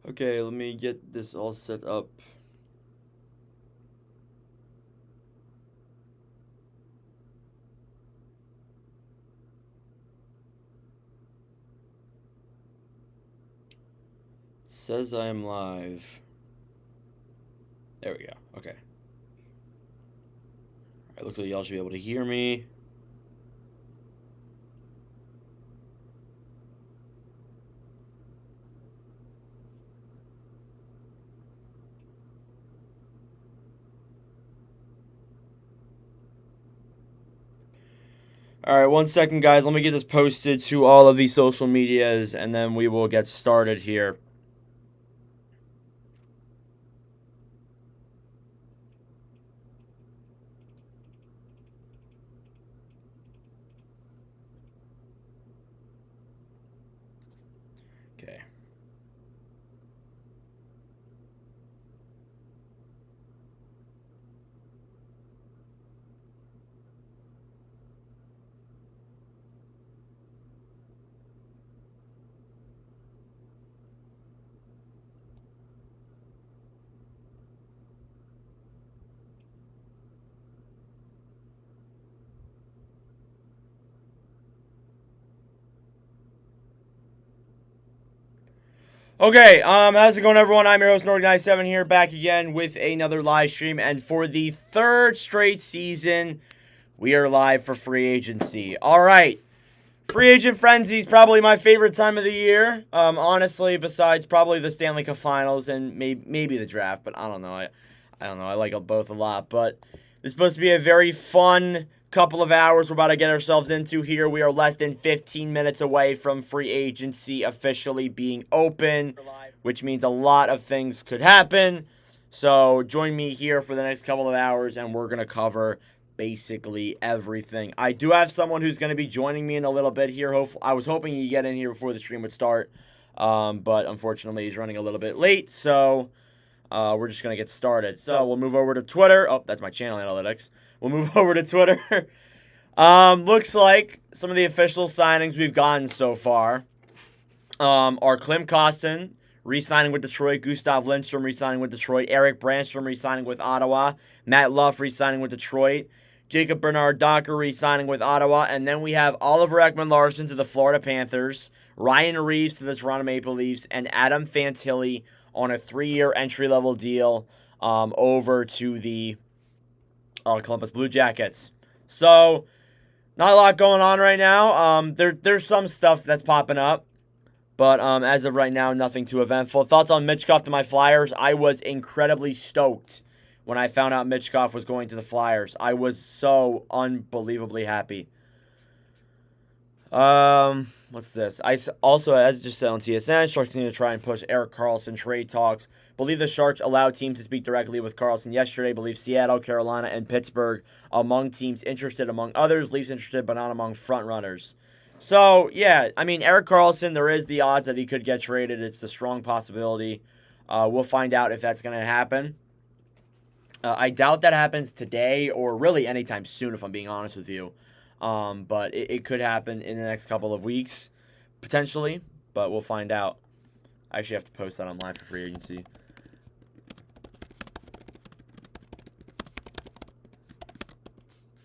Okay, let me get this all set up. It says I am live. There we go. Okay. Alright, looks like y'all should be able to hear me. Alright, 1 second, guys. Let me get this posted to all of the social medias, and then we will get started here. Okay. Okay, how's it going, everyone? I'm your host, Norg97 here, back again with another live stream, and for the third straight season, we are live for free agency. All right, free agent frenzy is probably my favorite time of the year. Honestly, besides probably the Stanley Cup Finals and maybe the draft, but I don't know. I don't know. I like both a lot, but this is supposed to be a very fun couple of hours we're about to get ourselves into here. We are less than 15 minutes away from free agency officially being open, which means a lot of things could happen. So join me here for the next couple of hours, and we're going to cover basically everything. I do have someone who's going to be joining me in a little bit here. I was hoping he'd get in here before the stream would start, but unfortunately he's running a little bit late, so we're just going to get started. So we'll move over to Twitter. Oh, that's my channel analytics. We'll move over to Twitter. Looks like some of the official signings we've gotten so far are Klim Kostin re-signing with Detroit, Gustav Lindstrom re-signing with Detroit, Eric Brandstrom re-signing with Ottawa, Matt Luff re-signing with Detroit, Jacob Bernard Docker re-signing with Ottawa, and then we have Oliver Ekman-Larsson to the Florida Panthers, Ryan Reeves to the Toronto Maple Leafs, and Adam Fantilli on a 3-year entry-level deal over to the Columbus Blue Jackets. So, not a lot going on right now. There's some stuff that's popping up, but as of right now, nothing too eventful. Thoughts on Mitchkov to my Flyers? I was incredibly stoked when I found out Mitchkov was going to the Flyers. I was so unbelievably happy. What's this? Also, as just said on TSN, Sharks need to try and push Erik Karlsson trade talks. Believe the Sharks allowed teams to speak directly with Karlsson yesterday. Believe Seattle, Carolina, and Pittsburgh among teams interested, among others. Leafs interested, but not among frontrunners. So, yeah, I mean, Erik Karlsson, there is the odds that he could get traded. It's a strong possibility. We'll find out if that's going to happen. I doubt that happens today or really anytime soon, if I'm being honest with you. But it could happen in the next couple of weeks, potentially. But we'll find out. I actually have to post that online for free agency.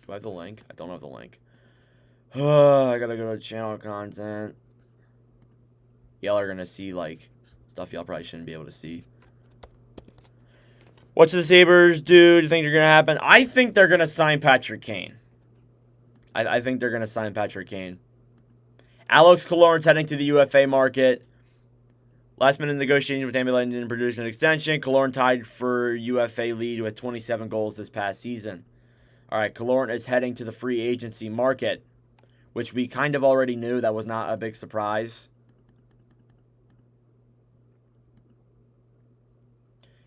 Do I have the link? I don't have the link. I gotta go to channel content. Y'all are gonna see, like, stuff y'all probably shouldn't be able to see. What should the Sabres do? Do you think they're gonna happen? I think they're gonna sign Patrick Kane. I think they're gonna sign Patrick Kane. Alex Killorn's heading to the UFA market. Last minute negotiation with Tampa Lightning didn't produce an extension. Killorn tied for UFA lead with 27 goals this past season. All right, Killorn is heading to the free agency market, which we kind of already knew. That was not a big surprise.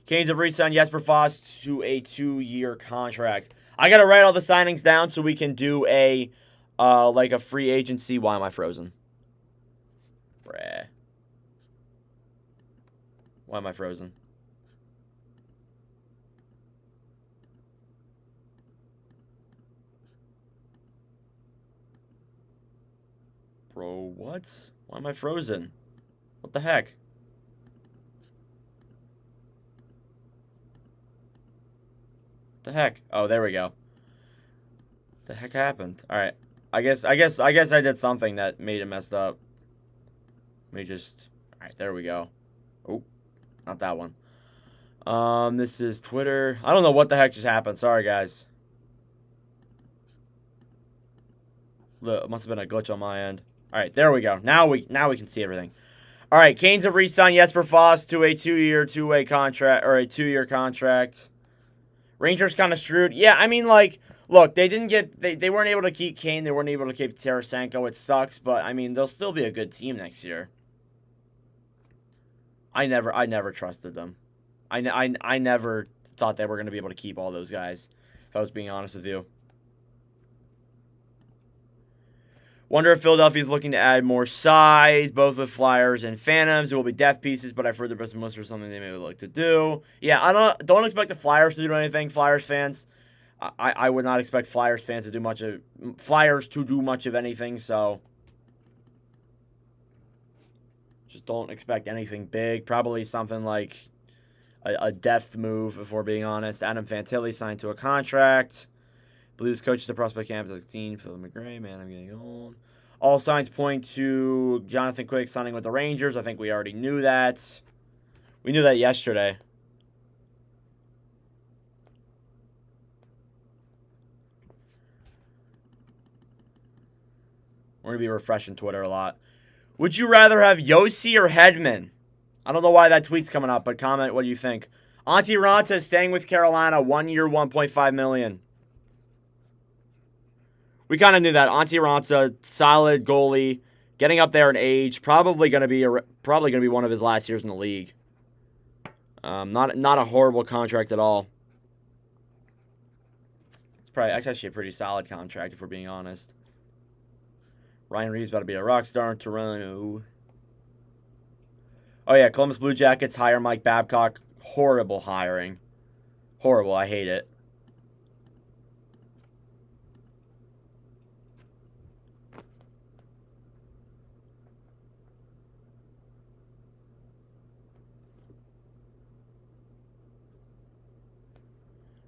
Canes have re-signed Jesper Fast to a 2-year contract. I got to write all the signings down so we can do a, like a free agency. Why am I frozen? Bruh. Why am I frozen? Bro, what? Why am I frozen? What the heck? The heck? Oh, there we go. The heck happened? All right. I guess I did something that made it messed up. Let me just. All right, there we go. Oh, not that one. This is Twitter. I don't know what the heck just happened. Sorry, guys. Look, it must have been a glitch on my end. All right, there we go. Now we can see everything. All right, Canes have re-signed Jesper Foss to a 2-year, two-way contract, or a 2-year contract. Rangers kind of screwed. Yeah, I mean, like, look, they didn't get, they weren't able to keep Kane. They weren't able to keep Tarasenko. It sucks, but I mean, they'll still be a good team next year. I never trusted them. I never thought they were going to be able to keep all those guys, if I was being honest with you. Wonder if Philadelphia's looking to add more size, both with Flyers and Phantoms. It will be depth pieces, but I've heard the best most for something they may like to do. Yeah, I don't expect the Flyers to do anything. Flyers fans, I would not expect Flyers fans to do much of anything. So just don't expect anything big. Probably something like a depth move, if we're being honest. Adam Fantilli signed to a contract. Blues coach at the prospect camp is 16. Phil McGray, man, I'm getting old. All signs point to Jonathan Quick signing with the Rangers. I think we already knew that. We knew that yesterday. We're going to be refreshing Twitter a lot. Would you rather have Yossi or Hedman? I don't know why that tweet's coming up, but comment what do you think. Antti Raanta is staying with Carolina, 1 year, $1.5 million. We kind of knew that. Antti Raanta, solid goalie, getting up there in age, probably going to be one of his last years in the league. Not a horrible contract at all. It's actually a pretty solid contract if we're being honest. Ryan Reeves about to be a rock star in Toronto. Oh yeah, Columbus Blue Jackets hire Mike Babcock. Horrible hiring. Horrible. I hate it.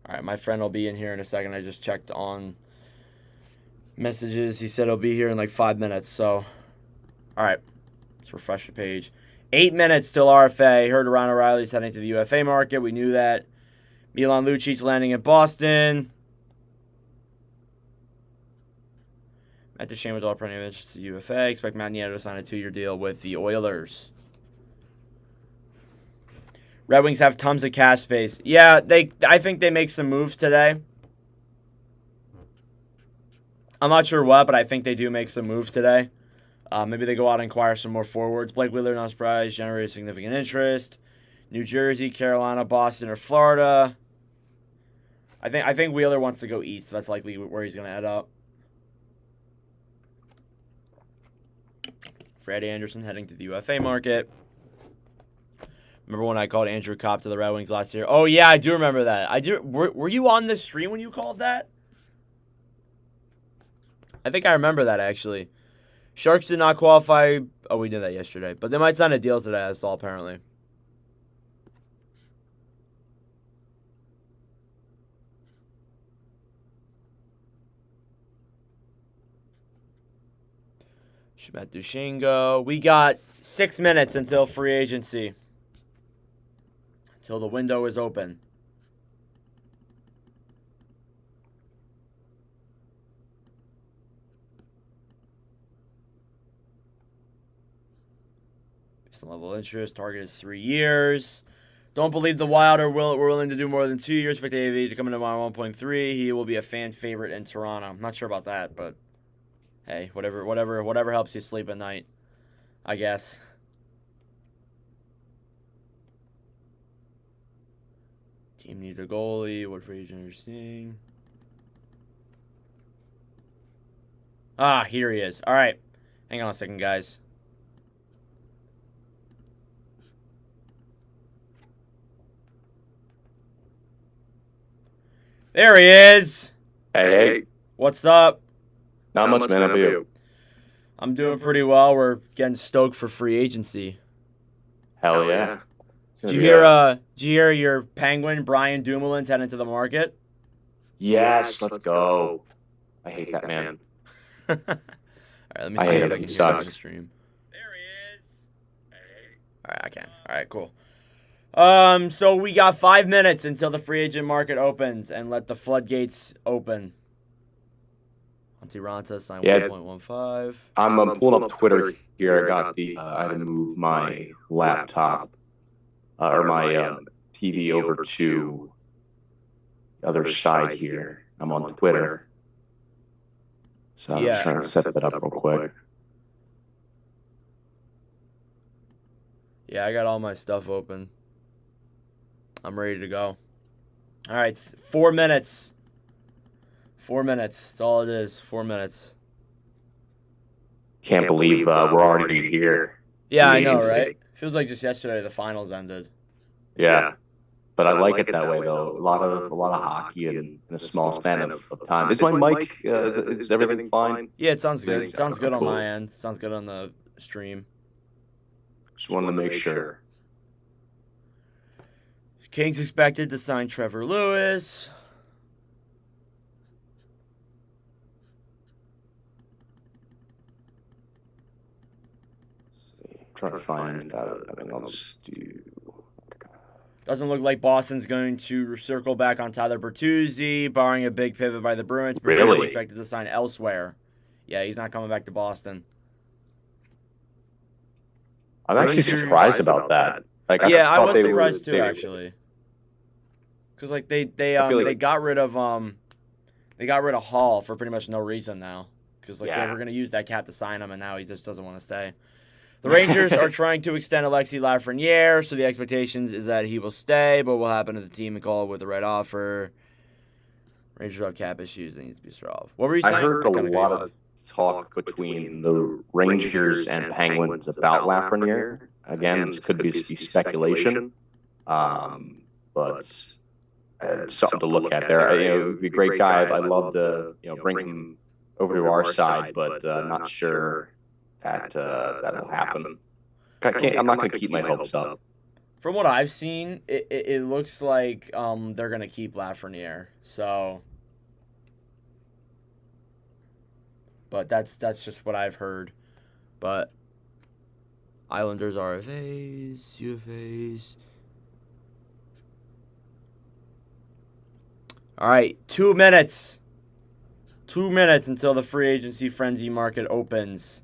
All right, my friend will be in here in a second. I just checked on messages. He said he'll be here in like 5 minutes. So, all right, let's refresh the page. 8 minutes till RFA. Heard Ryan O'Reilly's heading to the UFA market. We knew that. Milan Lucic landing in Boston. Matt Duchene with all plenty of interest to UFA. Expect Matt Nieto to sign a 2-year deal with the Oilers. Red Wings have tons of cash space. Yeah, I think they make some moves today. I'm not sure what, but I think they do make some moves today. Maybe they go out and acquire some more forwards. Blake Wheeler, not surprised, generated significant interest. New Jersey, Carolina, Boston, or Florida. I think Wheeler wants to go east. That's likely where he's going to end up. Freddie Anderson heading to the UFA market. Remember when I called Andrew Kopp to the Red Wings last year? Oh, yeah, I do remember that. I do. Were you on this stream when you called that? I think I remember that, actually. Sharks did not qualify. Oh, we did that yesterday. But they might sign a deal today, I saw, apparently. Matt Duchene go. We got 6 minutes until free agency. Until the window is open. Some level of interest. Target is 3 years. Don't believe the Wild are willing to do more than 2 years. Expect AV to come in at 1.3. He will be a fan favorite in Toronto. I'm not sure about that, but hey, whatever helps you sleep at night, I guess. Team needs a goalie. What free agent are you seeing? Ah, here he is. All right. Hang on a second, guys. There he is. Hey. What's up? Not much, man. How about you? I'm doing pretty well. We're getting stoked for free agency. Hell yeah. Did you hear your Penguin, Brian Dumoulin's heading to the market? Yes, let's go. I hate that man. All right, let me I see hate if him. I can He hear him on sucks. the stream. There he is. Hey. All right, I can. All right, cool. So we got 5 minutes until the free agent market opens, and let the floodgates open. Antiranta signed Yeah. 1.15. I'm pulling up Twitter here. I got I had to move my laptop or my TV over to the other side here. I'm on Twitter. So I'm just trying to set that up real quick. Yeah, I got all my stuff open. I'm ready to go. All right, 4 minutes. 4 minutes. That's all it is. 4 minutes. Can't believe we're already here. Yeah, I know, right? Feels like just yesterday the finals ended. Yeah. But I like it that way, though. A lot of hockey in a small span of time. Is my mic? Is everything fine? Yeah, it sounds good. Everything's Sounds good on cool. my end. Sounds good on the stream. Just wanted to make sure. Kings expected to sign Trevor Lewis. Try to find. I think I'll just do. Doesn't look like Boston's going to circle back on Tyler Bertuzzi, barring a big pivot by the Bruins. Bertuzzi Really? expected to sign elsewhere. Yeah, he's not coming back to Boston. I'm actually surprised about that. Like, I was they surprised were, too, they, actually. Because like they feel like- got rid of Hall for pretty much no reason now. Because like they Yeah. were gonna use that cap to sign him, and now he just doesn't want to stay. The Rangers are trying to extend Alexis Lafreniere, so the expectations is that he will stay, but what will happen to the team and call with the right offer? Rangers have cap issues that need to be solved. What were you saying? I heard a kinda lot gave of talk between the Rangers and Penguins about Lafreniere. Again, this could be speculation, but something to look at there. He'd be a great guy. I'd love to bring him over to our side, but not sure that that'll happen. I'm not going to keep my hopes up. From what I've seen, it looks like they're gonna keep Lafreniere. So, but that's just what I've heard. But Islanders RFAs, UFAs. All right, 2 minutes. 2 minutes until the free agency frenzy market opens,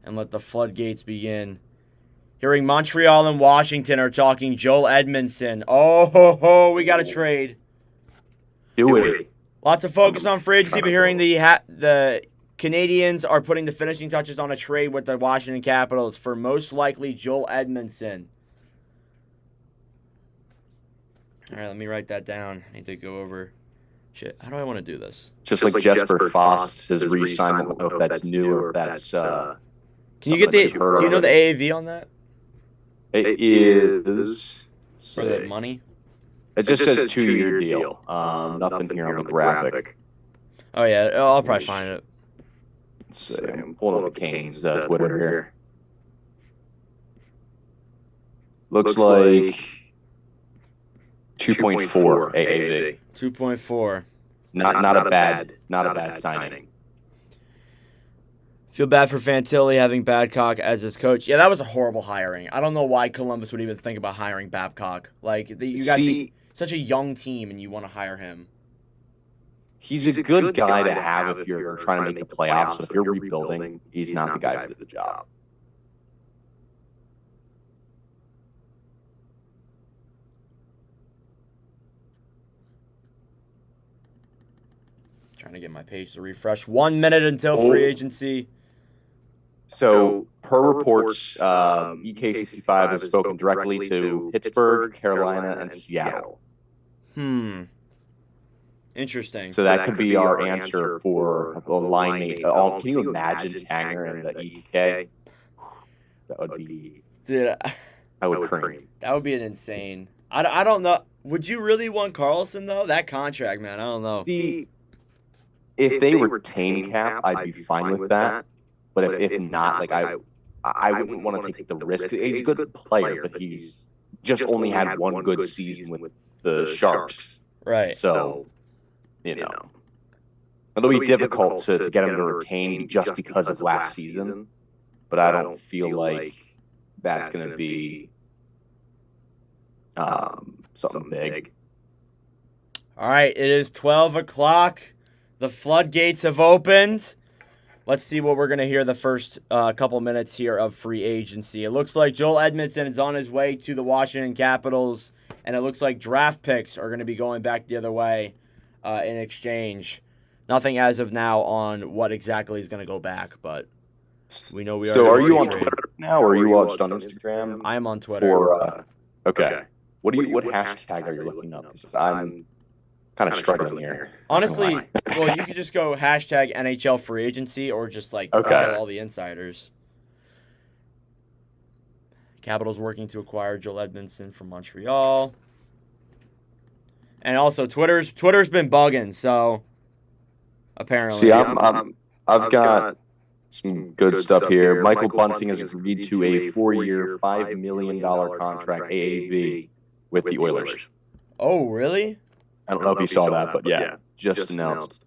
and let the floodgates begin. Hearing Montreal and Washington are talking Joel Edmondson. Oh, ho, ho, we got a trade. Do it. Lots of focus on free agency, but hearing the Canadians are putting the finishing touches on a trade with the Washington Capitals for most likely Joel Edmondson. All right, let me write that down. I need to go over. Shit, how do I want to do this? Just like Jesper Foss has re-signed. I don't know if that's new or if that's. Can you get the? Do you know the AAV on that? It is. Or the money? It just says 2-year deal. Nothing here on the graphic. Oh yeah, I'll probably find it. Let's see. I'm pulling up the Kings Twitter here. Looks like 2.4 AAV. 2.4. Not a bad signing. Feel bad for Fantilli having Babcock as his coach. Yeah, that was a horrible hiring. I don't know why Columbus would even think about hiring Babcock. Like, you got such a young team and you want to hire him. He's a good guy to have if you're trying to make the playoffs, but if you're rebuilding, he's not the guy for the job. Trying to get my page to refresh. 1 minute until free agency. So, per reports, EK65 has spoken directly to Pittsburgh, Carolina, and Seattle. Interesting. So that could be our answer for a line mate. Can you imagine Tanger and the EK? That would be... Dude, I would cream. That would be an insane... I don't know. Would you really want Carlson, though? That contract, man, I don't know. If they retain Cap, I'd be fine with that. But if not, like I wouldn't want to take the risk. He's a good player, but he's just only had one good season with the Sharks. Right. So it'll be difficult to get him to retain just because of last season, but I don't feel like that's going to be something big. All right, it is 12 o'clock. The floodgates have opened. Let's see what we're going to hear the first couple minutes here of free agency. It looks like Joel Edmondson is on his way to the Washington Capitals, and it looks like draft picks are going to be going back the other way in exchange. Nothing as of now on what exactly is going to go back, but we know we are. So are you on Twitter now, or are you just on Instagram? I am on Twitter. Okay. What hashtag are you looking up? Because I'm kind of struggling here. Honestly, well, you could just go hashtag NHL free agency or just follow all the insiders. Capitals working to acquire Joel Edmondson from Montreal. And also Twitter's been bugging, so apparently. See, I've got some good stuff here. Michael Bunting has agreed to a 4-year, $5 million contract AAV with the Oilers. Oh, really? I don't know if you saw that, but yeah, just announced.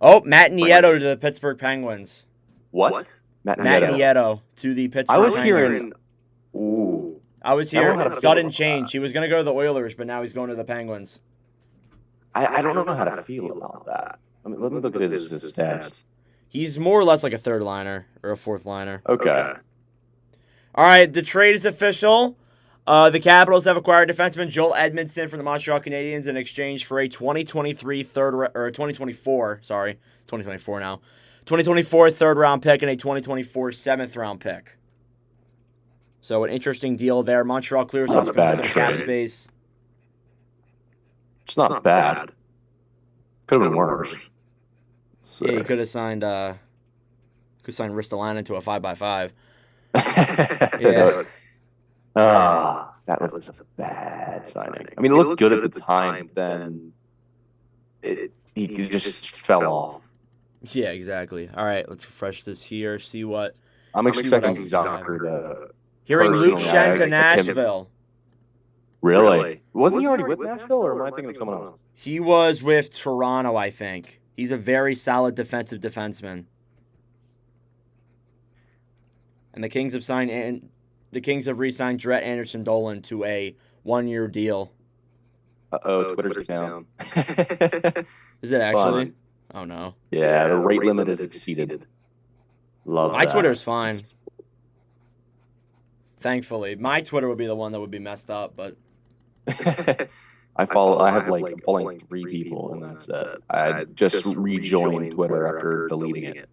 Oh, Matt Nieto to the Pittsburgh Penguins. What? Matt Nieto to the Pittsburgh Penguins. I was hearing sudden change. He was going to go to the Oilers, but now he's going to the Penguins. I don't know how to feel about that. Let me look at his stats. He's more or less like a third liner or a fourth liner. Okay. All right, the trade is official. The Capitals have acquired defenseman Joel Edmondson from the Montreal Canadiens in exchange for a 2024 now. 2024 third round pick and a 2024 seventh round pick. So an interesting deal there. Montreal clears off some cap space. It's not bad. Could have been worse. Yeah, he could have signed Ristolainen to a 5x5. Yeah. That was a bad signing. I mean, it looked good at the time, then he just fell off. Yeah, exactly. All right, let's refresh this here. See what I'm expecting Zucker to. Hearing Luke Shen to Nashville. Really? Wasn't he already with Nashville, or am I thinking of someone else? He was with Toronto, I think. He's a very solid defensive defenseman. And the Kings have re-signed Dret Anderson-Dolan to a 1-year deal. Uh-oh, Twitter's down. Is it actually? Oh, no. Yeah, the rate limit is exceeded. Love that. My Twitter's fine. Thankfully. My Twitter would be the one that would be messed up, but... I'm following 3 people, and that's it. I just rejoined Twitter after deleting it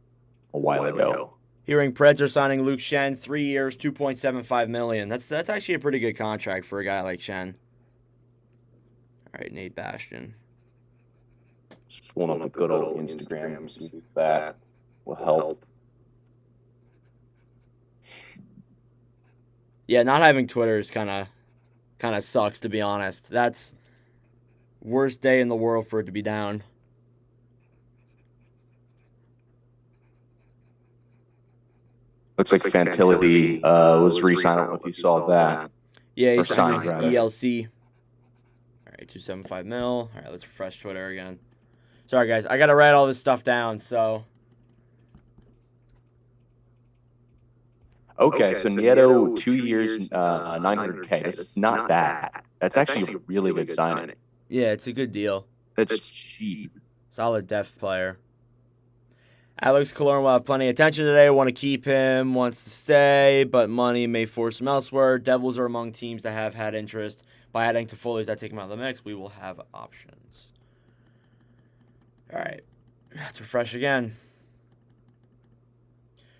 a while ago. Hearing Preds are signing Luke Shen, 3 years, $2.75 million. That's actually a pretty good contract for a guy like Shen. All right, Nate Bastian. Just pulling up the good old Instagram, see if that will help. Yeah, not having Twitter is kind of sucks, to be honest. That's worst day in the world for it to be down. Looks like Fantilli was re-signed. I don't know if you saw that. Yeah, he signed ELC. All right, $2.75 million. All right, let's refresh Twitter again. Sorry, guys. I got to write all this stuff down, so... Okay, so Nieto, 2 years, $900K. That's not bad. That's actually a really good signing. Yeah, it's a good deal. It's cheap. Solid depth player. Alex Killorn will have plenty of attention today. Want to keep him, wants to stay, but money may force him elsewhere. Devils are among teams that have had interest. By adding to Foley's that take him out of the mix, we will have options. All right, let's refresh again.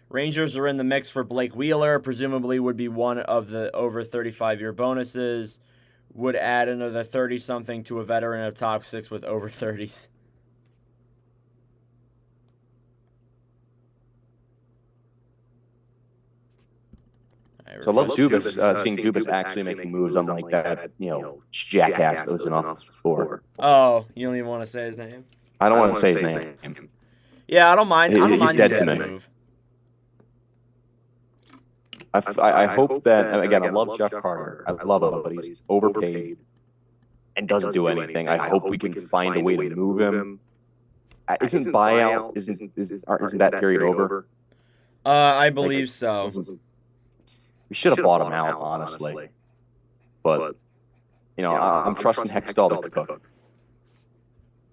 Rangers are in the mix for Blake Wheeler. Presumably would be one of the over 35-year bonuses. Would add another 30-something to a veteran of top 6 with over 30s. So I love Dubas, seeing Dubas actually making moves unlike that, jackass that was in office before. Oh, you don't even want to say his name? I don't want to say his name. Yeah, I don't mind. He's dead to me. Move. I hope that, again, I love Jeff Carter. I love him, but he's overpaid. and doesn't do anything. I hope we can find a way to move him. Isn't buyout isn't that period over? I believe so. We should have bought him out, honestly. But I'm trusting Hextall to cook.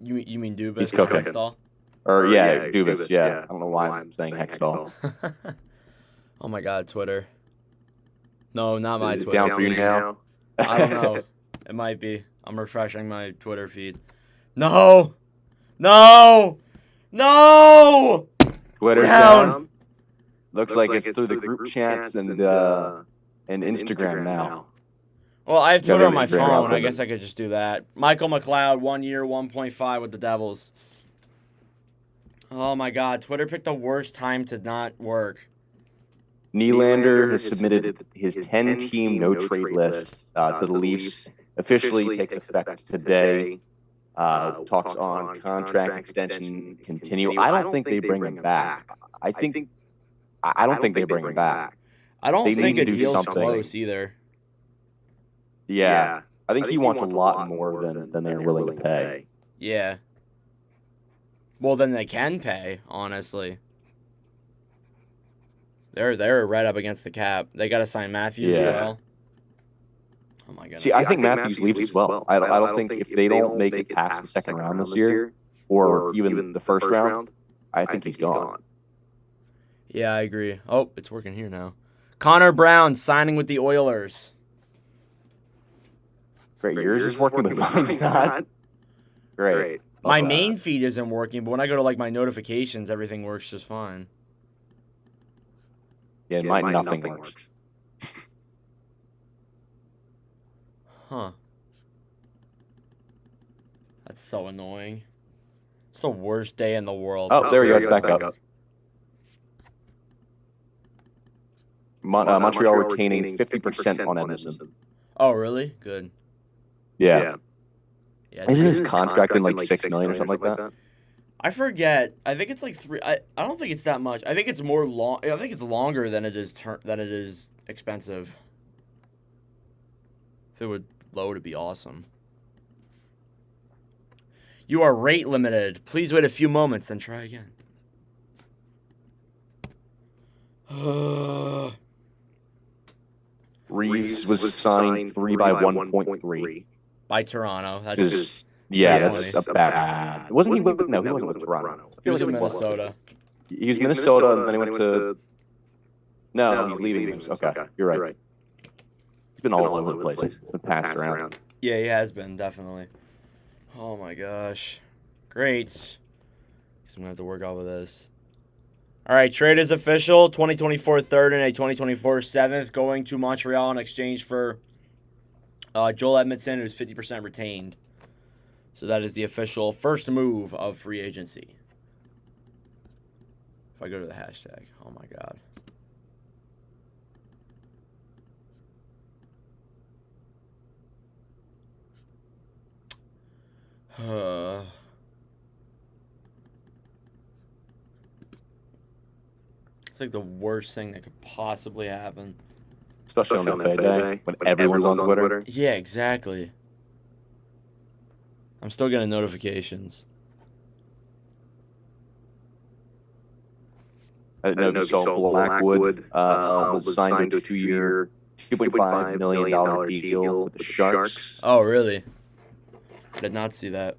You mean Dubas? He's cooking. Hextall? Or yeah, Dubas. Yeah, I don't know why I'm saying Hextall. Oh my God, Twitter. No, not my Is it Twitter. down for you now? I don't know. It might be. I'm refreshing my Twitter feed. No! No! No! Twitter's down. down. Looks like it's through the group chats and Instagram now. Well, I have Twitter on my Instagram phone. up I in guess I could just do that. Michael McLeod, 1 year, 1.5 with the Devils. Oh my God, Twitter picked the worst time to not work. Nylander has submitted his 10-team no-trade list to the Leafs. Officially takes effect today. Talks on contract extension continue. I don't think they bring him back. I don't think they bring him back. I don't They think need a to do deal's something. close either. Yeah, I think he wants a lot more than they're willing to pay. Yeah. Well, then they can pay, honestly. They're right up against the cap. They got to sign Matthews as well. Oh my goodness. See, I think Matthews leaves as well. I don't think if they don't make it past the second round this year, or even the first round, I think he's gone. Yeah, I agree. Oh, it's working here now. Connor Brown signing with the Oilers. Great, yours is working, but mine's not. Great. My main feed isn't working, but when I go to like my notifications, everything works just fine. Yeah, mine nothing works. Huh. That's so annoying. It's the worst day in the world. Oh, there we go. It's back up. Montreal retaining 50% on Edmondson. Oh, really? Good. Yeah. Yeah. Isn't his contract in like $6 million or something like that? I forget. I think it's like 3. I don't think it's that much. I think it's more long. I think it's longer than it is expensive. If it would low, it'd be awesome. You are rate limited. Please wait a few moments, then try again. Reeves was signed 3 by 1.3 by Toronto. That's that's a bad. Wasn't he? No, he wasn't with Toronto. He was in Minnesota. He was Minnesota, and then he went to. No, he's leaving. Okay, you're right. He's been all over the place. Been passed around. Yeah, he has been, definitely. Oh my gosh. Great. Guess I'm going to have to work off of this. All right, trade is official. 2024 third and a 2024 seventh going to Montreal in exchange for Joel Edmondson, who's 50% retained. So that is the official first move of free agency. If I go to the hashtag, oh my God. It's like the worst thing that could possibly happen. Especially on FA Day, when everyone's on Twitter. Yeah, exactly. I'm still getting notifications. I didn't know if you saw Blackwood was signed to a 2-year, $2.5 million deal with the Sharks. Oh, really? I did not see that.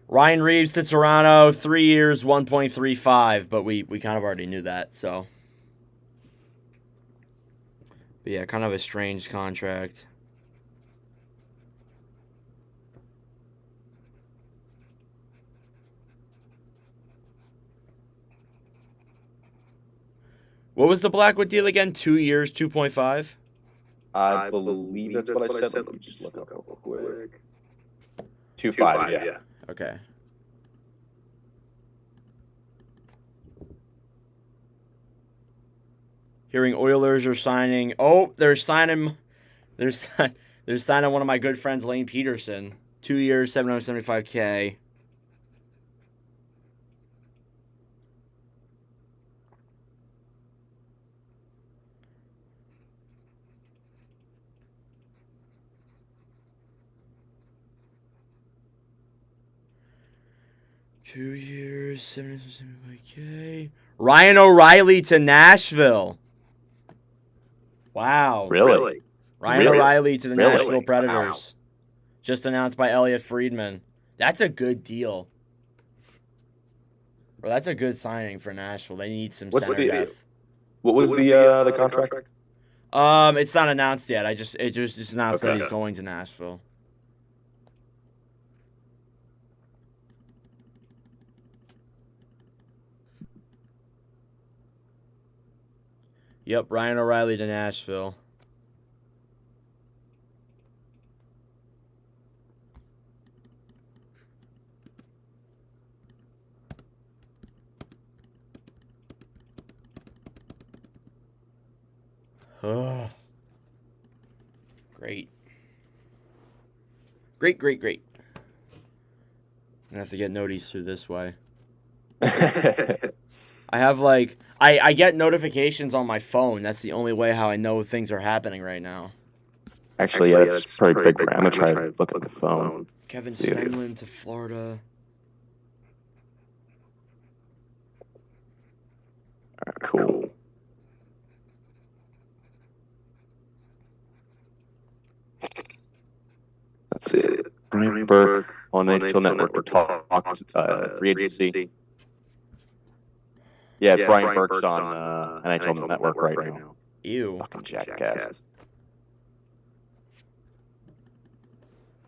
Ryan Reeves to Toronto, 3 years, 1.35, but we kind of already knew that, so. But yeah, kind of a strange contract. What was the Blackwood deal again? 2 years, 2.5? I believe that's what I said. Let me just look up real quick. 2.5, yeah. Okay. Hearing Oilers are signing. Oh, they're signing. They're signing one of my good friends, Lane Peterson. 2 years, $775K. 2 years, 75K. Ryan O'Reilly to Nashville. Wow. Really? Ryan O'Reilly to the Really? Nashville Wow. Predators. Just announced by Elliot Friedman. That's a good deal. Well, that's a good signing for Nashville. They need some center depth. What was the contract? It's not announced yet. It just announced that he's going to Nashville. Yep, Ryan O'Reilly to Nashville. Oh. Great. Great. I'm going to have to get notice through this way. I have I get notifications on my phone. That's the only way how I know things are happening right now. Actually, yeah, that's pretty big. I'm gonna try to look at the phone. Kevin Stenlund to Florida. Cool. That's it. Brian Burke on NHL Network to talk free agency. Yeah, Brian Burke's on NHL Network right now. Ew. Fucking jackass.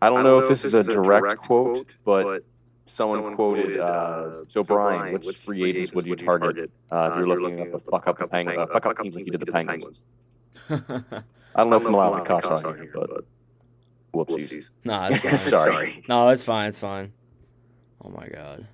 I don't know if this is a direct quote, but someone quoted, so Brian, which free agents would you target if you're looking at the fuck up teams like you did the Penguins? I don't know if I'm allowed to cuss on here, but whoopsies. Nah, it's fine. Sorry. No, it's fine. It's fine. Oh my god.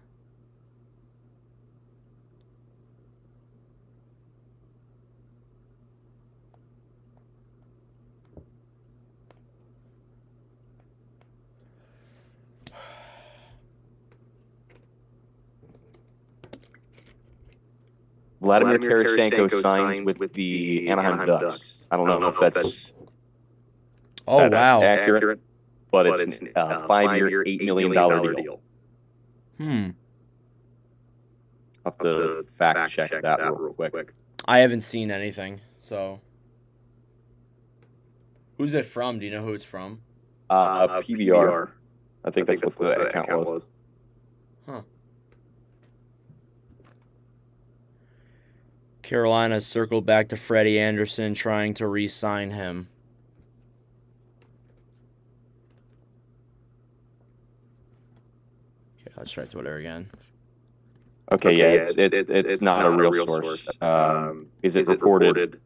Vladimir Tarasenko signs with the Anaheim Ducks. I don't know if that's accurate, but it's a 5-year, $8 million deal. I'll have to fact check that real quick. I haven't seen anything, so. Who's it from? Do you know who it's from? PBR. I think that's what the account was. Huh. Carolina circled back to Freddie Anderson, trying to re-sign him. Okay, let's try Twitter again. Okay, yeah, it's not a real source. Is it reported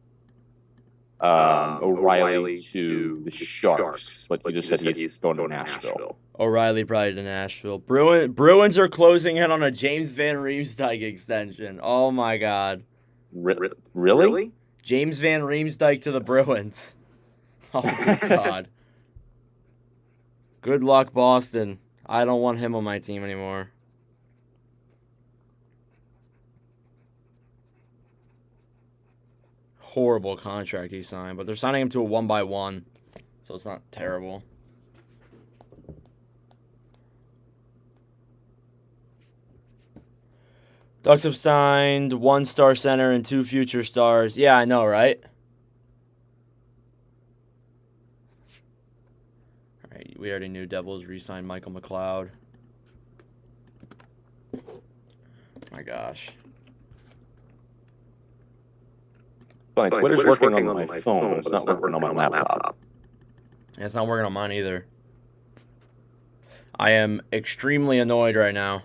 O'Reilly to the Sharks? But you just said he's going to Nashville. O'Reilly probably to Nashville. Bruins are closing in on a James Van Riemsdyk extension. Oh my god. Really? James Van Riemsdyk to the Bruins. Oh my god. Good luck, Boston. I don't want him on my team anymore. Horrible contract he signed, but they're signing him to a 1x1, so it's not terrible. Ducks have signed 1-star center and 2 future stars. Yeah, I know, right? All right, we already knew Devils re-signed Michael McLeod. Oh my gosh. Fine, Twitter's working on my phone. It's not working on my laptop. Yeah, it's not working on mine either. I am extremely annoyed right now.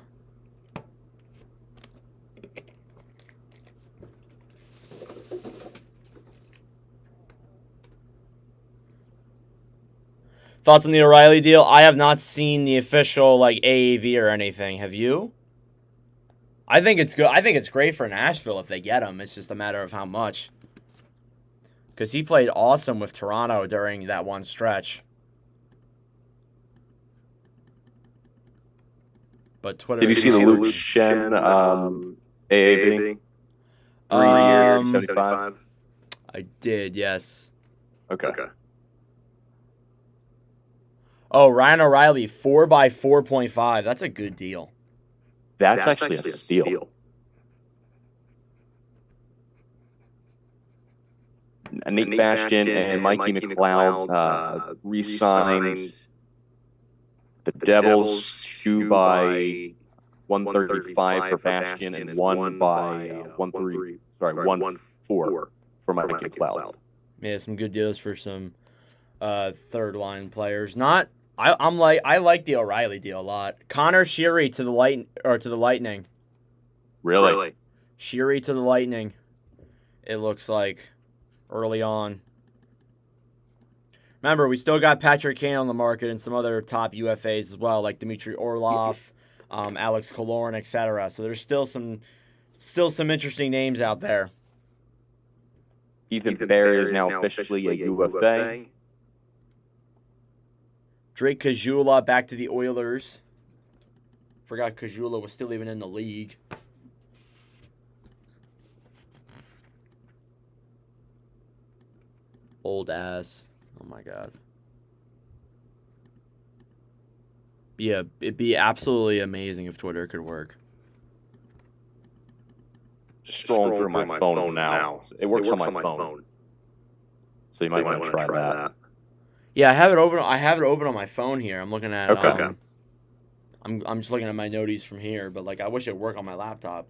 Thoughts on the O'Reilly deal? I have not seen the official AAV or anything. Have you? I think it's good. I think it's great for Nashville if they get him. It's just a matter of how much. Because he played awesome with Toronto during that one stretch. But Twitter. Did you see the Luke Shen AAV? 3 years, 75. I did, yes. Okay. Oh, Ryan O'Reilly, 4x4.5. That's a good deal. That's actually a steal. Nate Bastion and Mikey McLeod re-signed the Devils 2 by 135 for Bastion and 1 by 1-4 for Mikey McLeod. Yeah, some good deals for some third line players. I like the O'Reilly deal a lot. Connor Sheary to the Lightning. Really? Sheary to the Lightning. It looks like early on. Remember, we still got Patrick Kane on the market and some other top UFAs as well, like Dmitry Orlov, Alex Killorn, etc. So there's still some interesting names out there. Ethan Bear is now officially a UFA. Drake Caggiula back to the Oilers. Forgot Caggiula was still even in the league. Old ass. Oh my god. Yeah, it'd be absolutely amazing if Twitter could work. Just scrolling through my phone now. It works on my phone. So you might want to try that. Yeah, I have it open. I have it open on my phone here. I'm looking at. Okay. I'm just looking at my noties from here, but like I wish it would work on my laptop.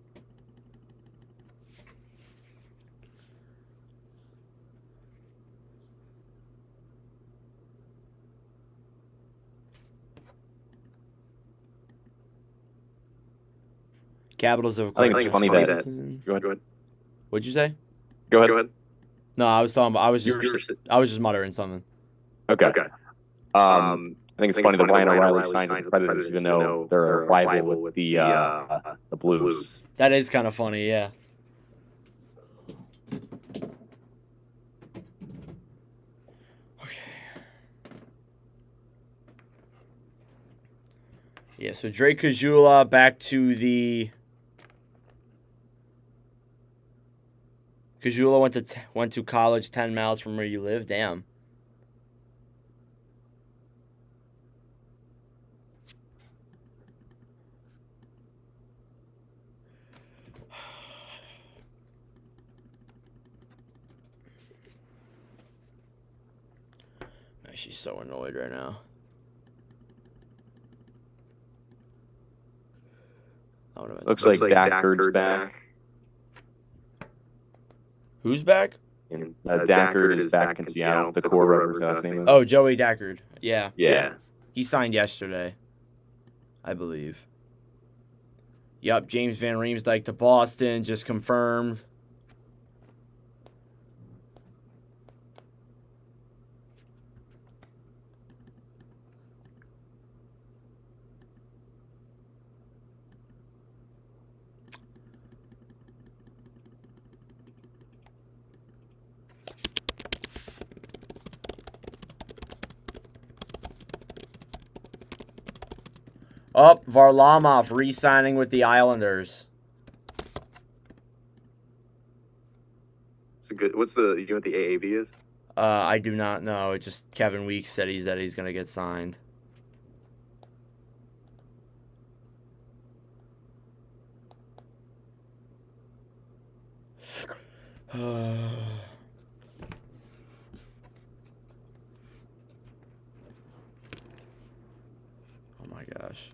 Capitals of. I think it's funny that. Go ahead. What'd you say? Go ahead. No, I was talking. I was just muttering something. Okay. I think it's funny that Ryan O'Reilly signed with the Predators, even though they're a rival with the Blues. That is kind of funny, yeah. Okay. Yeah, so Drake Caggiula back to the. Caggiula went to college 10 miles from where you live. Damn. She's so annoyed right now. Looks like Dackard's back. Who's back? Dackard is back in Seattle. The core whatever his last name is. Oh, Joey Dackard. Yeah. Yeah. He signed yesterday, I believe. Yup, James Van Riemsdyk to Boston, just confirmed. Up, Varlamov re-signing with the Islanders. It's a good. What's the? You know what the AAV is? I do not know. It just Kevin Weeks said he's gonna get signed. Oh my gosh.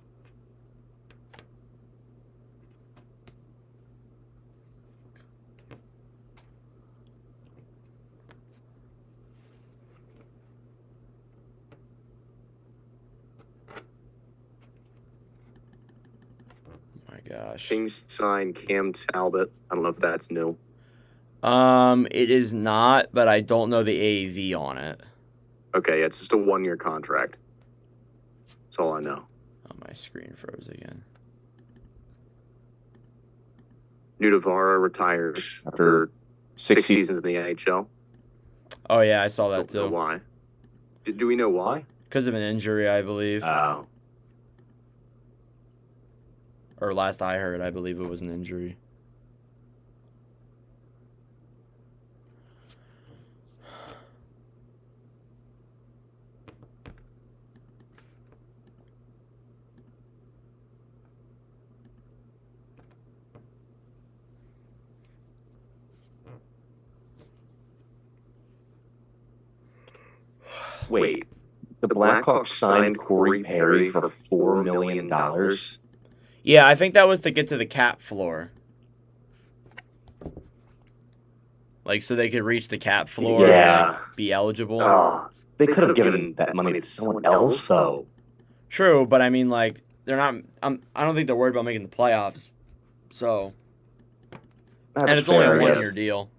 Gosh. Kings signed Cam Talbot. I don't know if that's new. It is not, but I don't know the AAV on it. Okay, it's just a 1-year contract. That's all I know. Oh, my screen froze again. Nudavara retires after 6 seasons in the NHL. Oh yeah, I saw that Don't know too. why? Do we know why? Because of an injury, I believe. Oh. Or last I heard, I believe it was an injury. Wait, the Blackhawks signed Corey Perry for $4 million? Yeah, I think that was to get to the cap floor. Like, so they could reach the cap floor and like, be eligible. Oh, they could have given that money to someone else, though. True, but I mean, like, they're not. I don't think they're worried about making the playoffs. So, That's and it's fair, only a I 1 year guess. deal.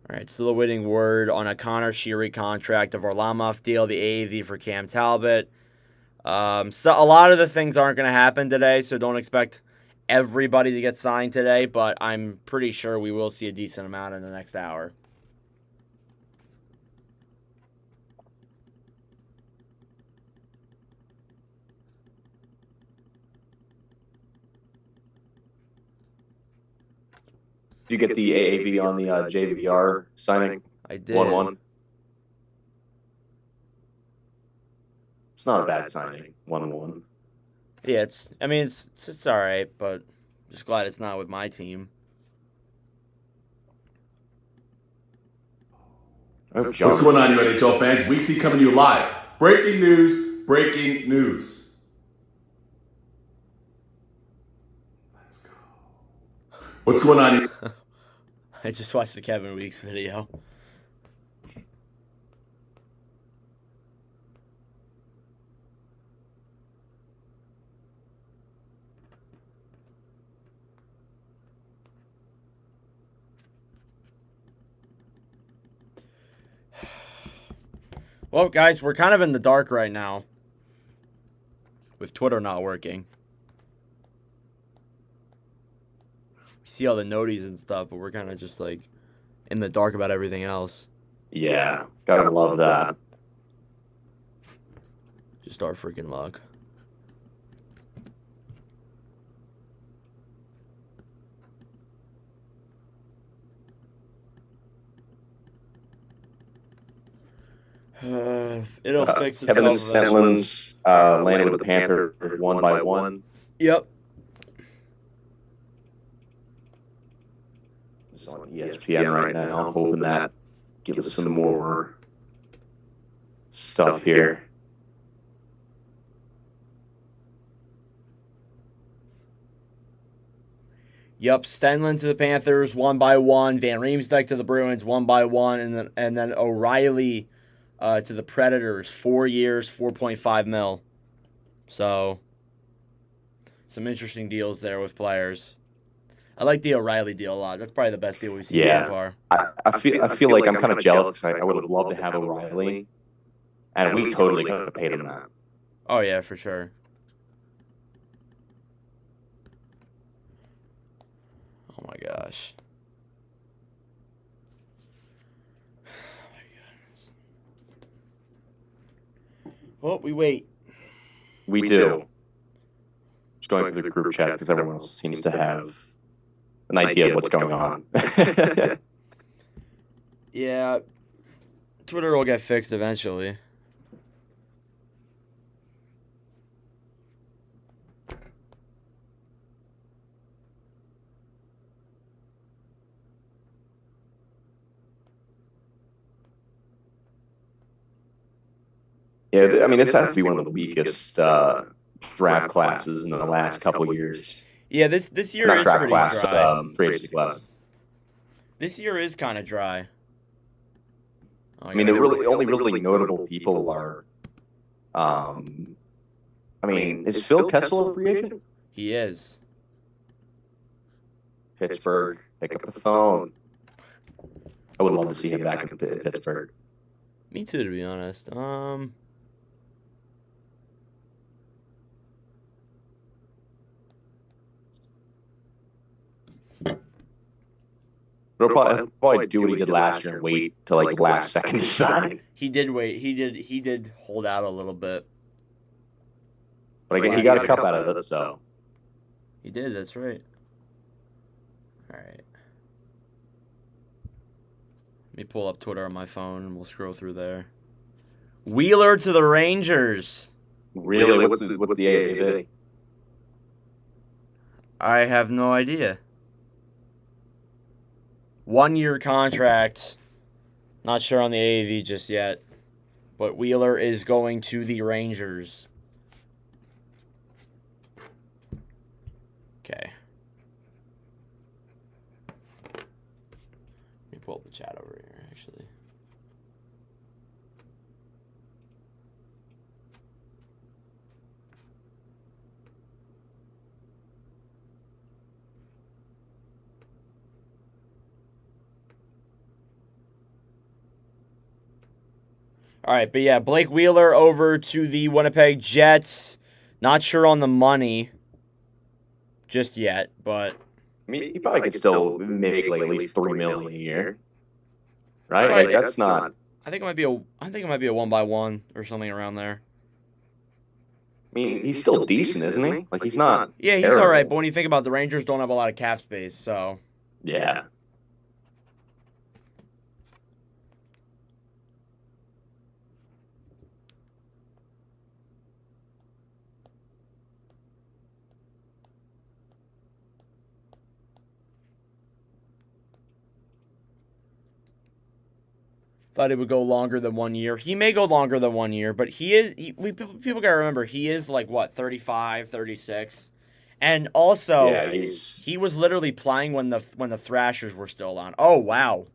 All right, still awaiting word on a Connor Sheary contract, of Varlamov deal, the AAV for Cam Talbot. So a lot of the things aren't going to happen today, so don't expect everybody to get signed today, but I'm pretty sure we will see a decent amount in the next hour. Did you get the AAV on the JVR signing? I did. 1-1. It's not a bad signing. 1-1. Yeah, it's all right, but just glad it's not with my team. What's going on, you NHL fans? We see coming to you live. Breaking news, breaking news. Let's go. What's going on? I just watched the Kevin Weeks video. Well, guys, we're kind of in the dark right now with Twitter not working. We see all the noties and stuff, but we're kind of just like in the dark about everything else. Yeah, gotta love that. Just our freaking luck. It'll fix itself. Kevin eventually. Stenlund's landed with the Panthers 1-1. Yep. It's on ESPN right now, hoping that gives us some more stuff here. Yep, Stenlund to the Panthers 1-1. Van Riemsdyk to the Bruins 1-1, and then O'Reilly to the Predators 4 years, 4.5 mil. So some interesting deals there with players. I like the O'Reilly deal a lot. That's probably the best deal we've seen so far. I feel like I'm kind of jealous because I would have loved to have O'Reilly, and we totally could have paid him that. Oh yeah, for sure. Oh my gosh. Oh my goodness. Well, we wait. We do. Just going through the group chats because everyone else seems to have an idea of what's going on. Yeah. Twitter will get fixed eventually. Yeah, I mean, this has to be one of the weakest draft classes in the last couple of years. Yeah, this year Not is draft pretty class, dry. free agency class. This year is kind of dry. Oh, I mean, the only really notable people are, I mean, is Phil Kessel a free agent? He is. Pittsburgh, pick up the phone. I would love to see him back in Pittsburgh. Me too, to be honest. But he'll probably do what he did last year and wait till like last second to sign. He did wait. He did hold out a little bit. But again, he got a cup out of it, so. He did, that's right. All right. Let me pull up Twitter on my phone and we'll scroll through there. Wheeler to the Rangers. Really, what's the AAV? I have no idea. 1-year contract. Not sure on the AAV just yet. But Wheeler is going to the Rangers. Okay. Let me pull up the chat over here, actually. All right, but yeah, Blake Wheeler over to the Winnipeg Jets. Not sure on the money just yet, but I mean, he probably could still make like at least $3 million a year, right? Right, Like that's not. I think it might be a 1-by-1 or something around there. I mean, he's still decent, isn't he? Like he's not. Yeah, he's terrible. all right, but when you think about it, the Rangers don't have a lot of cap space, so Yeah. thought it would go longer than 1 year. He may go longer than 1 year, but people got to remember, he is like, what, 35, 36? And also, Yeah, he was literally playing when the Thrashers were still on. Oh, wow.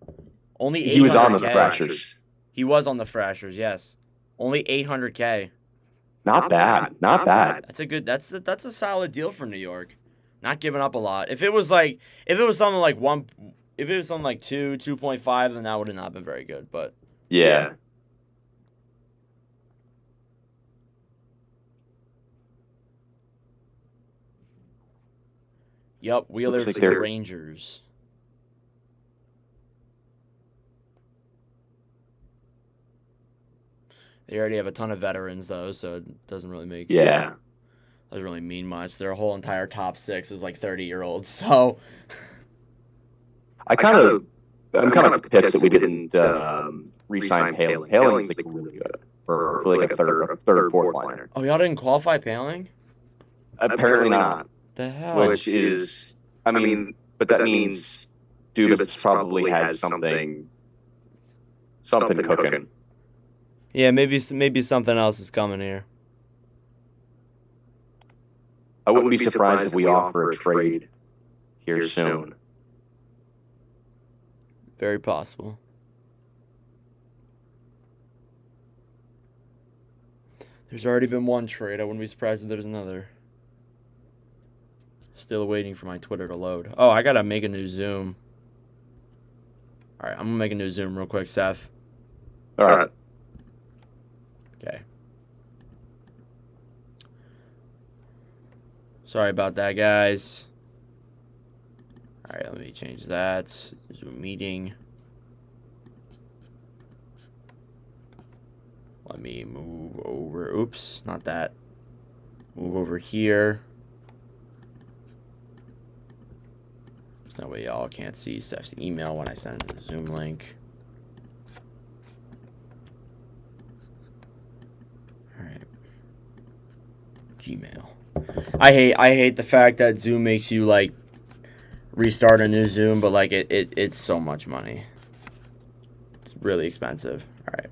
Only 800K. he was on the Thrashers. He was on the Thrashers, yes. Only 800K. Not bad. Not bad. That's a good. That's a solid deal for New York. Not giving up a lot. If it was something like 2, 2.5, then that would have not been very good. But Yeah. yep, Wheeler Looks like to the they're- Rangers. They already have a ton of veterans though, so it doesn't really make Yeah. doesn't really mean much. Their whole entire top 6 is like 30-year-olds. So I'm kind of pissed that we didn't re-sign Paling. Paling's like really good for like a third, fourth liner. oh, y'all didn't qualify Paling? Apparently not. The hell? Which is, I mean, but that means Dubas probably has something cooking. Yeah, maybe something else is coming here. I wouldn't be surprised if we offer a trade here soon. Very possible. There's already been one trade. I wouldn't be surprised if there's another. Still waiting for my Twitter to load. Oh, I gotta make a new Zoom. All right, I'm gonna make a new Zoom real quick, Seth. All right. Okay. Sorry about that, guys. All right, let me change that. Zoom meeting. Let me move over. Oops, not that. Move over here. So that way y'all can't see Steph's email when I send the Zoom link. All right. Gmail. I hate the fact that Zoom makes you like restart a new Zoom, but like it's so much money. It's really expensive. All right.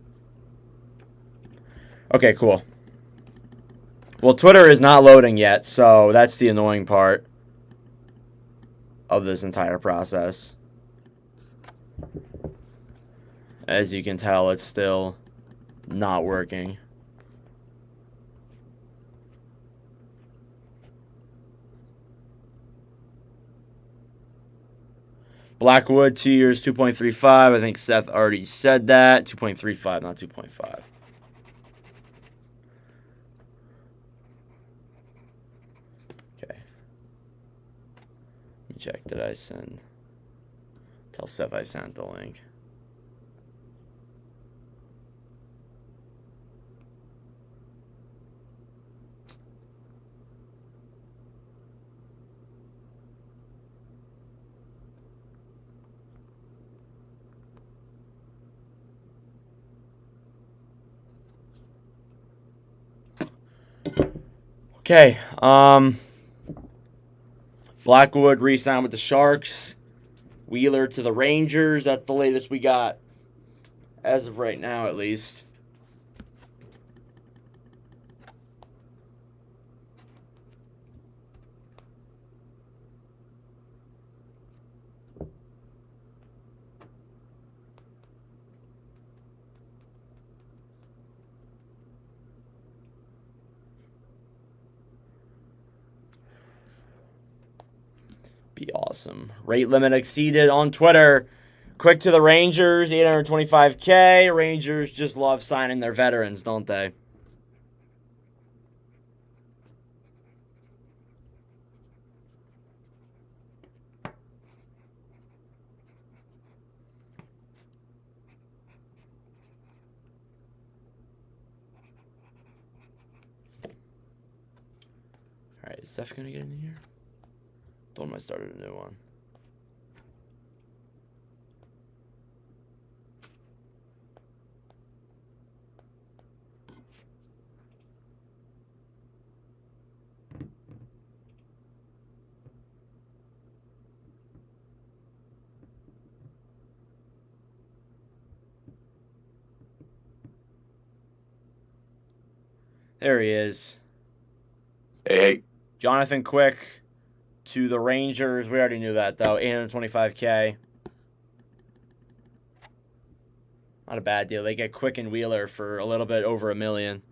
Okay, cool. Well, Twitter is not loading yet, so that's the annoying part of this entire process. As you can tell, it's still not working. Blackwood, 2 years, 2.35. I think Seth already said that. 2.35, not 2.5. Okay. Let me check. Did I send? Tell Seth I sent the link. Okay, Blackwood re-signed with the Sharks. Wheeler to the Rangers. That's the latest we got as of right now, at least. Be awesome. Rate limit exceeded on Twitter. Quick to the Rangers, 825K. Rangers just love signing their veterans, don't they? All right, is Steph going to get in here? Told him I started a new one. There he is. Hey, Jonathan Quick to the Rangers. We already knew that, though. 825K. Not a bad deal. They get Quick and Wheeler for a little bit over $1 million.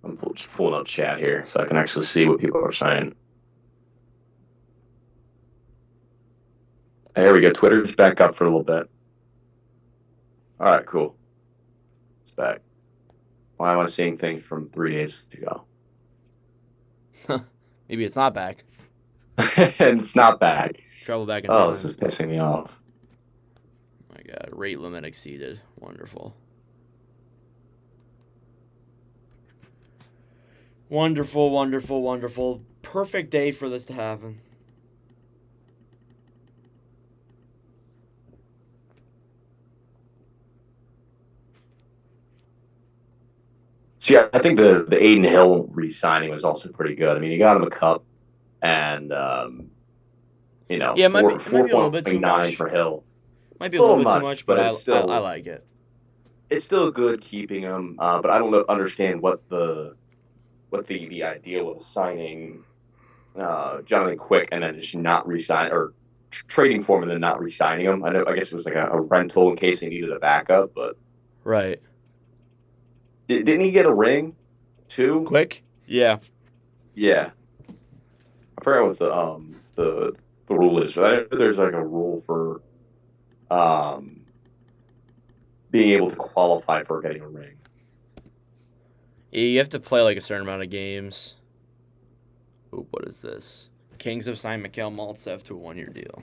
I'm just pulling up chat here so I can actually see what people are saying. There we go. Twitter's back up for a little bit. All right, cool. It's back. Why am I seeing things from 3 days ago? Maybe it's not back. And it's not back. Travel back in time. Oh, this is pissing me off. Oh my God. Rate limit exceeded. Wonderful. Wonderful, wonderful, wonderful. Perfect day for this to happen. See, I think the Aiden Hill re-signing was also pretty good. I mean, you got him a cup, and you know, Yeah, it might be a little bit too 4.9 much. for Hill. Might be a little bit too much, but it's still I like it. It's still good keeping him, but I don't understand what the idea was signing Jonathan Quick and then just not re-sign or trading for him and then not re-signing him. I guess it was like a rental in case they needed a backup, but Right. Didn't he get a ring too? Quick? Yeah. Yeah. I forgot what the rule is. I know there's like a rule for being able to qualify for getting a ring. Yeah, you have to play like a certain amount of games. Ooh, what is this? Kings have signed Mikhail Maltsev to a 1-year deal.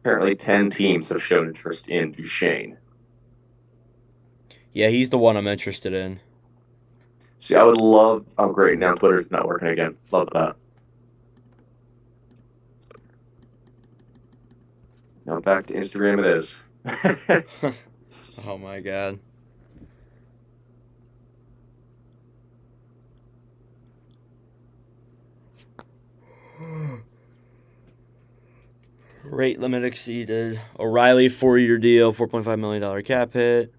Apparently 10 teams have shown interest in Duchesne. Yeah, he's the one I'm interested in. See, I would love... Oh, great. Now Twitter's not working again. Love that. Now back to Instagram it is. Oh, my God. Rate limit exceeded. O'Reilly, 4-year deal, $4.5 million cap hit.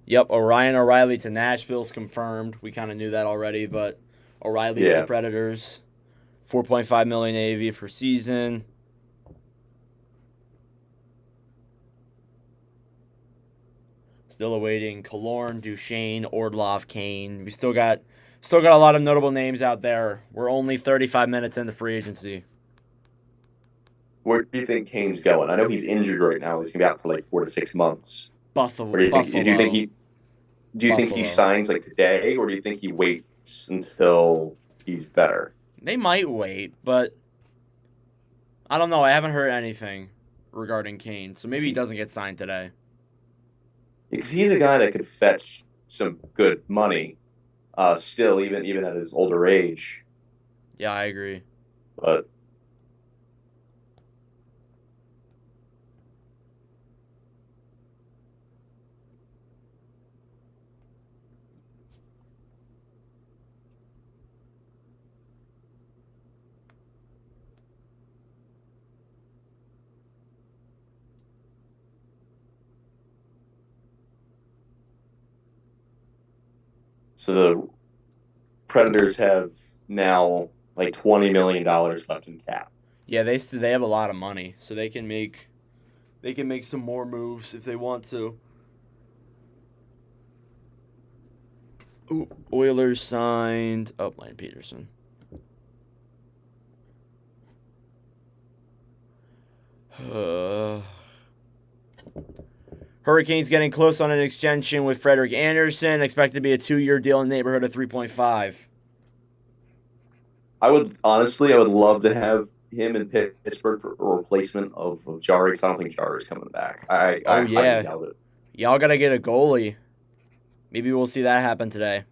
Yep, Orion O'Reilly to Nashville's confirmed. We kind of knew that already, but O'Reilly to the Predators. $4.5 million AAV per season. Still awaiting Killorn, Duchesne, Orlov, Kane. We still got a lot of notable names out there. We're only 35 minutes into free agency. Where do you think Kane's going? I know he's injured right now. He's gonna be out for like 4 to 6 months. Buffalo. Or do you think he signs like today, or do you think he waits until he's better? They might wait, but I don't know. I haven't heard anything regarding Kane, so maybe he doesn't get signed today. Because he's a guy that could fetch some good money, still even at his older age. Yeah, I agree. But so the Predators have now like $20 million left in cap. Yeah, they have a lot of money, so they can make some more moves if they want to. Ooh, Oilers signed Lane Peterson. Hurricanes getting close on an extension with Frederik Andersen. Expected to be a 2-year deal in the neighborhood of 3.5. I would love to have him in Pittsburgh for a replacement of Jari. I don't think Jari's coming back. I highly doubt it. Y'all gotta get a goalie. Maybe we'll see that happen today.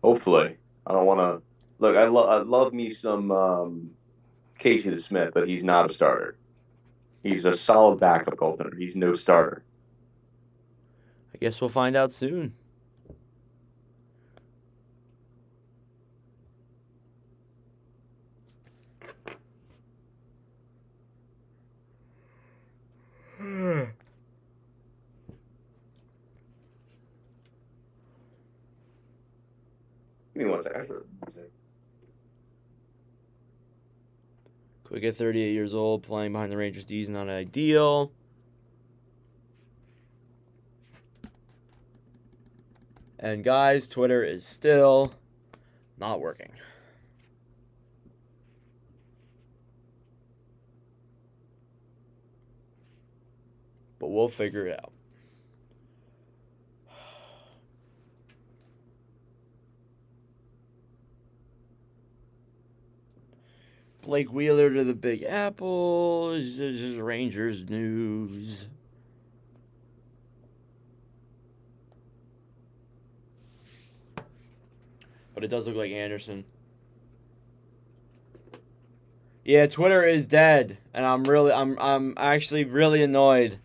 Hopefully. I don't want to look. I love me some Casey DeSmith, but he's not a starter. He's a solid backup goaltender. He's no starter. I guess we'll find out soon. Give me one second. Quick at 38 years old, playing behind the Rangers D is not ideal. And guys, Twitter is still not working. But we'll figure it out. Blake Wheeler to the Big Apple. This is Rangers news. But it does look like Anderson. Yeah, Twitter is dead, and I'm actually really annoyed.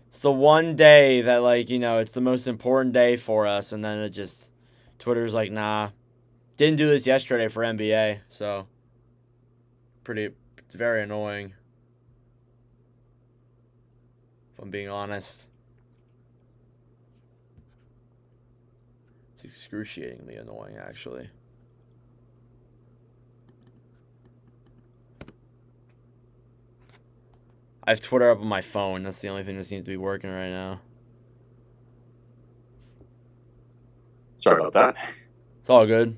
It's the one day that, like, you know, it's the most important day for us, and then it just, Twitter's like, nah. Didn't do this yesterday for NBA, so very annoying, if I'm being honest. It's excruciatingly annoying, actually. I have Twitter up on my phone. That's the only thing that seems to be working right now. Sorry about that. It's all good.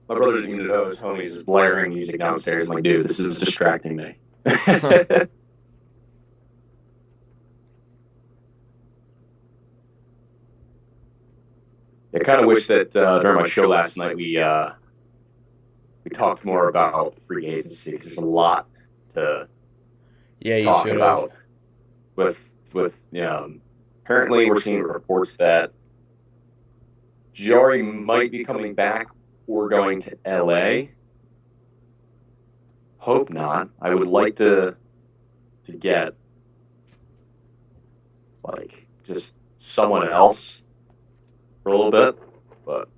My brother didn't even know his homies is blaring music downstairs. I'm like, dude, this is distracting me. I kind of wish that during my show last night we talked more about free agency, because there's a lot to talk about. With apparently we're seeing reports that Jari might be coming back or going to LA. Hope not. I would like to get like just someone else for a little bit, but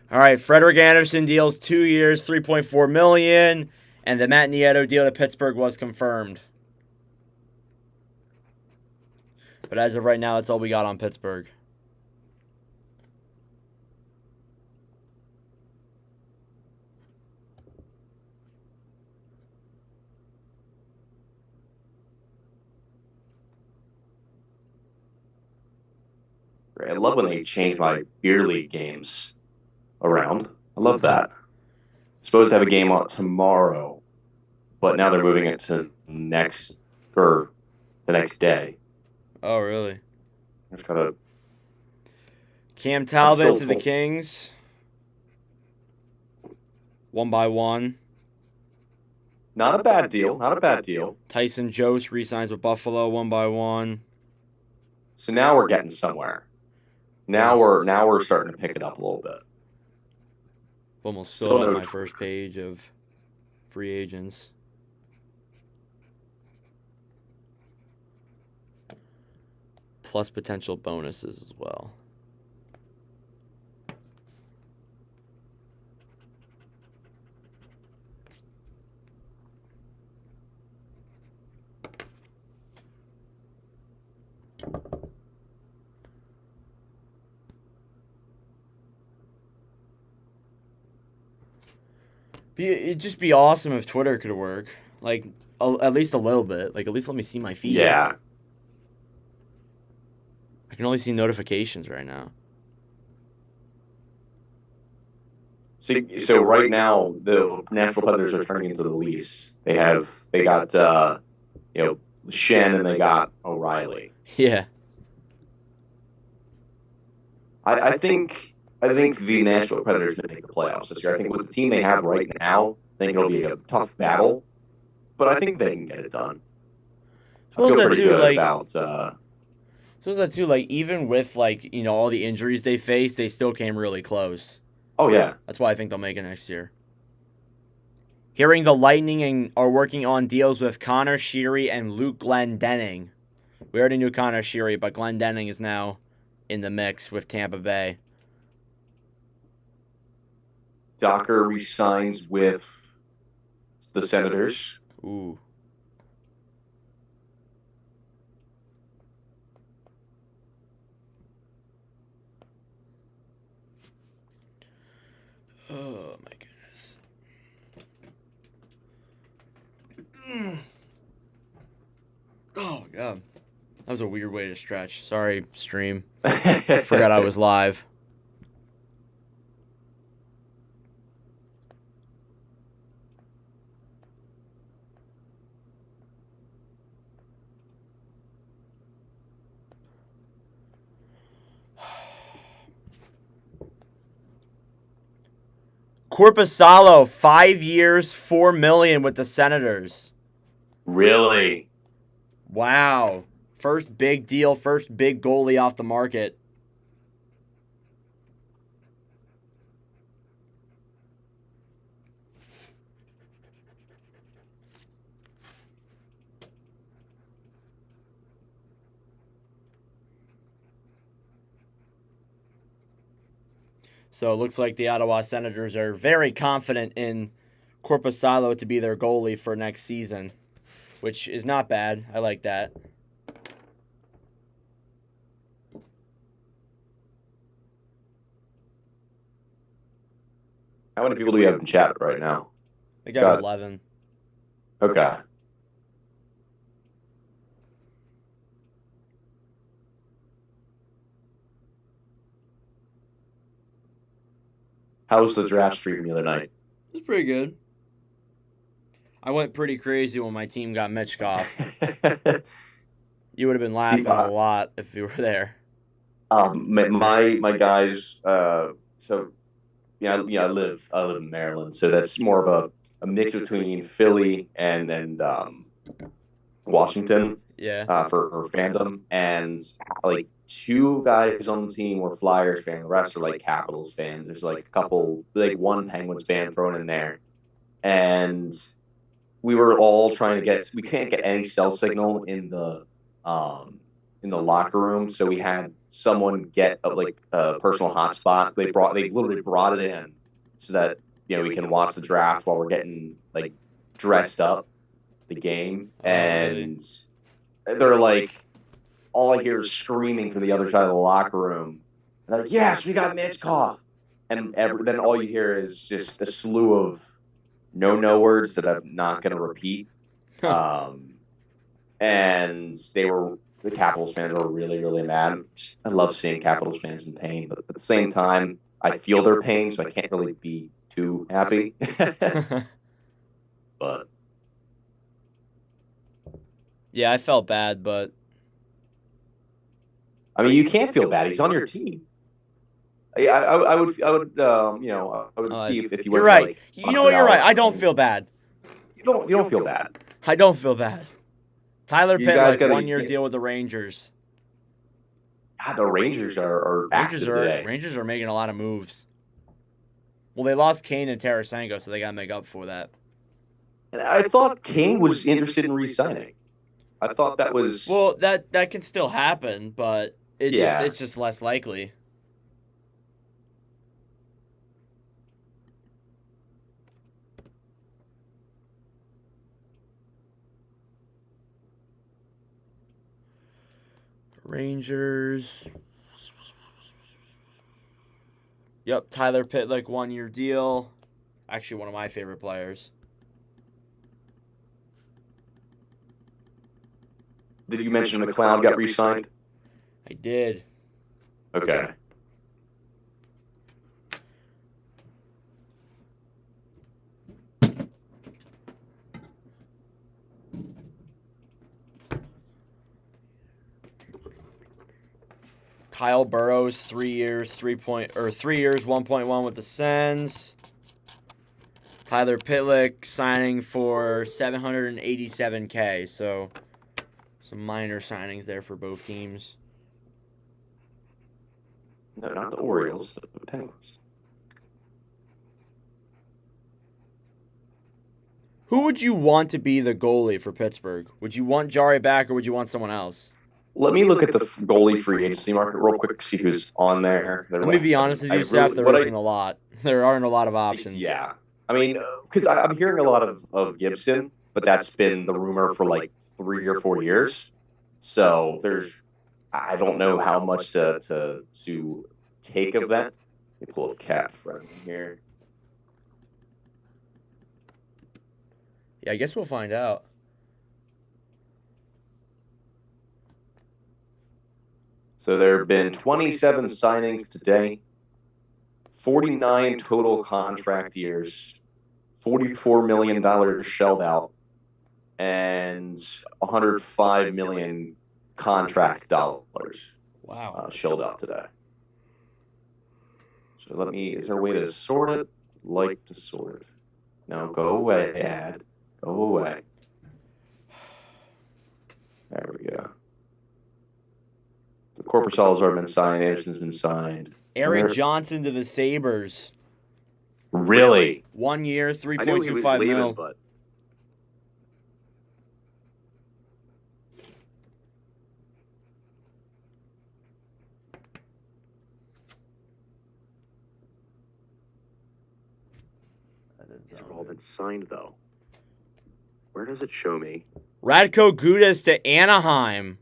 all right, Frederik Andersen deals 2 years, $3.4 million, and the Matt Nieto deal to Pittsburgh was confirmed. But as of right now, that's all we got on Pittsburgh. I love when they change my beer league games around. I love that. Supposed to have a game out tomorrow, but now they're moving it to next or the next day. Oh, really? I just gotta. Cam Talbot still to the full. Kings. 1-1. Not a bad deal. Not a bad deal. Tyson Jost re-signs with Buffalo 1-1. So now we're getting somewhere. Now we're starting to pick it up a little bit. Almost Still filled up no my first page of free agents. Plus potential bonuses as well. It'd just be awesome if Twitter could work. Like, at least a little bit. Like, at least let me see my feed. Yeah. I can only see notifications right now. So right now the Nashville Predators are turning into the Leafs. They got Shen and they got O'Reilly. Yeah. I think the Nashville Predators may make the playoffs this year. I think with the team they have right now, I think it'll be a tough battle, but I think they can get it done. I feel pretty good about. Suppose that too. Like, even with all the injuries they faced, they still came really close. Oh yeah, that's why I think they'll make it next year. Hearing the Lightning are working on deals with Connor Sheary and Luke Glendening. We already knew Connor Sheary, but Glendening is now in the mix with Tampa Bay. Docker resigns with the Senators. Ooh. Oh, my goodness. Oh, God. That was a weird way to stretch. Sorry, stream. Forgot I was live. Korpisalo, 5 years, $4 million with the Senators. Really? Wow. First big deal, first big goalie off the market. So it looks like the Ottawa Senators are very confident in Korpisalo to be their goalie for next season, which is not bad. I like that. How many people do we have in chat right now? I got 11. Okay. How was the draft stream the other night? It was pretty good. I went pretty crazy when my team got Mitchkov. You would have been laughing a lot if you were there. My guys. So I live in Maryland, so that's more of a mix between Philly and Washington. Yeah. For fandom, and like 2 guys on the team were Flyers fans. The rest are like Capitals fans. There's like a couple, like one Penguins fan thrown in there, and we were all trying to get. We can't get any cell signal in the locker room, so we had someone get a personal hotspot. They literally brought it in so that we can watch the draft while we're getting like dressed up the game, and they're like, all I hear is screaming from the other side of the locker room. And they're like, yes, we got Mitchkov. And then all you hear is just a slew of no words that I'm not going to repeat. And they were the Capitals fans are really, really mad. I love seeing Capitals fans in pain, but at the same time, I feel their pain, so I can't really be too happy. But Yeah, I felt bad, but I mean, you can't feel bad. He's on your team. I would, you know, I would see if you you're went right. like You know what? You're right. I don't $100. feel bad. You don't feel bad. I don't feel bad. Tyler You guys Pitlick, gotta- 1 year deal with the Rangers. God, the Rangers are active today. Rangers are making a lot of moves. Well, they lost Kane and Tarasenko, so they got to make up for that. And I thought Kane was interested in re-signing. I thought that was Well, that can still happen, but it's just less likely. Rangers. Yep, Tyler Pitlick, 1 year deal. Actually, one of my favorite players. Did you mention McLeod got re-signed? I did. Okay. Kyle Burrows, 3 years, 1.1 with the Sens. Tyler Pitlick signing for $787K. So some minor signings there for both teams. No, not the Orioles, the Penguins. Who would you want to be the goalie for Pittsburgh? Would you want Jari back or would you want someone else? Let me look at the goalie free agency market real quick, see who's on there. Let me be honest with you, Seth. There isn't a lot. There aren't a lot of options. Yeah. I mean, because I'm hearing a lot of Gibson, but that's been the rumor for like 3 or 4 years. So I don't know how much to take of that. Let me pull a cap from here. Yeah, I guess we'll find out. So there have been 27 signings today, 49 total contract years, $44 million shelled out, and $105 million contract dollars shelled out today. So is there a way to sort it? Like to sort it. No, go away, ad. Go away. There we go. The Corpusals have been signed. Anderson's been signed. Eric Johnson to the Sabres. Really? 1 year, I knew he was $3.25 leaving, mil. but these have all been signed, though. Where does it show me? Radko Gudas to Anaheim.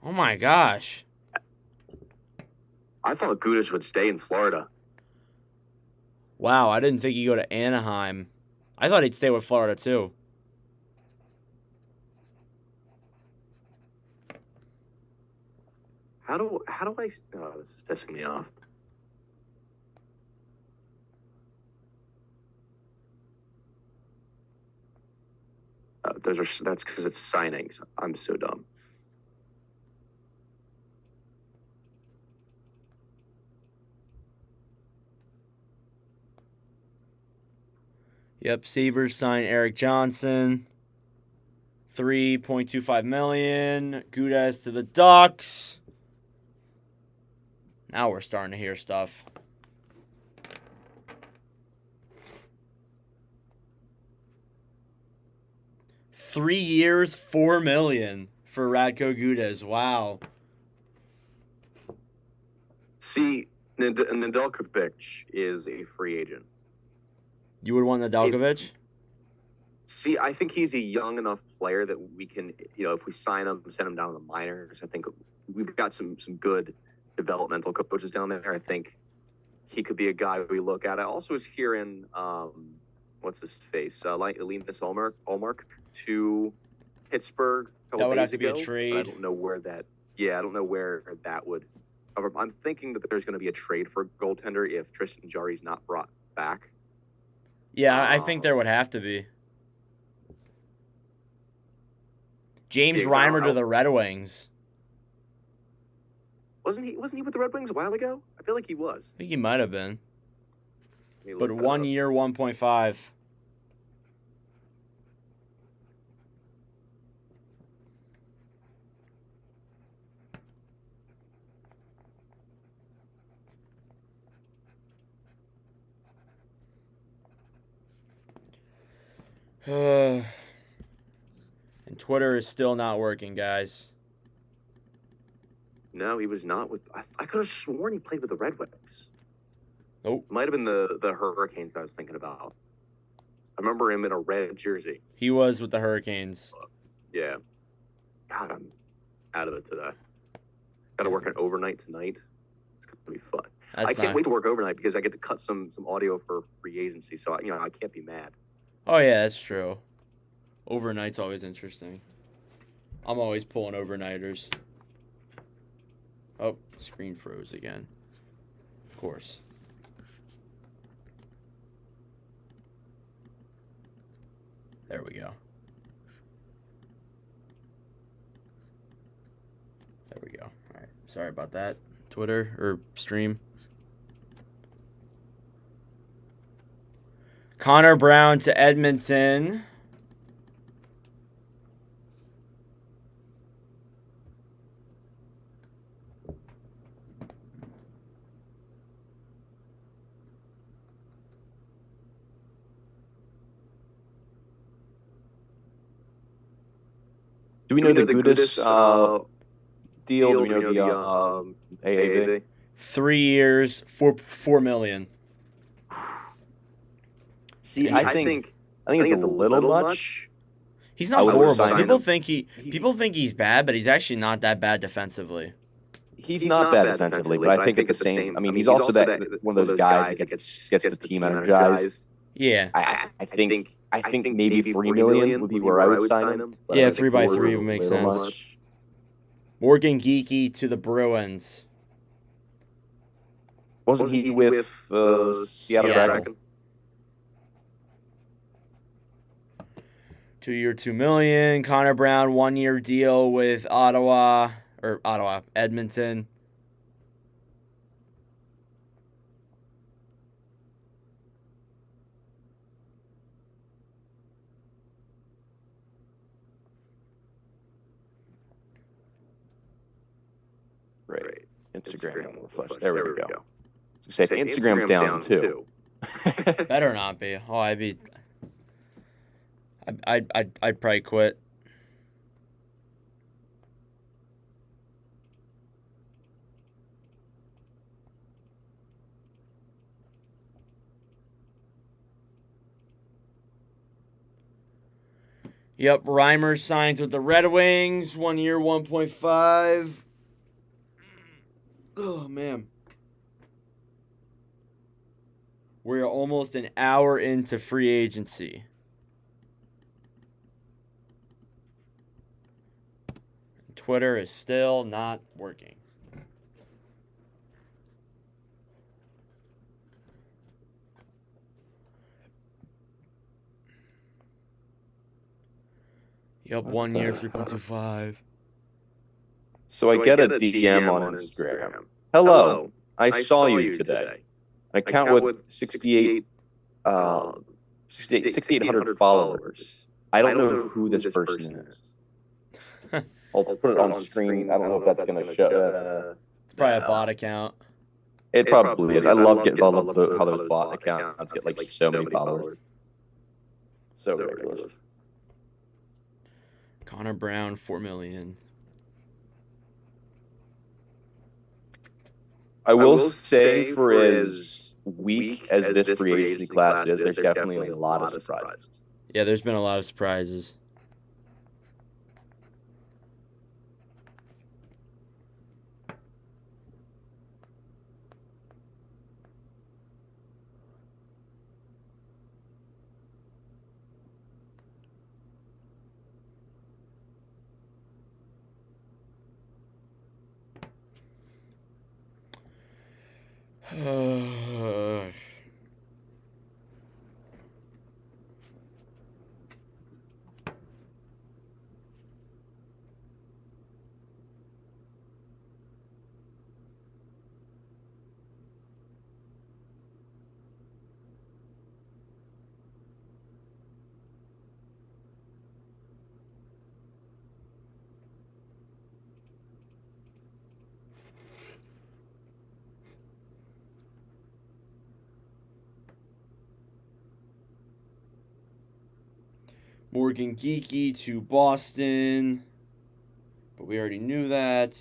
Oh my gosh. I thought Gudas would stay in Florida. Wow, I didn't think he'd go to Anaheim. I thought he'd stay with Florida too. How do I? Oh, this is pissing me off. That's because it's signings. I'm so dumb. Yep, Sabres signed Eric Johnson. $3.25 million. Gudas to the Ducks. Now we're starting to hear stuff. $3 years, $4 million for Radko Gudas. Wow. See, Nedeljkovic is a free agent. You would want Nedeljkovic? See, I think he's a young enough player that we can, if we sign him, send him down to the minors. I think we've got some good developmental coaches down there. I think he could be a guy we look at. I also was hearing, what's his face, Linus Ullmark to Pittsburgh a couple That would days have to be a ago, but I trade. don't know where that. Yeah, I don't know where that would. I'm thinking that there's going to be a trade for a goaltender if Tristan Jarry's not brought back. Yeah, I think there would have to be. James Yeah, Reimer to the Red Wings. Wasn't he with the Red Wings a while ago? I feel like he was. I think he might have been. Let me But look that 1 up. year, 1.5. And Twitter is still not working, guys. No, he was not with. I could have sworn he played with the Red Wings. Nope. Might have been the Hurricanes I was thinking about. I remember him in a red jersey. He was with the Hurricanes. Yeah. God, I'm out of it today. Got to work an overnight tonight. It's gonna be fun. I can't wait to work overnight because I get to cut some audio for free agency. So I can't be mad. Oh yeah, that's true. Overnight's always interesting. I'm always pulling overnighters. Oh, screen froze again. Of course. There we go. There we go. All right. Sorry about that. Twitter or stream. Connor Brown to Edmonton. Do we know the Gudis deal? Do we know the AAV? 3 years, $4 million. See, I think it's a little much. He's not horrible. People think he's bad, but he's actually not that bad defensively. He's not bad defensively, but I think at the same. I mean, he's also that one of those guys that gets the team energized. Yeah. I think maybe $3 million would be where I would sign him. Yeah, 3 by 3 would make sense. Much. Morgan Geekie to the Bruins. Wasn't he with Seattle Kraken? 2 year, $2 million. Connor Brown, 1 year deal with Edmonton. Right. Instagram. There we go. Say Instagram's down too. Better not be. Oh, I'd probably quit. Yep, Reimer signs with the Red Wings. 1 year, 1.5. Oh, man. We're almost an hour into free agency. Twitter is still not working. Yep, 1 year, 3.25. So I get a DM on Instagram. Hello, I saw you today. An account with 6,800 followers. I don't know who this person is. I'll put it on screen. I don't know if that's going to show. It's probably a bot account. It probably is. I love getting how those bot accounts get like so many followers. So ridiculous. Connor Brown, $4 million. I will say, for as weak as this free agency class is, there's definitely a lot of surprises. Yeah, there's been a lot of surprises. Morgan Geeky to Boston. But we already knew that.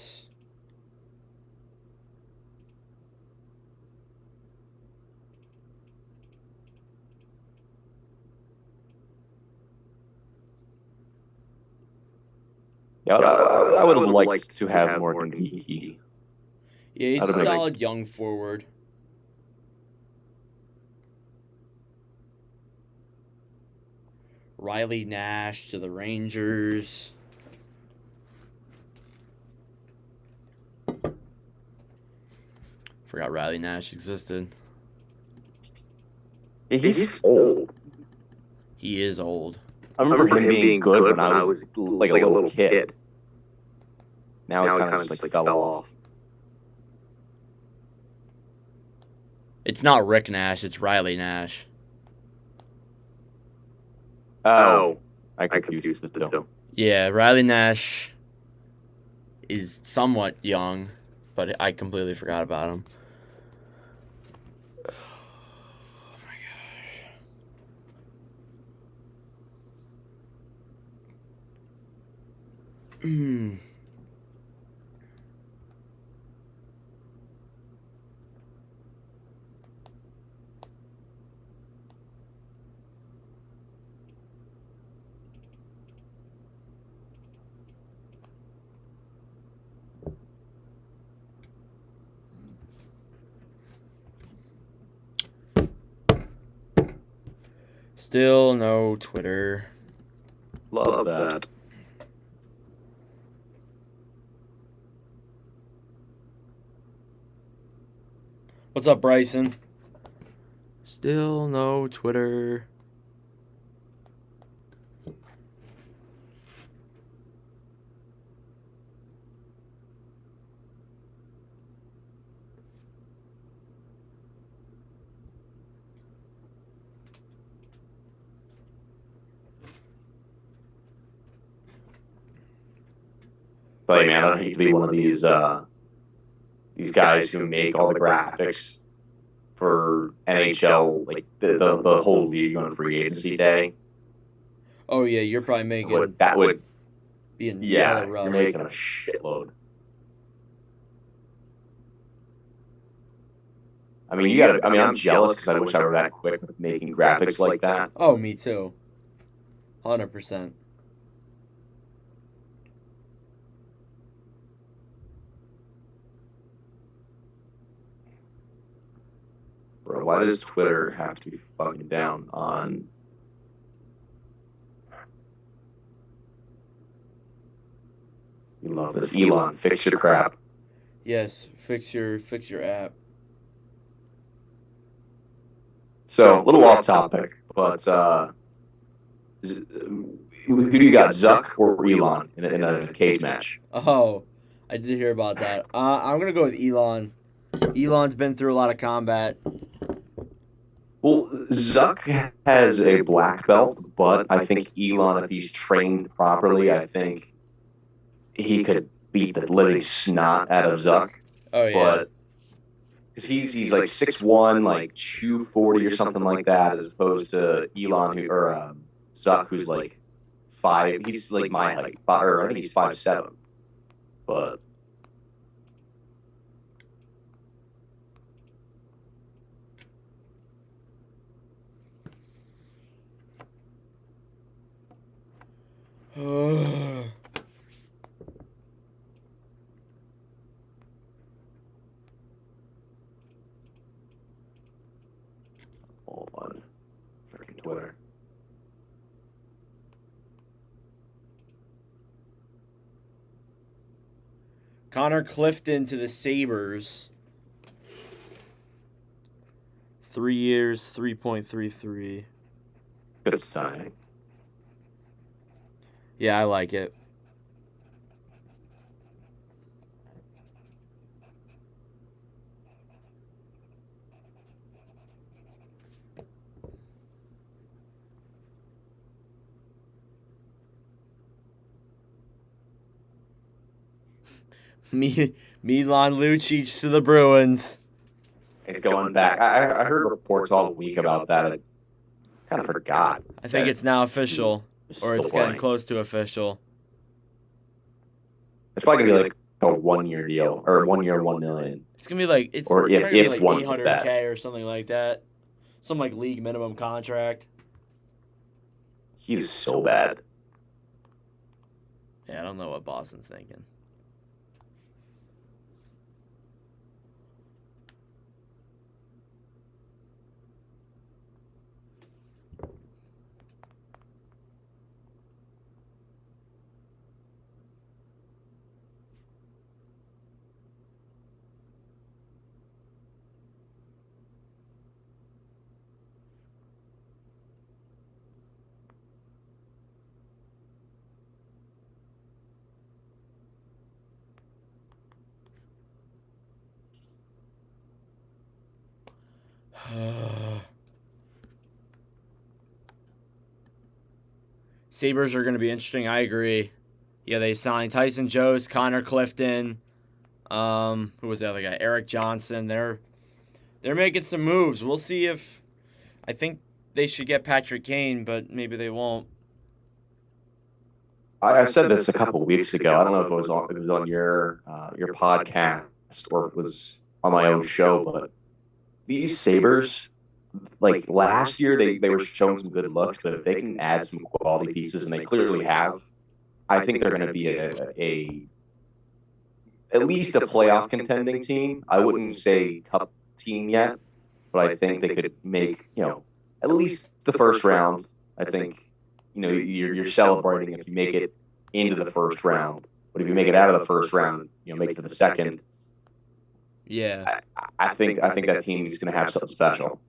Yeah, I would have liked to have Morgan Geeky. Yeah, he's a That'd have been solid young forward. Riley Nash to the Rangers. Forgot Riley Nash existed. Yeah, he's old. He is old. I remember him being good when I was like a little kid. Now he kind of just like fell off. It's not Rick Nash, it's Riley Nash. Oh, I confused the two. Yeah, Riley Nash is somewhat young, but I completely forgot about him. Oh my gosh. Still no Twitter. Love that. What's up, Bryson? Still no Twitter. Tell you, man, I hate to be one of these guys who make all the graphics for NHL, like the whole league on free agency day. Oh yeah, you're probably making That would being yeah, yellow rough. you're making a shitload. I mean, you gotta. I mean, I'm jealous because I wish I were that quick with making graphics like that. Oh, me too. 100%. Bro, why does Twitter have to be fucking down on? You love this, Elon. Fix your crap. Yes, fix your app. So, a little off topic, but who do you got, Zuck or Elon in a cage match? Oh, I did hear about that. I'm gonna go with Elon. Elon's been through a lot of combat. Well, Zuck has a black belt, but I think Elon, if he's trained properly, I think he could beat the living snot out of Zuck. Oh yeah. But because he's like 6'1", like 240 or something like that, as opposed to Elon or Zuck, who's like 5. He's like my height, or I think he's 5'7". But hold on, freaking Twitter. Connor Clifton to the Sabres. 3 years, 3.33. Good signing. Yeah, I like it. Milan Lucic to the Bruins. He's going back. I heard reports all week about that. I kind of forgot. I think it's now official, or it's getting playing. close to official. It's probably gonna be like a 1-year deal or 1 year, 1 million. It's gonna be like it's Or probably if gonna be like one put that. $800K or something like that. Some like league minimum contract. He's so bad. Yeah, I don't know what Boston's thinking. Sabres are going to be interesting. I agree. Yeah, they signed Tyson Jost, Connor Clifton. Who was the other guy? Eric Johnson. They're making some moves. We'll see if I think they should get Patrick Kane, but maybe they won't. I said this a couple weeks ago. I don't know if it was on your podcast or if it was on my own show, but these Sabres, like last year, they were showing some good looks, but if they can add some quality pieces, and they clearly have, I think they're going to be a at least a playoff contending team. I wouldn't say cup team yet, but I think they could make at least the first round. I think you're celebrating if you make it into the first round, but if you make it out of the first round, make it to the second. Yeah, I think that team is going to have something special.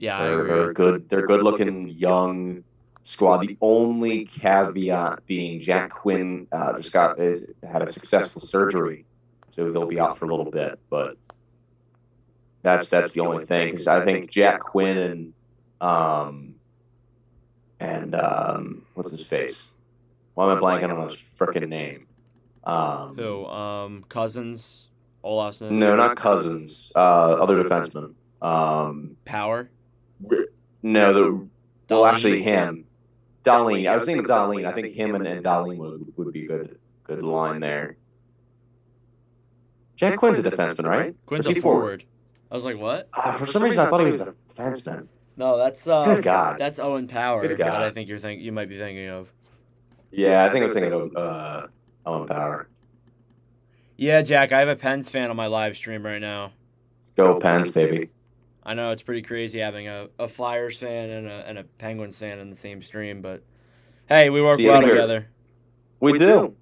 Yeah, they're good. They're good looking young squad. The only caveat being Jack Quinn just had a successful surgery, so they'll be out for a little bit. But that's the only thing, because I think Jack Quinn and what's his face? Why am I blanking on his frickin' name? Who? Cousins? Olafsson? No, not Cousins. Other defenseman. Power? No, well, actually him. Darlene. I was thinking of Darlene. I think him and Darlene would be good line there. Jack Quinn's a defenseman, right? Quinn's a forward. I was like, what? For some reason, I thought he was a defenseman. No, that's Good God. That's Owen Power. Good God. That I think you might be thinking of. Yeah, I think I was thinking of Owen Power. Yeah, Jack, I have a Pens fan on my live stream right now. Go Pens, baby. I know it's pretty crazy having a Flyers fan and a Penguins fan in the same stream, but hey, we work well together. We do.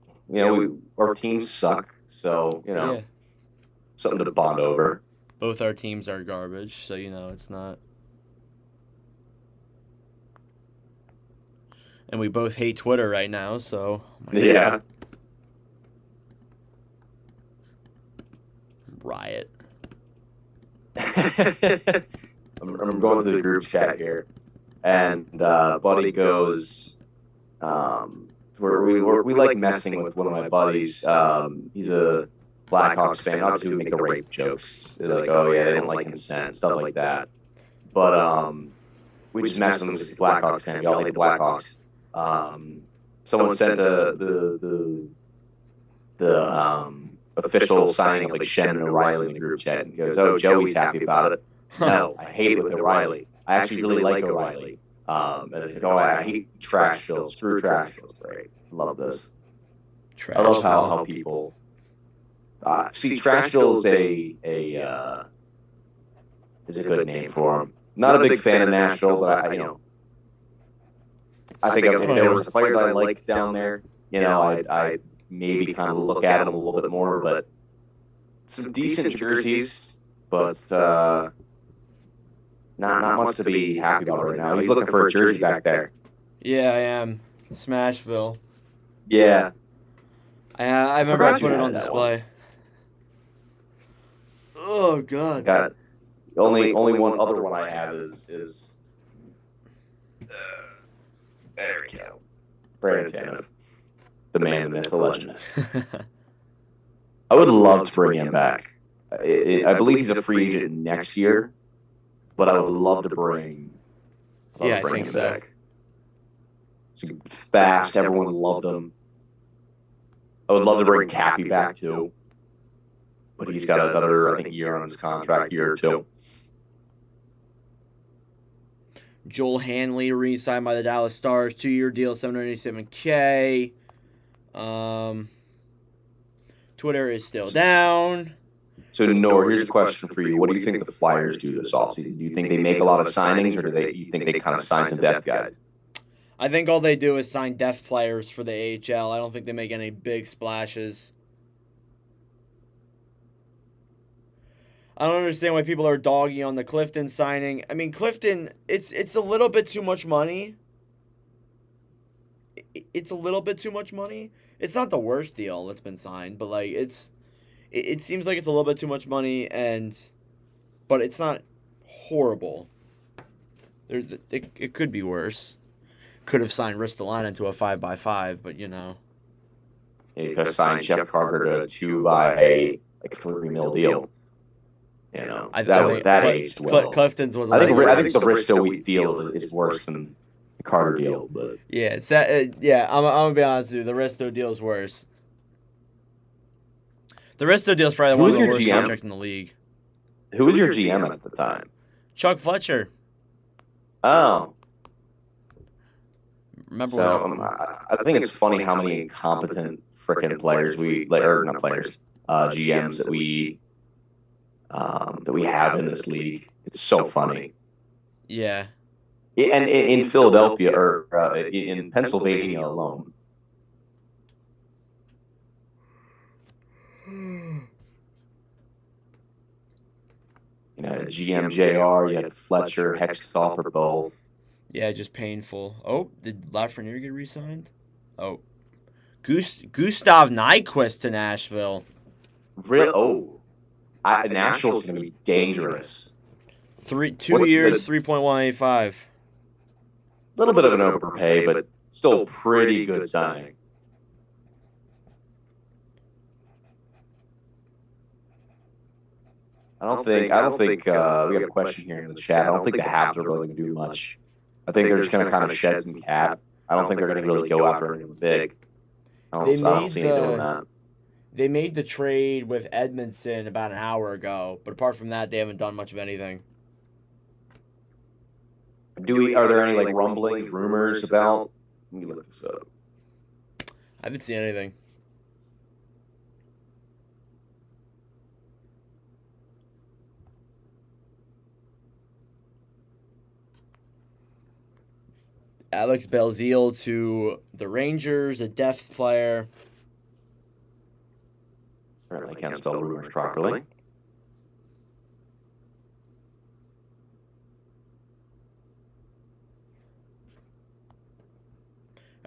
Our teams suck, so Yeah. something to bond over. Both our teams are garbage, so it's not. And we both hate Twitter right now, so Yeah. Riot. I'm going through the group chat here, and Buddy goes, we like messing with one of my buddies. He's a Blackhawks fan. Obviously, we make the rape jokes. They're like, oh yeah, they don't like consent, stuff like that. But we just mess with him because he's a Blackhawks fan. We all hate the Blackhawks. Someone sent the official signing of like Shen and O'Reilly in the group chat, and he goes, "Oh, Joey's happy about it." No, I hate it with O'Reilly. I actually really like O'Reilly. And it's like, oh, I hate Trashville. Screw Trashville. Great. Love this. I love how people see Trashville is a good name for him. Not a big fan of Nashville, but I think if there was a player that I liked down there, I'd maybe kind of look at him a little bit more. But some decent jerseys, but Not much to be happy about right now. He's looking for a jersey back there. Yeah, I am. Smashville. Yeah. I remember I forgot put you it on had that one. display. Oh God. Got only one other one I have is there we go. Brandon Tanev, the man, the myth, the legend. I would love to bring him back. I believe he's a free agent next year, but I would love to bring. Yeah, I think him so. back. He's fast. Everyone loved him. I would love to bring Cappy back too, but he's got another, I think, year on his contract, year or two. Joel Hanley re-signed by the Dallas Stars, 2-year deal, $787K. Twitter is still down. So, Nor, here's a question for you. What do you think the Flyers do this offseason? Do you think they make a lot of signings, or you think they kind of sign some depth guys? I think all they do is sign depth players for the AHL. I don't think they make any big splashes. I don't understand why people are dogging on the Clifton signing. I mean, Clifton, it's a little bit too much money. It's a little bit too much money. It's not the worst deal that's been signed, but like it seems like it's a little bit too much money, but it's not horrible. It could be worse. Could have signed Ristolainen to a 5x5, but you know. Yeah, you could have signed Jeff Carter to a 2x $3 million deal. You know, that aged well. Clifton's was. I think the Risto deal is worse than the Carter deal, but yeah, I'm gonna be honest with you. The Risto deal is worse. The Risto deal is probably one of the worst contracts in the league. Who was your GM at the time? Chuck Fletcher. Oh. Remember when I think it's funny how many incompetent frickin' players GMs that we have in this league. It's so funny. Yeah. And in Philadelphia or in Pennsylvania alone. You know, GM JR, you had Fletcher, Hextall for both. Yeah, just painful. Oh, did Lafreniere get re-signed? Oh. Gustav Nyquist to Nashville. Real? Oh. Nashville's going to be dangerous. 2 years, 3.185. A little bit of an overpay, but still pretty good signing. I don't think we have a question here in the chat. I don't think the Habs are really going to do much. I think they're just going to kind of shed some cap. I don't think they're going to really go after anything big. I don't see them doing that. They made the trade with Edmondson about an hour ago, but apart from that, they haven't done much of anything. Are there any rumblings, rumors about? Let me look this up. I haven't seen anything. Alex Belzile to the Rangers, a depth player. Apparently can't spell rumors properly.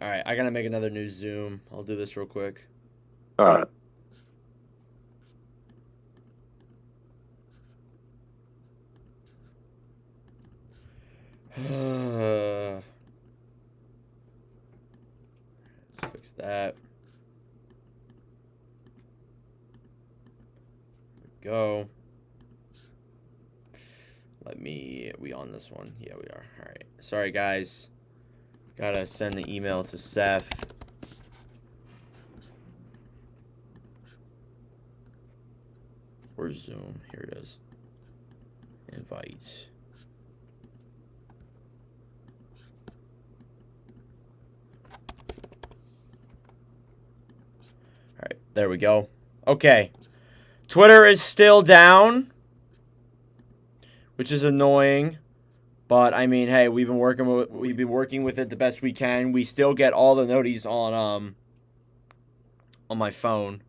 All right, I gotta make another new Zoom. I'll do this real quick. All right. Let's fix that. Go. We on this one? Yeah, we are. All right. Sorry, guys. Gotta send the email to Seth. Where's Zoom? Here it is. Invite. All right, there we go. Okay. Twitter is still down, which is annoying. But I mean, hey, we've been working with it the best we can. We still get all the noties on my phone.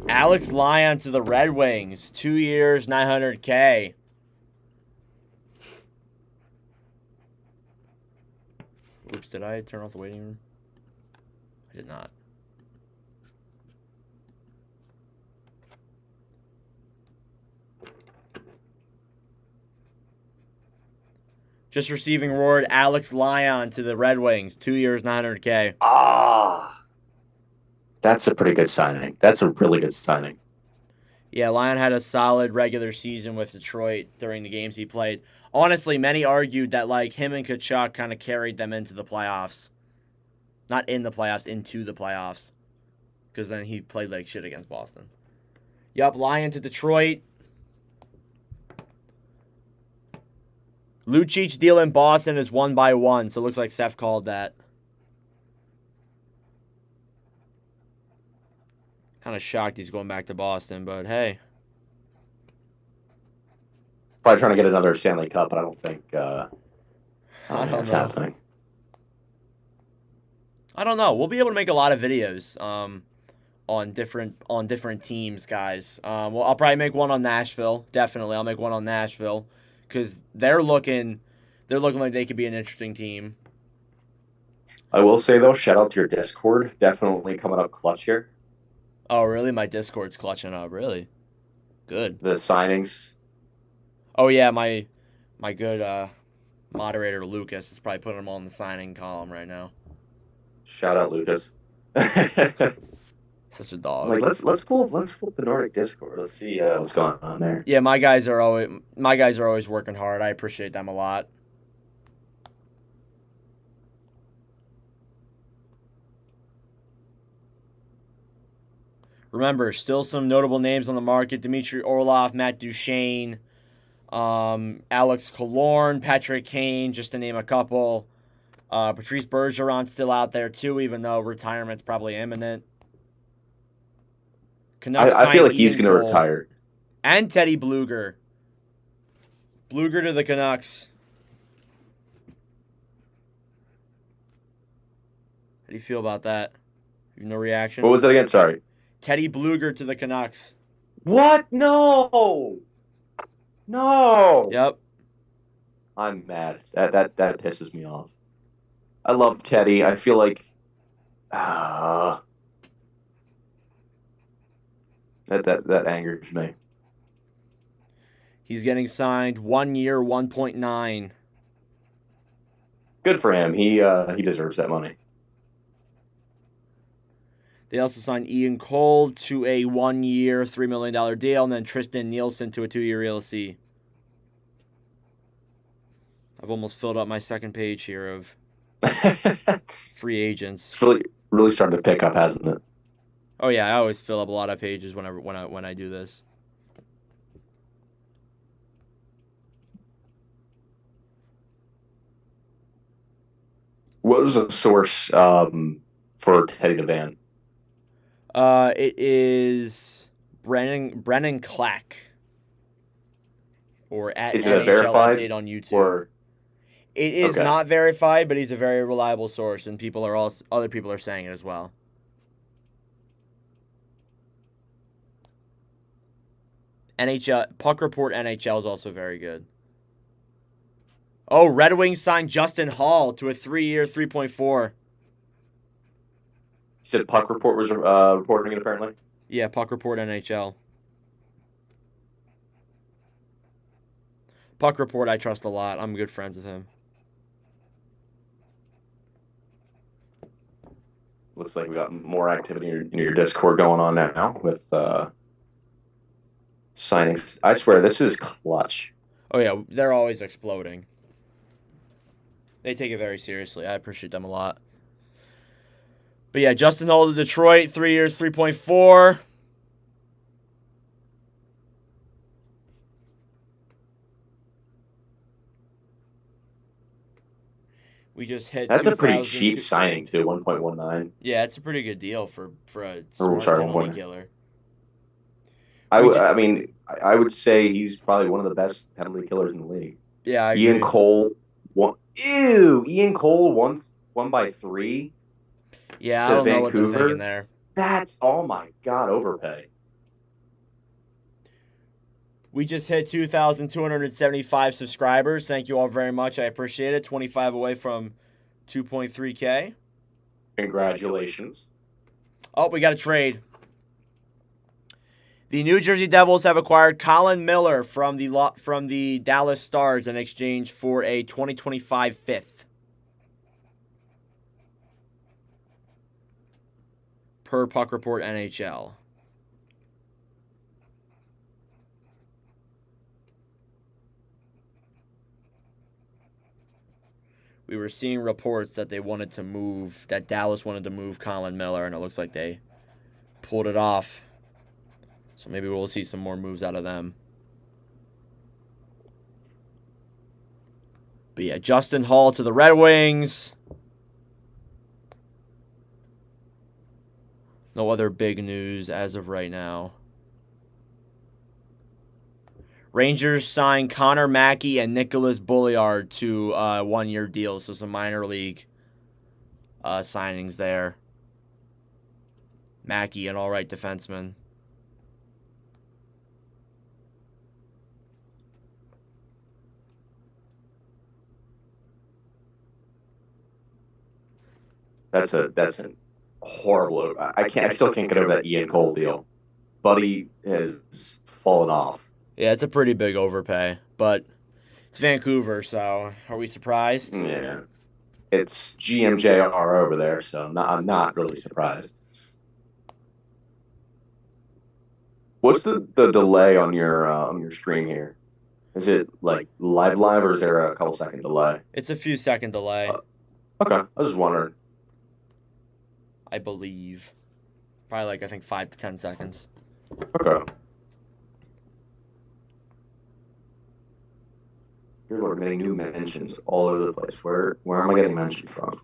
Alex Lyon to the Red Wings. 2 years, $900K. Oops, did I turn off the waiting room? I did not. Just receiving word, Alex Lyon to the Red Wings. 2 years, $900K. That's a pretty good signing. That's a really good signing. Yeah, Lyon had a solid regular season with Detroit during the games he played. Honestly, many argued that like him and Kachuk kind of carried them into the playoffs. Not in the playoffs, into the playoffs. Because then he played like shit against Boston. Yup, Lyon to Detroit. Lucic deal in Boston is 1-1, so it looks like Seth called that. Kind of shocked he's going back to Boston, but hey. Probably trying to get another Stanley Cup, but I don't think I don't that's know. happening. I don't know. We'll be able to make a lot of videos on different teams, guys. Well, I'll probably make one on Nashville. Definitely, I'll make one on Nashville because they're looking like they could be an interesting team. I will say though, shout out to your Discord. Definitely coming up clutch here. Oh, really? My Discord's clutching up. Really? Good. The signings. Oh yeah, my good moderator Lucas is probably putting them all in the signing column right now. Shout out Lucas. Such a dog. Like let's pull up the Nordic Discord. Let's see what's going on there. Yeah, my guys are always working hard. I appreciate them a lot. Remember, still some notable names on the market: Dmitry Orlov, Matt Duchene, Alex Killorn, Patrick Kane, just to name a couple. Patrice Bergeron's still out there too, even though retirement's probably imminent. I feel like he's going to retire. And Teddy Bluger. Bluger to the Canucks. How do you feel about that? You have no reaction? What was that again? Sorry. Teddy Bluger to the Canucks. What? No. No. Yep. I'm mad. That pisses me off. I love Teddy. I feel like that angers me. He's getting signed 1 year, 1.9. Good for him. He deserves that money. They also signed Ian Cole to a 1 year, $3 million deal, and then Tristan Nielsen to a 2-year ELC. I've almost filled up my second page here of free agents. It's really starting to pick up, hasn't it? Oh yeah, I always fill up a lot of pages when I do this. What was the source for Teddy DeVan? It is Brennan Clack. Or at Is it NHL a verified update on YouTube. Or it is not verified, but he's a very reliable source, and other people are saying it as well. NHL Puck Report NHL is also very good. Oh, Red Wings signed Justin Hall to a 3-year, $3.4. You said Puck Report was reporting it apparently? Yeah, Puck Report NHL. Puck Report I trust a lot. I'm good friends with him. Looks like we got more activity in your Discord going on now with signings. I swear, this is clutch. Oh, yeah. They're always exploding. They take it very seriously. I appreciate them a lot. But, yeah, Justin Hall to Detroit, 3 years, 3.4. We just hit. That's a pretty cheap signing too, 1.19. Yeah, it's a pretty good deal for a smart penalty killer. I mean, I would say he's probably one of the best penalty killers in the league. Yeah, I Ian agree. Cole, Ian Cole won by 3. Yeah, I don't know what they're thinking there. That's, oh my God, overpay. We just hit 2,275 subscribers. Thank you all very much. I appreciate it. 25 away from 2.3K. Congratulations. Oh, we got a trade. The New Jersey Devils have acquired Colin Miller from the Dallas Stars in exchange for a 2025 fifth. Per Puck Report NHL. We were seeing reports that that Dallas wanted to move Colin Miller, and it looks like they pulled it off. So maybe we'll see some more moves out of them. But yeah, Justin Hall to the Red Wings. No other big news as of right now. Rangers signed Connor Mackey and Nicholas Bouillard to one-year deals, so some minor league signings there. Mackey, an all-right defenseman. That's a horrible. I still can't get over that Ian Cole deal. Buddy has fallen off. Yeah, it's a pretty big overpay, but it's Vancouver, so are we surprised? Yeah, it's GMJR over there, so I'm not really surprised. What's the delay on your stream here? Is it like live, or is there a couple second delay? It's a few second delay. Okay, I was just wondering. I believe. Probably like, I think 5 to 10 seconds. Okay. People are getting new mentions all over the place. Where am I getting mentioned from?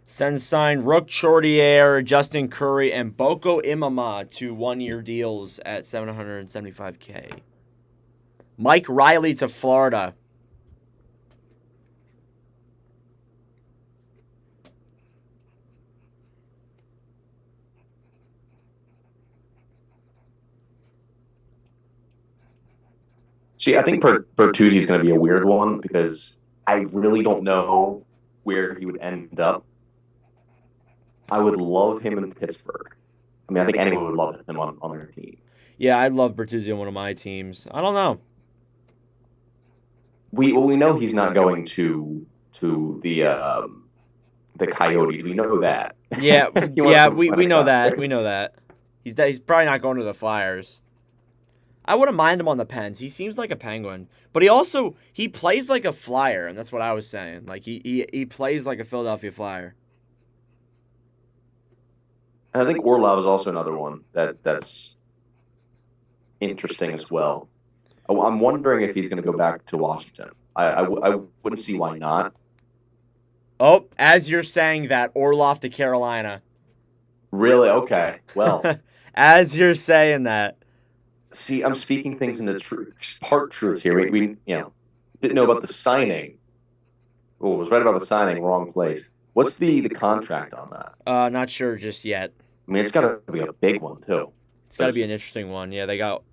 Sens signed Rook Chordier, Justin Curry, and Boko Imama to one-year deals at $775K. Mike Riley to Florida. See, I think Bertuzzi is going to be a weird one because I really don't know where he would end up. I would love him in Pittsburgh. I mean, I think anyone would love him on their team. Yeah, I'd love Bertuzzi on one of my teams. I don't know. We know he's not going to the Coyotes. We know that. Yeah, we know that. We know that. He's probably not going to the Flyers. I wouldn't mind him on the Pens. He seems like a Penguin, but he plays like a Flyer, and that's what I was saying. Like he plays like a Philadelphia Flyer. And I think Orlov is also another one that's interesting as well. I'm wondering if he's going to go back to Washington. I wouldn't see why not. Oh, as you're saying that, Orlov to Carolina. Really? Okay. Well, as you're saying that. See, I'm speaking things into part truths here. We didn't know about the signing. Oh, was right about the signing, wrong place. What's the contract on that? Not sure just yet. I mean, it's got to be a big one too. It's got to be an interesting one. Yeah, they got.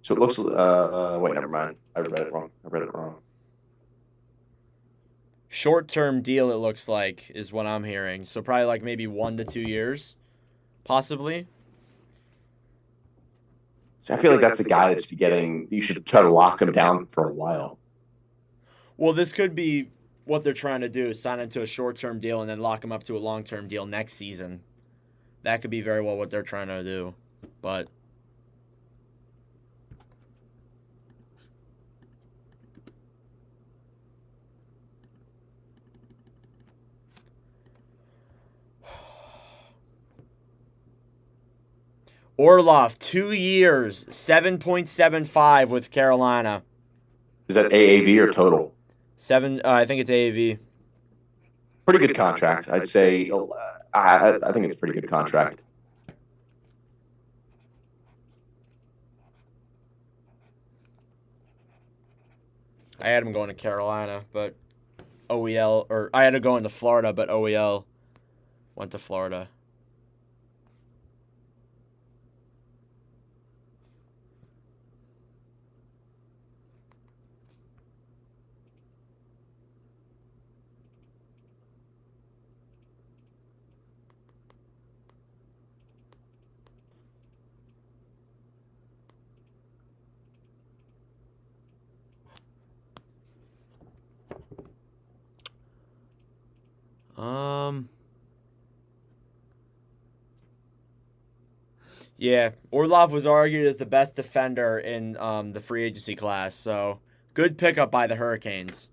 So it looks. Wait, never mind. I read it wrong. Short-term deal, it looks like, is what I'm hearing. So probably like maybe 1 to 2 years, possibly. So I feel like that's a guy that's you should try to lock him down for a while. Well, this could be what they're trying to do, sign him to a short-term deal and then lock him up to a long-term deal next season. That could be very well what they're trying to do. But Orlov, 2 years, 7.75 with Carolina. Is that AAV or total? I think it's AAV. Pretty good contract, I'd say. I think it's a pretty good contract. I had him going to Carolina, but OEL, or I had to go into Florida, but OEL went to Florida. Yeah, Orlov was argued as the best defender in the free agency class, so good pickup by the Hurricanes.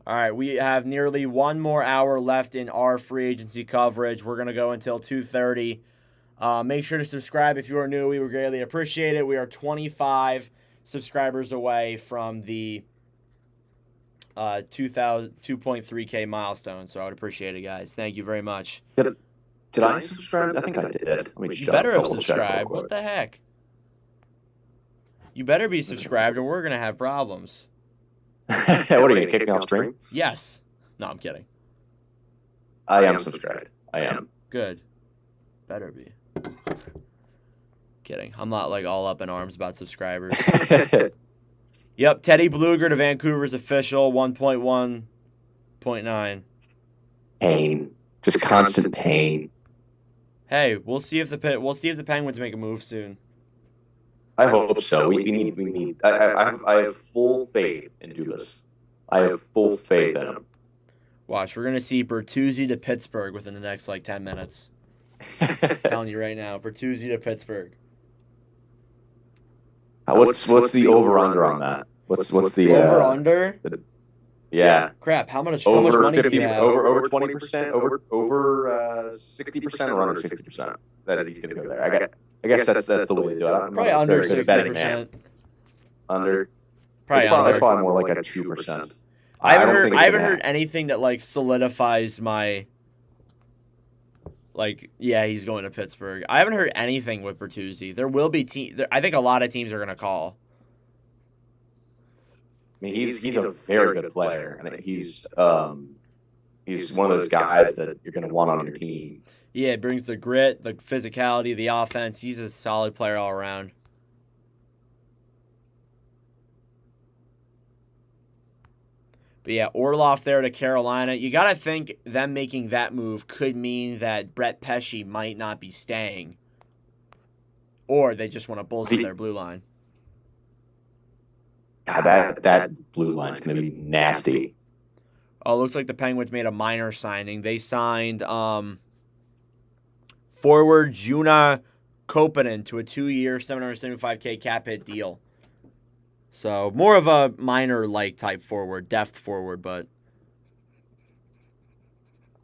All right, we have nearly 1 more hour left in our free agency coverage. We're going to go until 2:30. Make sure to subscribe if you are new. We would greatly appreciate it. We are 25 subscribers away from the 2.3K milestone, so I would appreciate it, guys. Thank you very much. Did I subscribe? I think I did. Let me You better have subscribed. What the heck? You better be subscribed or we're going to have problems. What are you going to kick me off stream? Yes. No, I'm kidding. I am subscribed. I am. Good. Better be. Kidding. I'm not like all up in arms about subscribers. Yep, Teddy Blueger to Vancouver's official, 1.1.9. Pain. Just constant pain. Hey, we'll see if the Penguins make a move soon. I hope so. We need. I have full faith in Dubas. I have full faith in him. Watch, we're gonna see Bertuzzi to Pittsburgh within the next like 10 minutes. I'm telling you right now, Bertuzzi to Pittsburgh. What's the over under on that? What's the over under? Yeah. Crap. How much Over money 50, do we have? over 20%, over 60%, or under 60%. That he's gonna go there. I guess that's the way to do it. Probably under 60%. Under. Probably under. That's probably more like a 2%. I haven't heard anything that like solidifies my. Like, yeah, he's going to Pittsburgh. I haven't heard anything with Bertuzzi. There will be I think a lot of teams are gonna call. I mean, he's a very good player, and he's one of those guys that you're going to want on your team. Yeah, it brings the grit, the physicality, the offense. He's a solid player all around. But yeah, Orlov there to Carolina. You got to think them making that move could mean that Brett Pesce might not be staying. Or they just want to bolster their blue line. God, that blue line's going to be nasty. Oh, it looks like the Penguins made a minor signing. They signed forward Juna Kopanen to a 2-year, $775K cap hit deal. So more of a minor like type forward, depth forward, but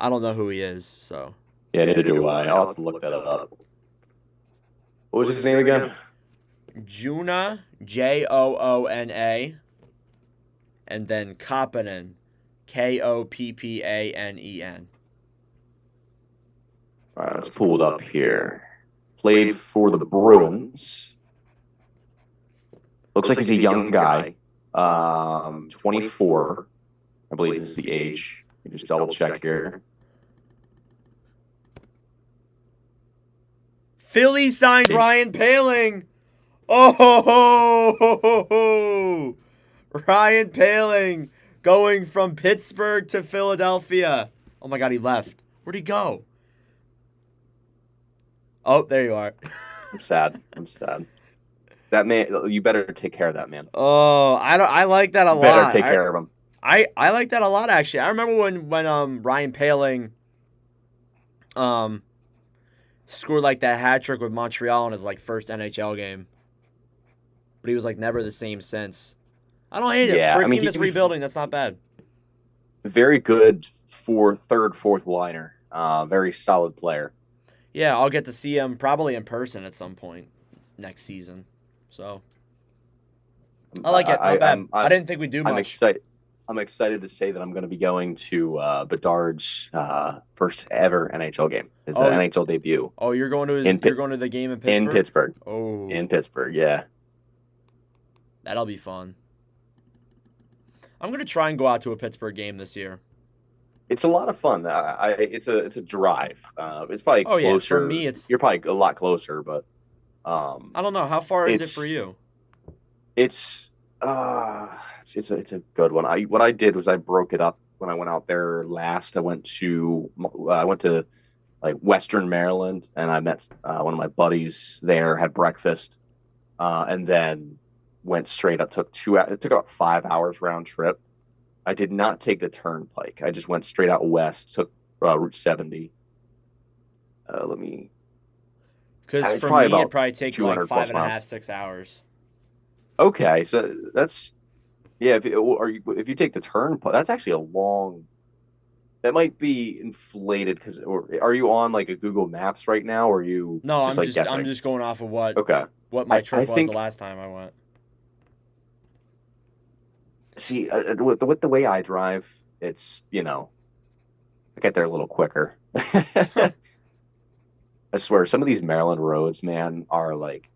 I don't know who he is. So yeah, neither do I. I'll have to look that up. What was his name again? Juna, Joona, and then Kopanen, Koppanen. All right, let's pull it up here. Played for the Bruins. Looks like he's a young guy. 24, I believe is the age. Let me just double check here. Philly signed Ryan Poehling. Oh, ho, ho, ho, ho. Ryan Poehling going from Pittsburgh to Philadelphia. Oh my God, he left. Where'd he go? Oh, there you are. I'm sad. That man, you better take care of that man. Oh, I like that a lot. Better take care of him. I like that a lot actually. I remember when Ryan Poehling Scored like that hat trick with Montreal in his like first NHL game. But he was like never the same since. I don't hate it. Yeah, For a I mean, team that's he was rebuilding, that's not bad. very good for third, fourth liner. Very solid player. Yeah, I'll get to see him probably in person at some point next season. So I like it. Not bad. I didn't think we'd do much. I'm excited to say that I'm going to be going to Bedard's first ever NHL game. His NHL debut. Oh, you're going to you're going to the game in Pittsburgh? In Pittsburgh. Oh. In Pittsburgh, yeah. That'll be fun. I'm going to try and go out to a Pittsburgh game this year. It's a lot of fun. It's a drive. It's probably closer. Yeah, for me you're probably a lot closer, but I don't know. How far is it for you? It's a good one. What I did was I broke it up when I went out there last. I went to like Western Maryland, and I met one of my buddies there, had breakfast, and then went straight up. It took about 5 hours round trip. I did not take the turnpike. I just went straight out west, took Route 70. Because for me, it'd probably take like 5.5, 6 hours. Okay, so that's if you take the turnpike, that's actually a long. That might be inflated are you on like a Google Maps right now, or are you? No, I'm just going off of what my trip was the last time I went. See, with the way I drive, it's I get there a little quicker. I swear, some of these Maryland roads, man, are like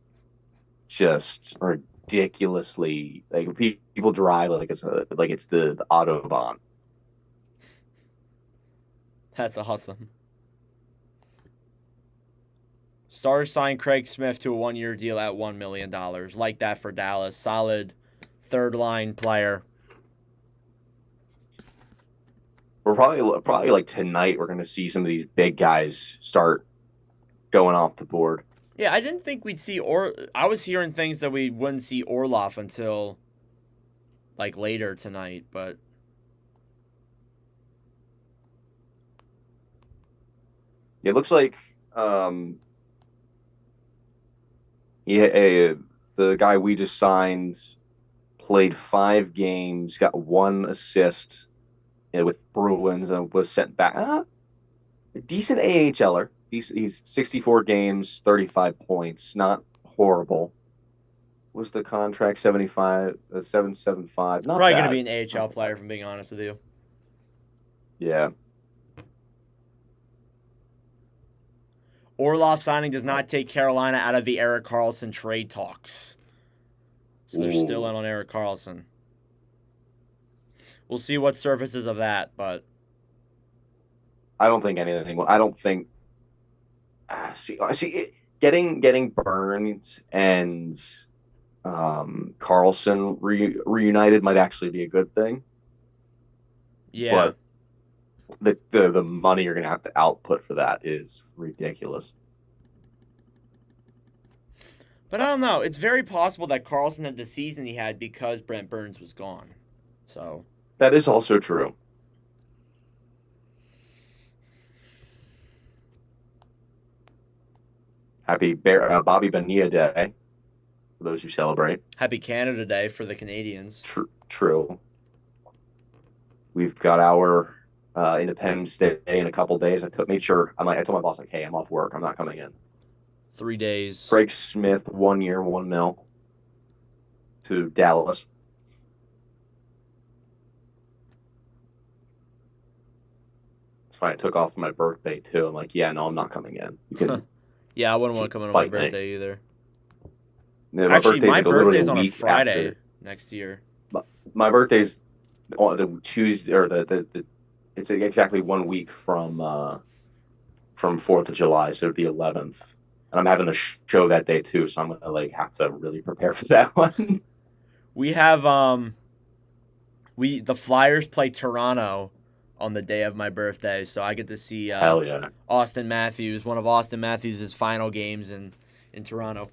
just ridiculously like people drive like it's the Autobahn. That's awesome. Stars signed Craig Smith to a 1-year deal at $1 million. Like that for Dallas. Solid third line player. We're probably like tonight we're going to see some of these big guys start going off the board. Yeah, I didn't think we'd see I was hearing things that we wouldn't see Orlov until like later tonight, but it looks like the guy we just signed played 5 games, got 1 assist with Bruins, and was sent back. A decent AHLer. He's 64 games, 35 points. Not horrible. Was the contract 775? Not probably going to be an AHL player, if I'm being honest with you. Yeah. Orlov signing does not take Carolina out of the Erik Karlsson trade talks. So they're still in on Erik Karlsson. We'll see what surfaces of that, but I don't think anything. I don't think. Getting Burns and Karlsson reunited might actually be a good thing. Yeah. But the money you're gonna have to output for that is ridiculous. But I don't know. It's very possible that Karlsson had the season he had because Brent Burns was gone. So that is also true. Happy Bobby Bonilla Day for those who celebrate. Happy Canada Day for the Canadians. True. We've got our Independence Day in a couple days. I told my boss, like, hey, I'm off work. I'm not coming in. 3 days. Craig Smith, 1 year, $1 million to Dallas. It's fine. I took off for my birthday too. I'm like, yeah, no, I'm not coming in. You can yeah, I wouldn't want to come in on my birthday either. Yeah, actually, my birthday's on a Friday next year. My birthday's on the Tuesday, or it's exactly 1 week from 4th of July, so the 11th. And I'm having a show that day too, so I'm gonna have to really prepare for that one. We have the Flyers play Toronto on the day of my birthday, so I get to see Hell yeah. Austin Matthews, one of Austin Matthews' final games in Toronto.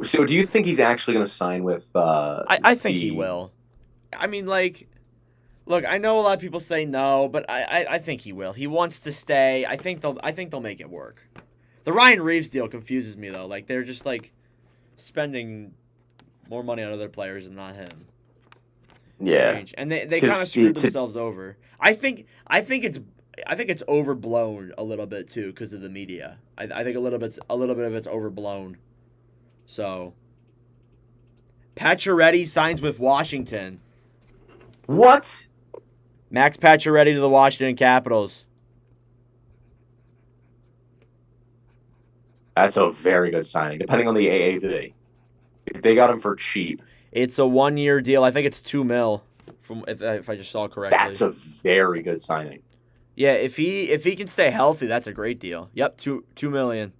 So do you think he's actually going to sign with I think he will. I mean, like, look, I know a lot of people say no, but I think he will. He wants to stay. I think they'll make it work. The Ryan Reeves deal confuses me though. Like they're just like spending more money on other players and not him. Yeah, Strange. And they 'cause kind of screwed to- themselves over. I think it's overblown a little bit too because of the media. I think a little bit of it's overblown. So Pacioretty signs with Washington. what? Max Pacioretty to the Washington Capitals. That's a very good signing, depending on the AAV. If they got him for cheap, It's a 1-year deal. I think it's $2 million from if I just saw correctly. that's a very good signing. Yeah, if he can stay healthy, that's a great deal. Yep, $2 million.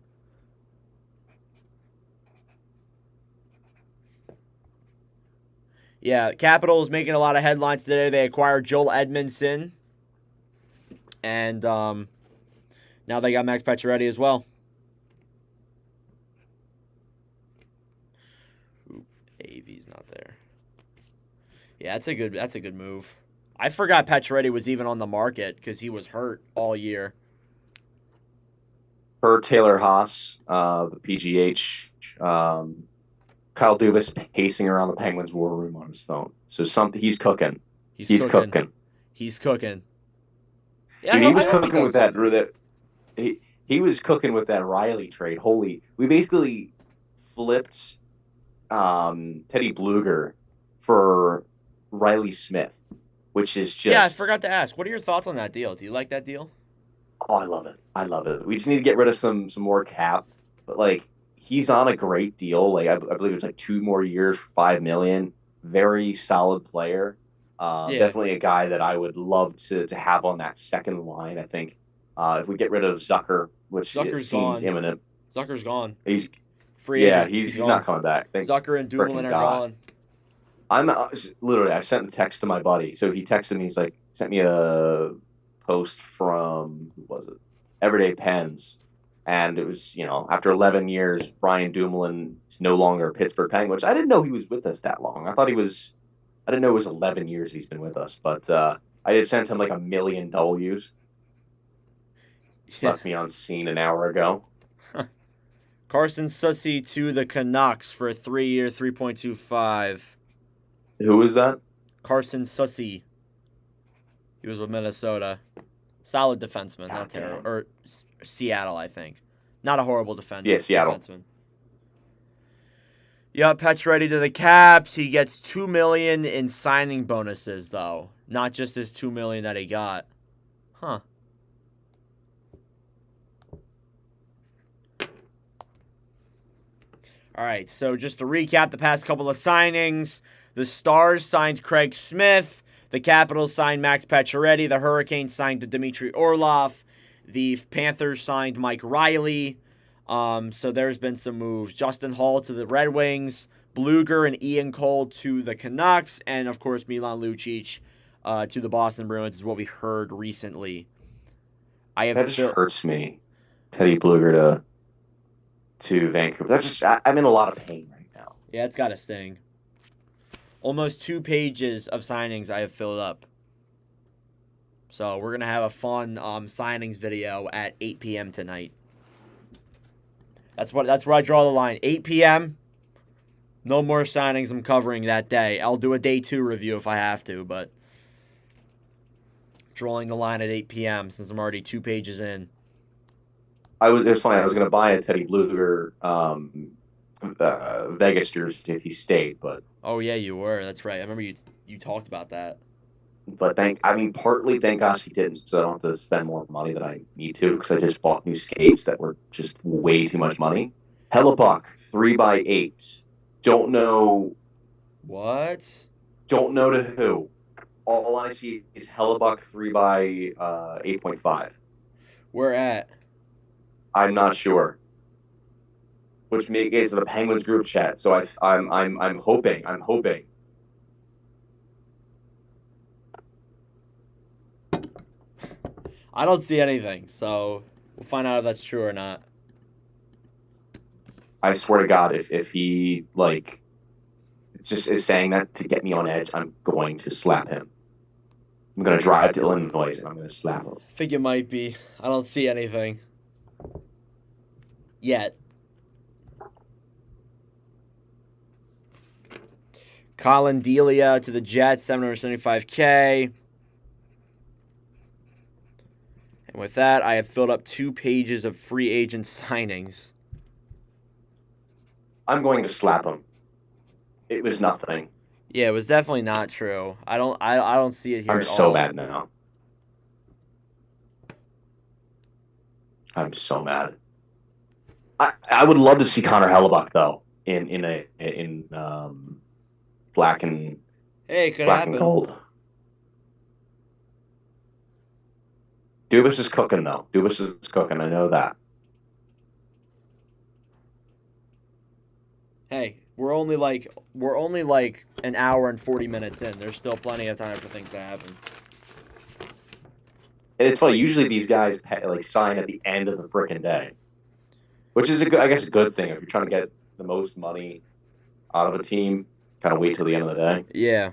Yeah, Capitals making a lot of headlines today. They acquired Joel Edmondson, and now they got Max Pacioretty as well. Oop, AV's not there. Yeah, that's a good move. I forgot Pacioretty was even on the market because he was hurt all year. Per Taylor Haas, the PGH, Kyle Dubas pacing around the Penguins' war room on his phone. So he's cooking. He's cooking. He's cooking. Yeah, Dude, he was I hope cooking does with something. he was cooking with that Riley trade. We basically flipped Teddy Bluger for Riley Smith, which is just Yeah, I forgot to ask. What are your thoughts on that deal? Do you like that deal? oh, I love it. I love it. We just need to get rid of some more cap, but like he's on a great deal. Like I believe it's like 2 more years for $5 million. Very solid player. Yeah. Definitely a guy that I would love to have on that second line. I think if we get rid of Zucker, which Zucker's seems gone. imminent, Zucker's gone. he's Free agent. he's gone. not coming back. Thank Zucker and Dumoulin frickin' are God. gone. I'm literally. I sent a text to my buddy, so he texted me. He's like, sent me a post from who was it? Everyday Pens, and it was after 11 years, Brian Dumoulin is no longer a Pittsburgh Penguin. Which I didn't know he was with us that long. I didn't know it was 11 years he's been with us, but I did send him like $1 million. Left me on scene an hour ago. Carson Sussy to the Canucks for a 3-year, $3.25. Who is that? Carson Sussy. He was with Minnesota. Solid defenseman, not God damn. terrible. Or Seattle, I think. Not a horrible defender. Yeah, Seattle. Defenseman. Yeah, Pacioretty to the Caps. He gets $2 million in signing bonuses, though. Not just his $2 million that he got. Huh. All right, so just to recap the past couple of signings, the Stars signed Craig Smith, the Capitals signed Max Pacioretty, the Hurricanes signed Dmitry Orlov, the Panthers signed Mike Riley. So there's been some moves. Justin Hall to the Red Wings, Bluger and Ian Cole to the Canucks, and of course Milan Lucic to the Boston Bruins is what we heard recently. That just hurts me. Teddy Bluger to Vancouver. That's just I'm in a lot of pain right now. Yeah, it's got to sting. Almost 2 pages of signings I have filled up. So we're going to have a fun signings video at 8 p.m. tonight. That's where I draw the line. 8 p.m., no more signings I'm covering that day. I'll do a day 2 review if I have to, but drawing the line at 8 p.m. since I'm already 2 pages in. It was funny. I was going to buy a Teddy Bluger Vegas jersey if he stayed, but Oh, yeah, you were. That's right. I remember you talked about that. partly thank gosh he didn't, so I don't have to spend more money than I need to because I just bought new skates that were just way too much money. Hellebuck 3x8. Don't know. What? Don't know to who. All I see is Hellebuck 3x8.5. Where at? I'm not sure. Which gets to the Penguins group chat. So I'm hoping. I don't see anything, so we'll find out if that's true or not. I swear to God, if he just is saying that to get me on edge, I'm going to slap him. I'm going to drive to Illinois and I'm going to slap him. I think it might be. I don't see anything. yet. Colin Delia to the Jets, $775K. And with that, I have filled up 2 pages of free agent signings. I'm going to slap him. It was nothing. Yeah, it was definitely not true. I don't see it here I'm at so all. mad now. I'm so mad. I would love to see Connor Hellebuck though in black and Hey, it could black happen. and gold. Dubas is cooking though. Dubas is cooking. I know that. Hey, we're only like an hour and 40 minutes in. There's still plenty of time for things to happen. And it's funny. Usually these guys sign at the end of the freaking day, which is I guess a good thing if you're trying to get the most money out of a team. Kind of wait till the end of the day. Yeah.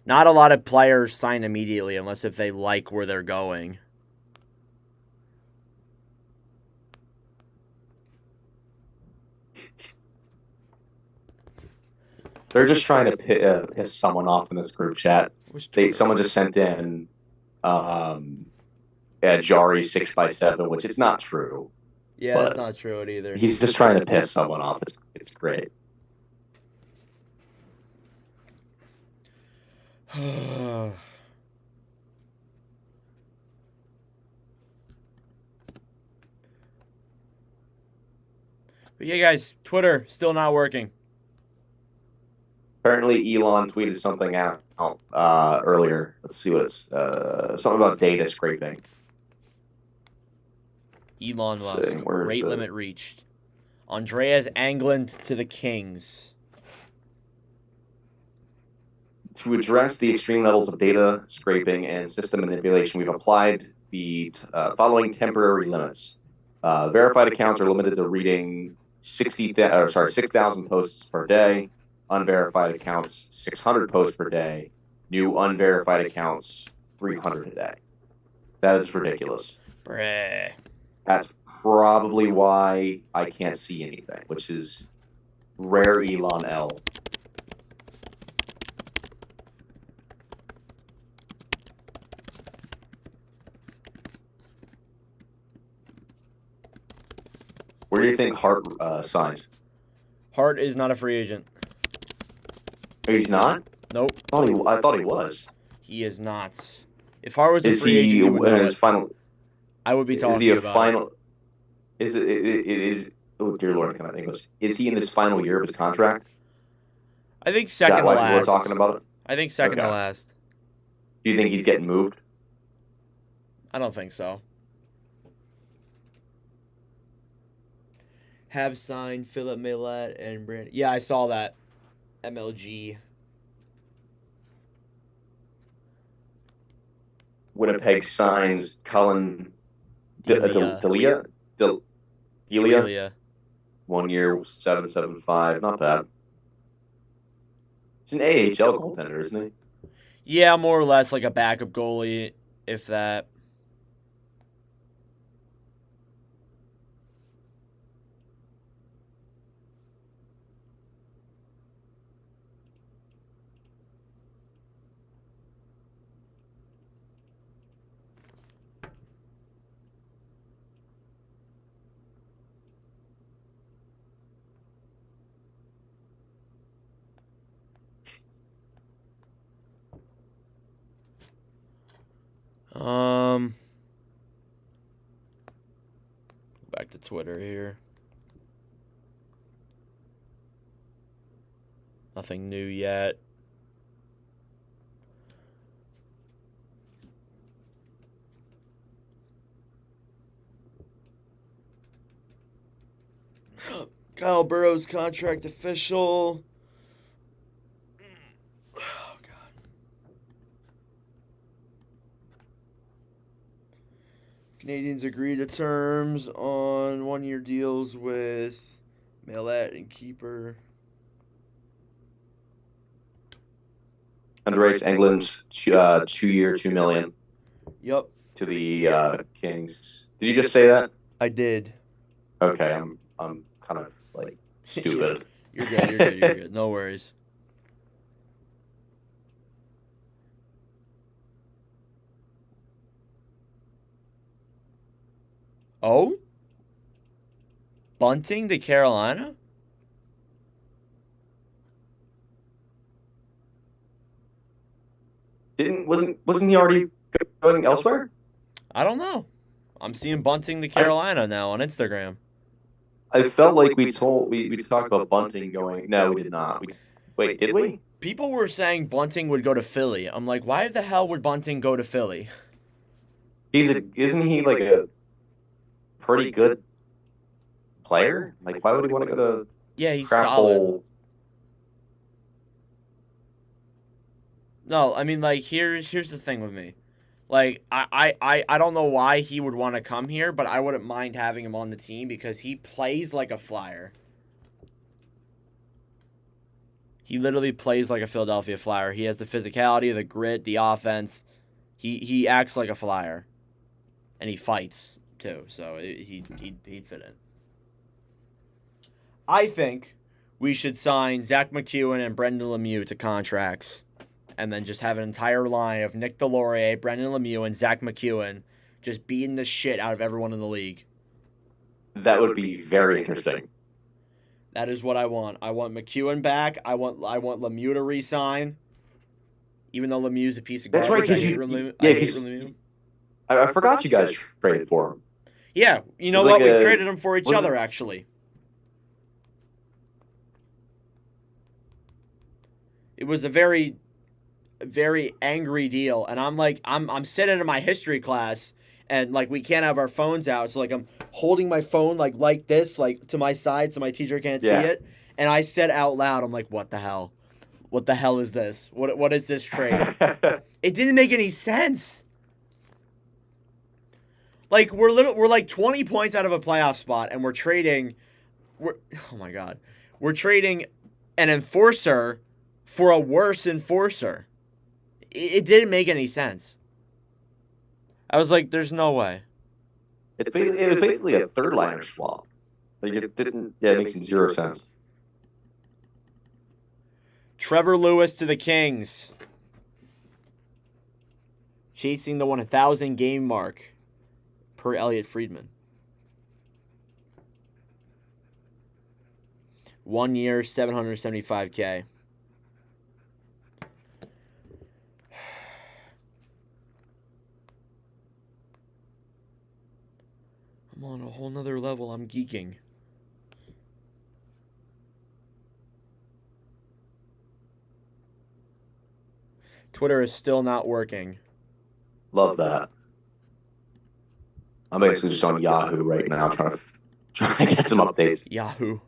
Not a lot of players sign immediately unless if they like where they're going. They're just trying to piss someone off in this group chat. Someone just sent in Jari 6x7, which is not true. Yeah, that's not true either. He's just trying to piss someone off. It's great. But yeah, guys, Twitter still not working. Apparently, Elon tweeted something out earlier. Let's see what it's something about data scraping. Elon Musk, rate limit reached. Andreas Englund to the Kings. To address the extreme levels of data scraping and system manipulation, we've applied the following temporary limits. Verified accounts are limited to reading 6,000 posts per day. Unverified accounts, 600 posts per day. New unverified accounts, 300 a day. That is ridiculous. Bruh. That's probably why I can't see anything, which is rare Elon L. Where do you think Hart signs? Hart is not a free agent. He's not? Nope. I thought he was. He is not. If Hart was a free agent, you would know it. Final? I would be talking Is he a about final? Is it is? Oh dear Lord, I cannot English. Is he in his final year of his contract? I think Is second that to why last. we're talking about it? I think second to Okay. last. Do you think he's getting moved? I don't think so. Have signed Philip Millett and Brandon. Yeah, I saw that. MLG. Winnipeg signs Cullen Delia. Delia. 1 year, 775. Not bad. He's an AHL goaltender, isn't he? Yeah, more or less like a backup goalie, if that. Back to Twitter here. Nothing new yet. Kyle Burrow's contract official. Oh, God. Canadians agree to terms on 1-year deals with Millett and Keeper. Andreas Englund, 2 year, $2 million. Yep. to the Kings. Did you just say that? I did. Okay, I'm kind of like stupid. You're good. You're good. You're good. No worries. Oh? Bunting to Carolina? Wasn't he already going elsewhere? I don't know. I'm seeing Bunting to Carolina now on Instagram. I felt like we talked about Bunting going. No, we did not. Wait, did we? People were saying Bunting would go to Philly. I'm like, why the hell would Bunting go to Philly? Isn't he like a pretty good player? Like, why would he want to go to Yeah, he's crap solid. hole? No, I mean, like, here's the thing with me. Like, I don't know why he would want to come here, but I wouldn't mind having him on the team because he plays like a Flyer. He literally plays like a Philadelphia Flyer. He has the physicality, the grit, the offense. He acts like a Flyer. And he fights, too, so he'd fit in. I think we should sign Zach McEwen and Brendan Lemieux to contracts. And then just have an entire line of Nick Delorier, Brendan Lemieux, and Zach McEwen just beating the shit out of everyone in the league. That would be very interesting. That is what I want. I want McEwen back. I want Lemieux to re-sign. Even though Lemieux's a piece of garbage. That's right, because I hate Lemieux. I forgot you guys traded for him. Yeah, you know what? We've traded him for each other, actually. It was a very angry deal, and I'm like, I'm sitting in my history class, and like we can't have our phones out, so like I'm holding my phone like this, like to my side, so my teacher can't see it, and I said out loud, I'm like, what the hell? What the hell is this? What is this trade? It didn't make any sense. Like we're like 20 points out of a playoff spot, and we're trading an enforcer for a worse enforcer. It didn't make any sense. I was like, there's no way. It was basically a third liner swap. Like it didn't. Yeah, it makes zero sense. Trevor Lewis to the Kings. Chasing the 1,000 game mark per Elliot Friedman. 1 year, $775K. I'm on a whole nother level. I'm geeking. Twitter is still not working. Love that. I'm basically just on Yahoo right now trying to get some updates. Yahoo.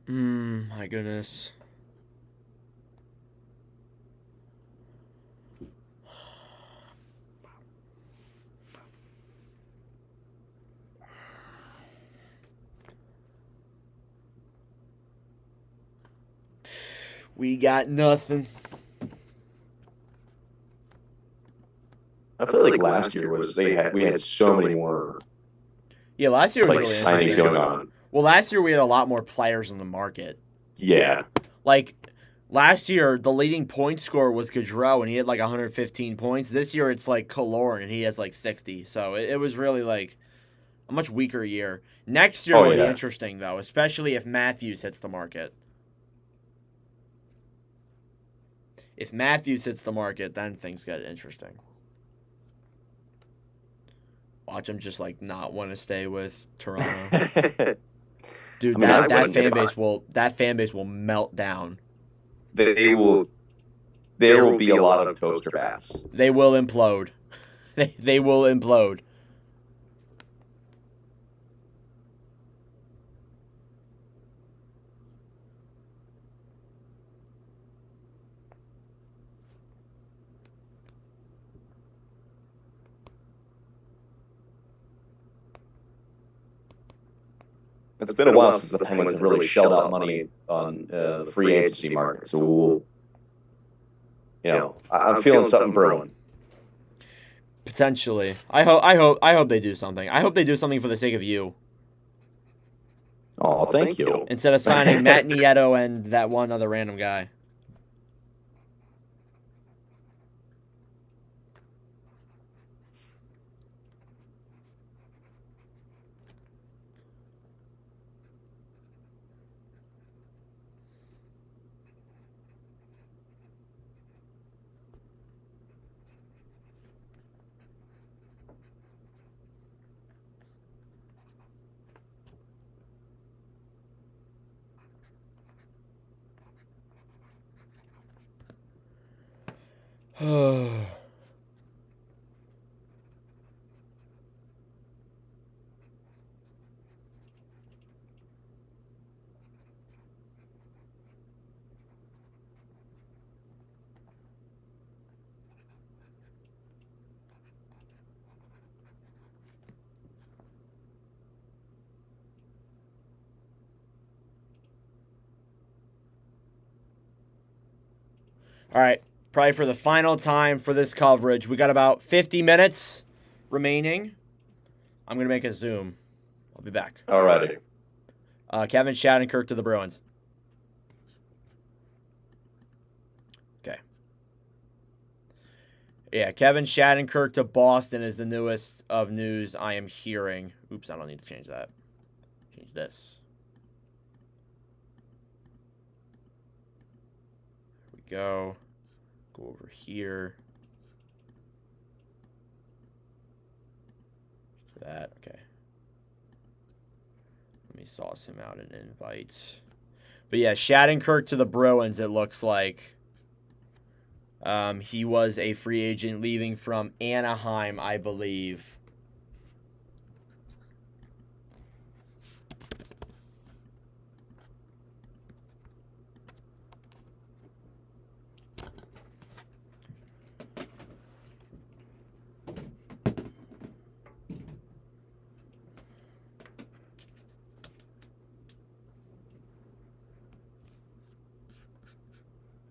My goodness. We got nothing. I feel like last year we had so many more. Yeah, last year was like really signings interesting. going on. Well, last year we had a lot more players in the market. Yeah. Like, last year, the leading point scorer was Gaudreau, and he had like 115 points. This year, it's like Killorn, and he has like 60. So it was really like a much weaker year. Next year will be interesting, though, especially if Matthews hits the market. If Matthews hits the market, then things get interesting. Watch him just like not want to stay with Toronto. Dude, that fan base will melt down. There will be a lot of toaster bats. They will implode. They will implode. it's been a while since the Penguins have really shelled out money on the free agency market. So we'll, I'm feeling something brewing. Potentially. I hope they do something. I hope they do something for the sake of you. Oh, thank you. Instead of signing Matt Nieto and that one other random guy. All right, probably for the final time for this coverage. We got about 50 minutes remaining. I'm going to make a Zoom. I'll be back. All righty. Kevin Shattenkirk to the Bruins. Okay. Yeah, Kevin Shattenkirk to Boston is the newest of news I am hearing. Oops, I don't need to change that. Change this. There we go. Go over here. For that, okay. Let me sauce him out an invite. But yeah, Shattenkirk to the Bruins, it looks like. He was a free agent leaving from Anaheim, I believe.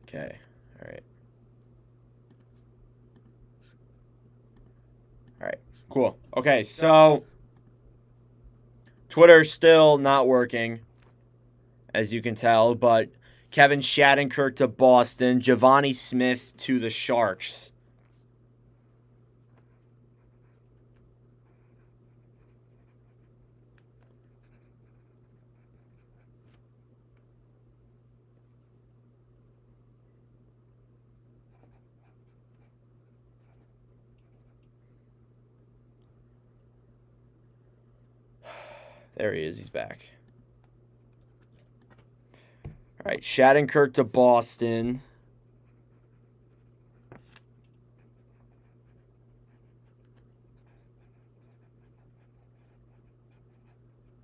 Okay, all right. All right, cool. Okay, so Twitter's still not working, as you can tell, but Kevin Shattenkirk to Boston, Giovanni Smith to the Sharks. There he is. He's back. All right, Shattenkirk to Boston.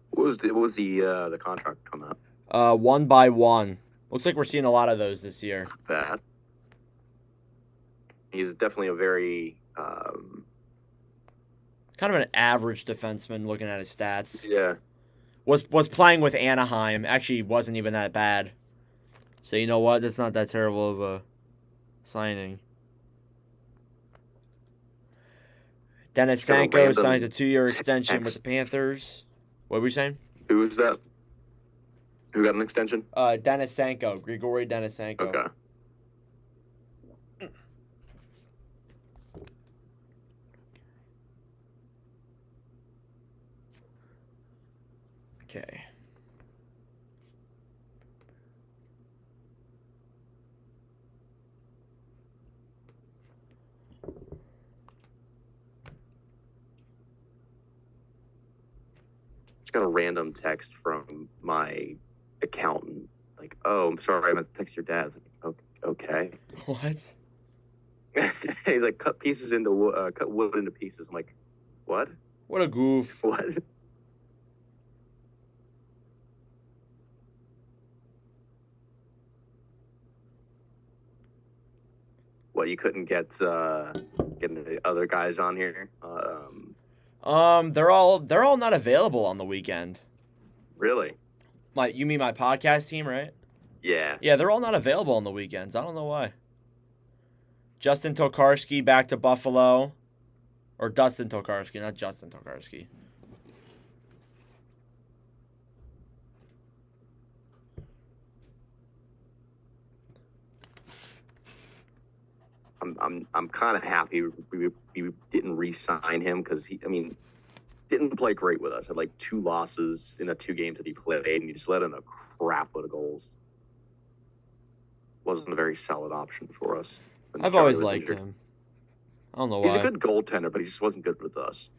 What was the contract come out? 1 by 1. Looks like we're seeing a lot of those this year. Bad. He's definitely a very Kind of an average defenseman looking at his stats. yeah. Was playing with Anaheim. Actually, wasn't even that bad. So you know what? That's not that terrible of a signing. Dennis Sanko signed a 2-year extension with the Panthers. What were you saying? Who was that? Who got an extension? Dennis Sanko. Grigory Denisenko. Okay. Okay. Just got a random text from my accountant. Like, oh, I'm sorry, I meant to text your dad. I was like, okay. What? He's like, cut wood into pieces. I'm like, what? What a goof. What? What, you couldn't get the other guys on here? They're all not available on the weekend. Really? You mean my podcast team, right? Yeah. Yeah, they're all not available on the weekends. I don't know why. Justin Tokarski back to Buffalo. Or Dustin Tokarski, not Justin Tokarski. I'm kind of happy we didn't re-sign him because didn't play great with us. Had like 2 losses in the 2 games that he played, and you just let in a crap load of goals. Wasn't a very solid option for us. I've always liked him. I don't know why. He's a good goaltender, but he just wasn't good with us.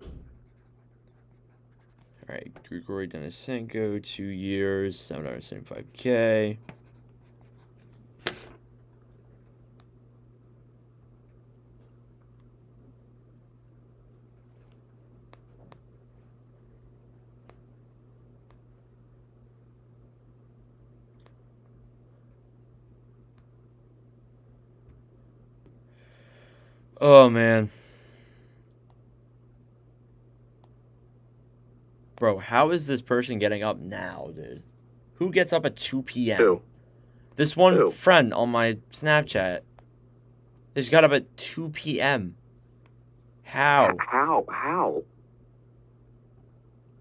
All right, Grigory Denisenko, 2 years, $775K. Oh, man. Bro, how is this person getting up now, dude? Who gets up at 2 p.m.? Who? This one Who? friend on my Snapchat. He's got up at 2 p.m. How? How?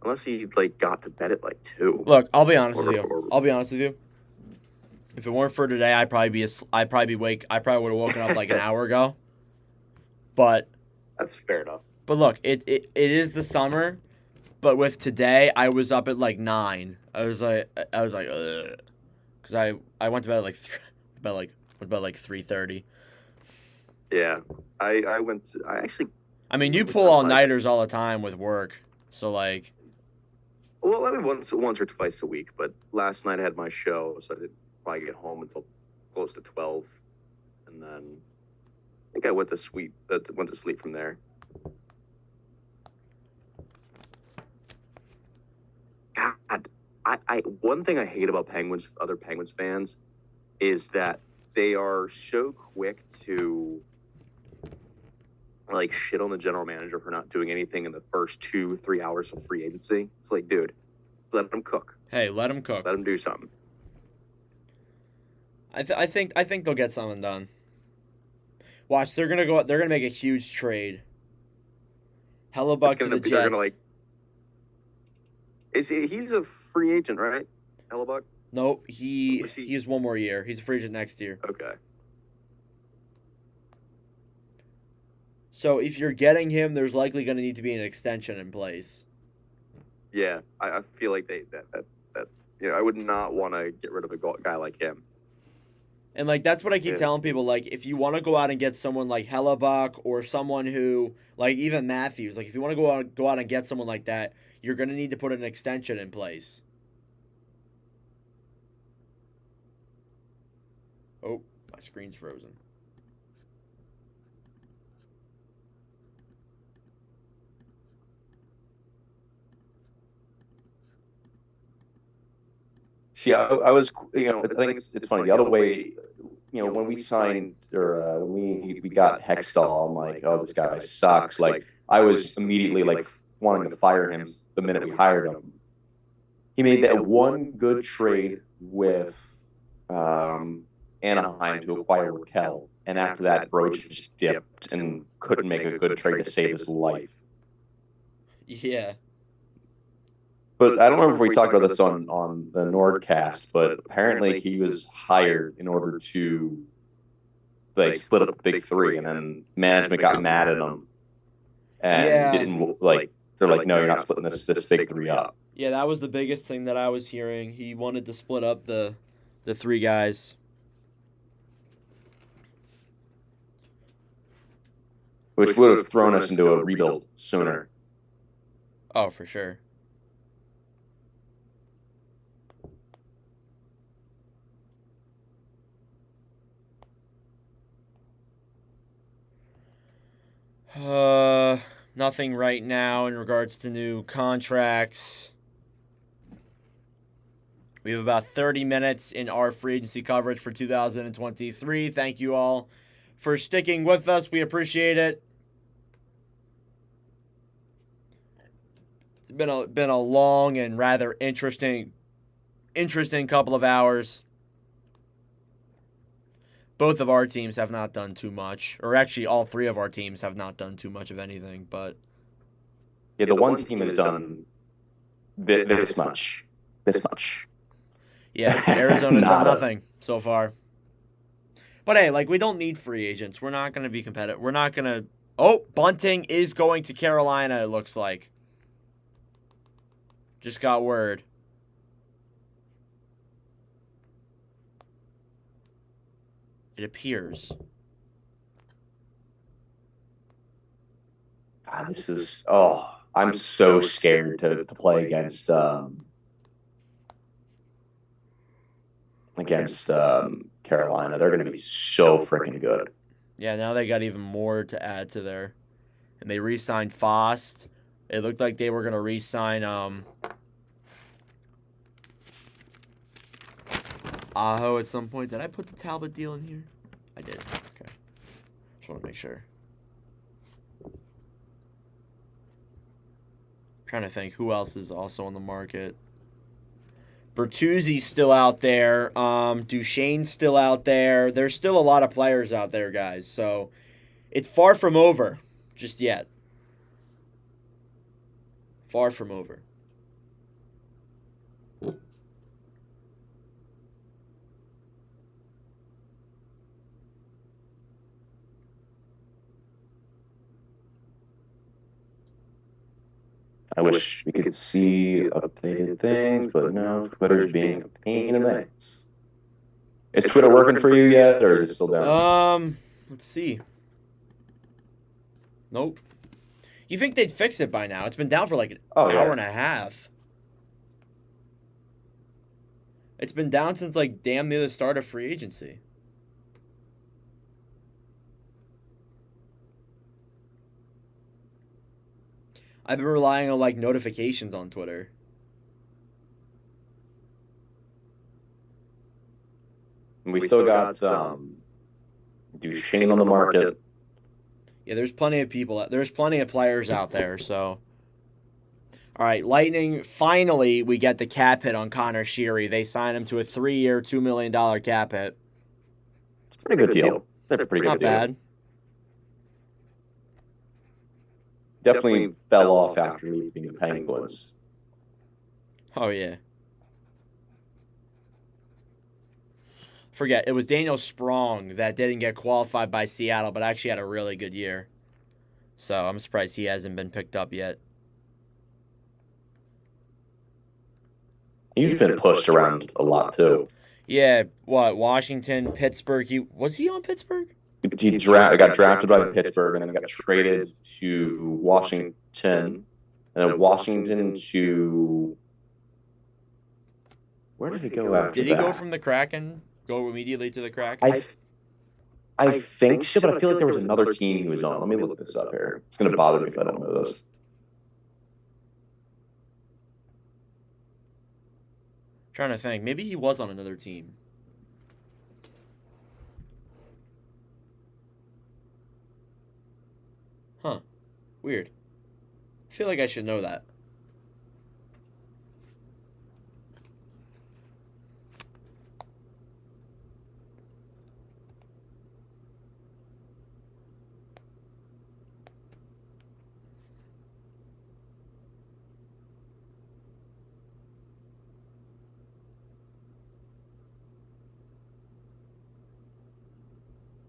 Unless he got to bed at 2. Look, I'll be honest with you. If it weren't for today, I probably would have woken up like an hour ago. But That's fair enough. But look, it is the summer, but with today, I was up at 9. I was like, ugh, because I went to bed at went to bed at 3:30. Yeah, I actually. I mean, you pull all nighters all the time with work, so Well, once or twice a week, but last night I had my show, so I didn't probably get home until close to 12, and then I think I went to sleep from there. God, I one thing I hate about other Penguins fans, is that they are so quick to shit on the general manager for not doing anything in the first 2-3 hours of free agency. It's like, dude, let them cook. Hey, let them cook. Let them do something. I think they'll get something done. Watch, they're gonna make a huge trade. Hellebuck to the Jets. He's a free agent, right? Hellebuck? Nope, he has 1 more year. He's a free agent next year. Okay. So if you're getting him, there's likely going to need to be an extension in place. Yeah, I feel like I would not want to get rid of a guy like him. And that's what I keep telling people. If you want to go out and get someone like Hellebuck or someone who even Matthews, if you want to go out and get someone like that, you're going to need to put an extension in place. Oh, my screen's frozen. See, I was, I think it's funny. The other way, when we signed or when we got Hextall, I'm like, oh, this guy sucks. I was immediately wanting to fire him the minute we hired him. He made that one good trade with Anaheim to acquire Raquel, and after that, Broach just dipped and couldn't make a good trade to save his life. Yeah. But I don't remember if we talked about this on the Nordcast, but apparently he was hired in order to split up the big three, and then management got mad at him and didn't they're like, no, you're not splitting this big three up. Yeah, that was the biggest thing that I was hearing. He wanted to split up the 3 guys. Which would have thrown us into a rebuild sooner. Oh, for sure. Nothing right now in regards to new contracts. We have about 30 minutes in our free agency coverage for 2023. Thank you all for sticking with us. We appreciate it. It's been a long and rather interesting couple of hours. Both of our teams have not done too much, or actually all three of our teams have not done too much of anything, but Yeah, the one team has done this much. This much. yeah, Arizona's done Nada. nothing so far. But hey, like, we don't need free agents. We're not going to be competitive. We're not going to... Oh, Bunting is going to Carolina, it looks like. Just got word. It appears. God, this is... Oh, I'm so scared to play against Carolina. They're going to be so freaking good. Yeah, now they got even more to add to their... And they re-signed Fost. It looked like they were going to re-sign Aho at some point. Did I put the Talbot deal in here? I did. Okay. Just want to make sure. Trying to think who else is also on the market. Bertuzzi's still out there. Duchesne's still out there. There's still a lot of players out there, guys. So it's far from over just yet. Far from over. I wish we could see updated things, but no, Twitter's being a pain in the ass. Is Twitter working for you yet, or is it still down? Let's see. Nope. You think they'd fix it by now? It's been down for like an hour and a half. It's been down since like damn near the start of free agency. I've been relying on like notifications on Twitter. We still got Duchesne on the market. Yeah, there's plenty of people. There's plenty of players out there. So, all right, Lightning. Finally, we get the cap hit on Connor Sheary. They signed him to a 3-year, $2 million cap hit. It's a pretty good deal. It's a pretty good deal. Not bad. Definitely fell off after leaving the Penguins. Oh yeah. Forget, it was Daniel Sprong that didn't get qualified by Seattle, but actually had a really good year. So I'm surprised he hasn't been picked up yet. He's been pushed around a lot too. Yeah, what, Washington, Pittsburgh. Was he on Pittsburgh? He got drafted by Pittsburgh and then got traded to Washington, and then Washington to... Where did he go after that? Did he go from the Kraken? Go immediately to the Kraken? I think so, but I feel like there was another team he was on. Let me look this up here. It's going to bother me if I don't know this. Trying to think. Maybe he was on another team. Huh. Weird. I feel like I should know that.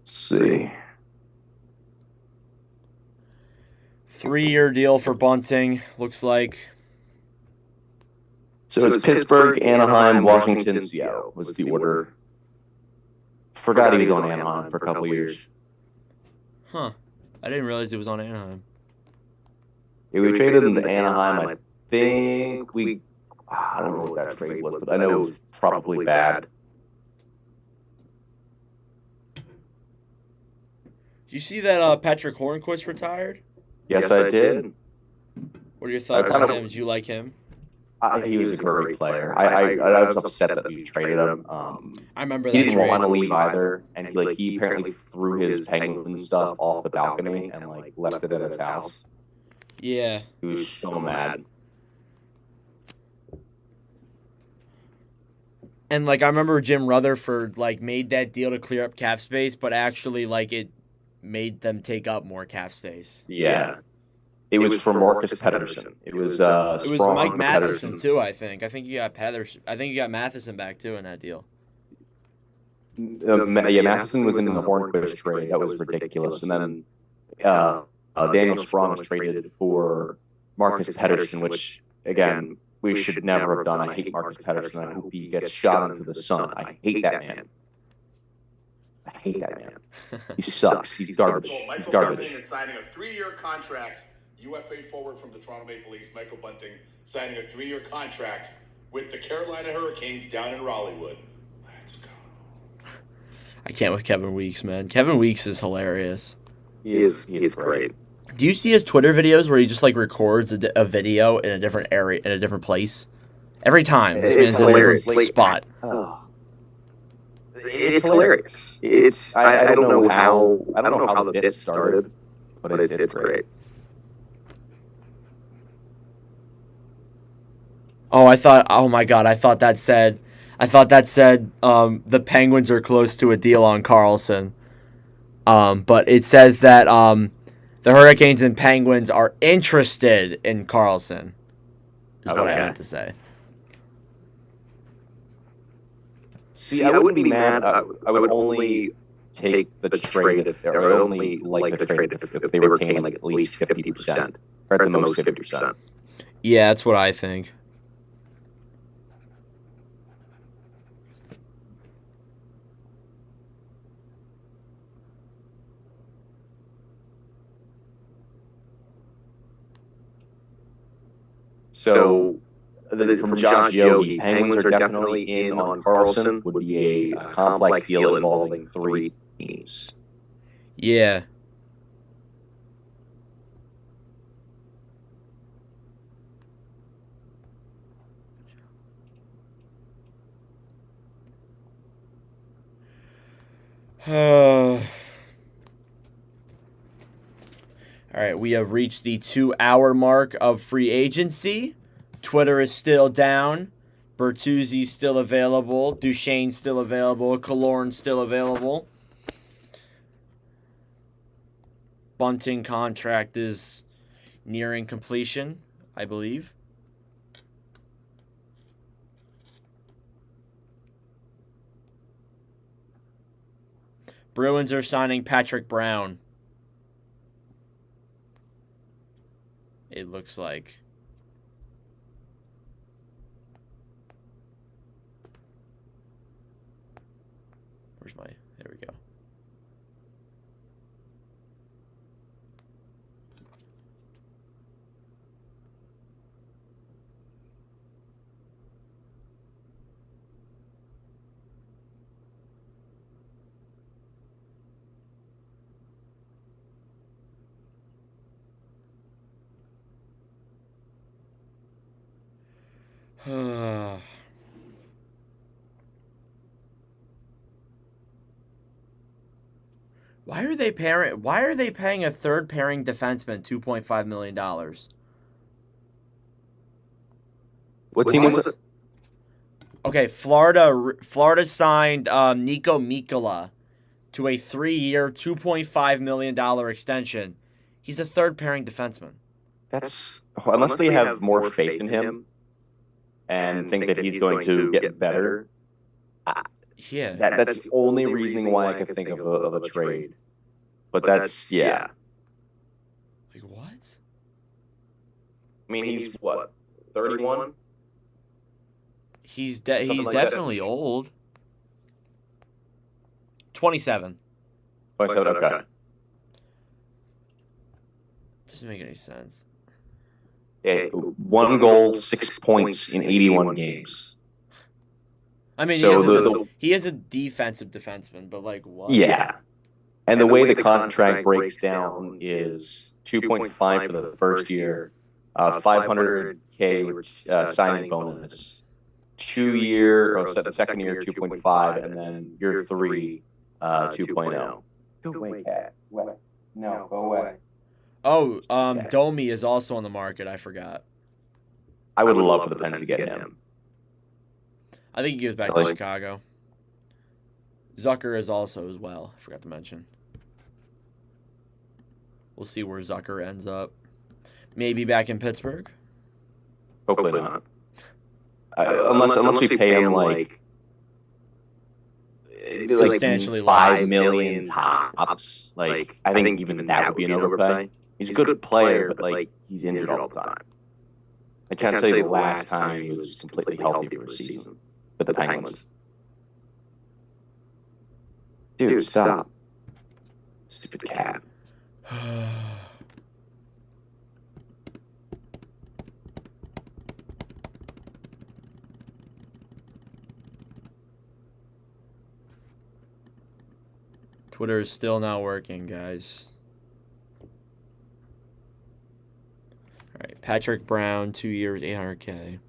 See. 3-year deal for Bunting, looks like. So it's Pittsburgh, Anaheim, Washington, Seattle was the order. Forgot he was on Anaheim for a couple years. Huh. I didn't realize he was on Anaheim. Yeah, we traded him to Anaheim. I think I don't know what that trade was, but I know it was probably bad. Did you see that Patrick Hornquist retired? Yes, I did. What are your thoughts on him? Do you like him? He was a great player. I was upset that we traded him. I remember that. He didn't trade. want to leave either, and he apparently threw his Penguin stuff off the balcony and left it at his house. Yeah. He was so mad. And, like, I remember Jim Rutherford, like, made that deal to clear up cap space, but actually, like, it made them take up more cap space. Yeah. It was for Marcus Pedersen. It was It was Sprong Mike for Matheson, Pedersen. too, I think. I think you got Matheson back, too, in that deal. Yeah, Matheson was in the Hornquist trade. That was ridiculous. And then Daniel Sprong was traded for Marcus Pedersen, which, again, we should never have done. I hate Marcus Pedersen. I hope he gets shot into the sun. I hate that man. I hate that man. He sucks. He's garbage. So He's Michael garbage. Bunting is signing a 3-year contract. UFA forward from the Toronto Maple Leafs, Michael Bunting, signing a 3-year contract with the Carolina Hurricanes down in Raleighwood. Let's go. I can't with Kevin Weeks, man. Kevin Weeks is hilarious. He is great. Do you see his Twitter videos where he just, like, records a video in a different area, in a different place? Every time. This It's man's in a hilarious. different spot. Oh. It's hilarious. I don't know how the bit started, but it's great. Oh my God, I thought that said the Penguins are close to a deal on Carlson. But it says that the Hurricanes and Penguins are interested in Carlson. Is what I meant to say. See, I wouldn't be mad. I would only take the trade if, or I would only like the trade if they were paying like at least 50%, or at the most 50%. Yeah, that's what I think. So, from Josh Yogi, Penguins are definitely in on Carlson. Would be a complex deal involving 3 teams. Yeah. All right, we have reached the 2-hour mark of free agency. Twitter is still down. Bertuzzi's still available. Duchesne's still available. Killorn's still available. Bunting contract is nearing completion, I believe. Bruins are signing Patrick Brown. It looks like. Where's my... There we go. Why are they paying a third pairing defenseman $2.5 million? What team was it? Okay, Florida signed Nico Mikkola to a 3-year, $2.5 million extension. He's a third pairing defenseman. That's unless they have more faith in him and think that he's going to get better. Yeah, That's the only reasoning why I could think of a trade. But that's yeah. Like what? I mean, he's what, 31? He's Something like definitely that. old. 27. Okay. Doesn't make any sense. Yeah, 1 goal, 6 points in 81 games. I mean, So he is a defensive defenseman, but like what? Yeah. And the way the contract breaks down is 2.5 for the first year, $500K signing bonus, 2-year, or the second year 2.5, and then year 3, 2.0. Go away, Cat. No, go away. Oh, Domi is also on the market. I forgot. I would love for the Pens to get him. I think he goes back to Chicago. Zucker is also as well. I forgot to mention. We'll see where Zucker ends up. Maybe back in Pittsburgh. Hopefully not. Unless we pay him like substantially $5 less. million tops. Like I think even that would be an overpay. He's a good player, but like he's injured all the time. I can't tell you the last time he was completely healthy for a season with the Penguins. Dude, stop. Stupid cat. Twitter is still not working, guys. All right, Patrick Brown, 2 years, $800K.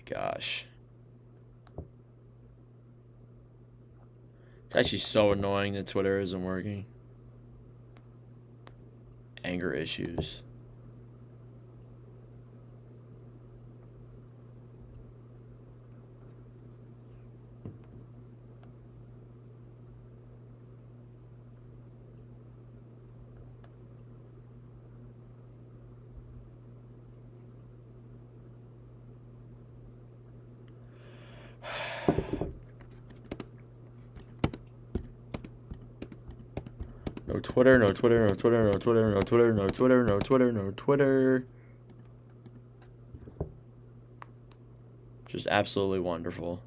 Gosh. It's actually so annoying that Twitter isn't working. Anger issues. No Twitter, no Twitter, no Twitter, no Twitter, no Twitter, no Twitter, no Twitter, no Twitter. Just absolutely wonderful.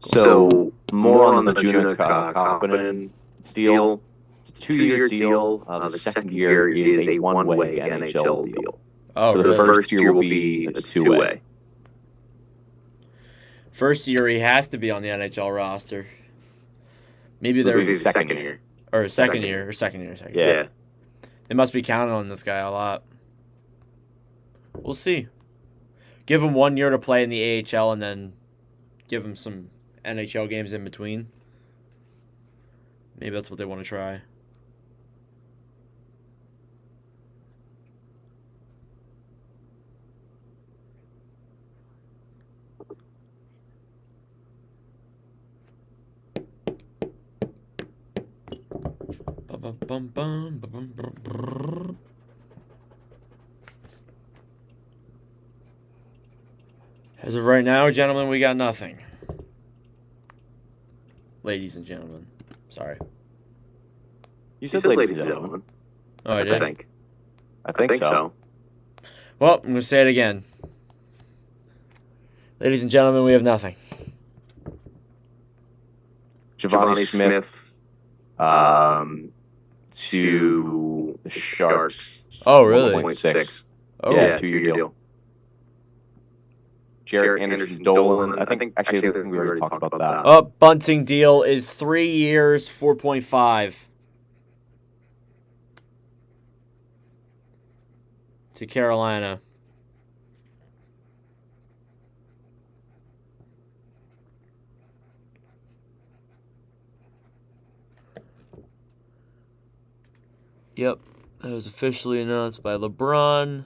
So more on the Juna Koppinen deal. It's a 2-year deal. The second year is a one-way NHL deal. Oh, so the really? first year will be a two-way. First year he has to be on the NHL roster. Maybe they're the second year. Or second year. Yeah. They must be counting on this guy a lot. We'll see. Give him 1 year to play in the AHL and then give him some NHL games in between. Maybe that's what they want to try. As of right now, gentlemen, we got nothing. Ladies and gentlemen. Sorry. You said ladies and gentlemen. Oh, I did? I think so. Well, I'm going to say it again. Ladies and gentlemen, we have nothing. Giovanni Smith to the Sharks. Oh, really? 1.6. Oh. Yeah, 2-year deal. Jarrett Anderson Dolan. I think we already talked about that. Bunting deal is 3 years, 4.5. To Carolina. Yep, that was officially announced by LeBron.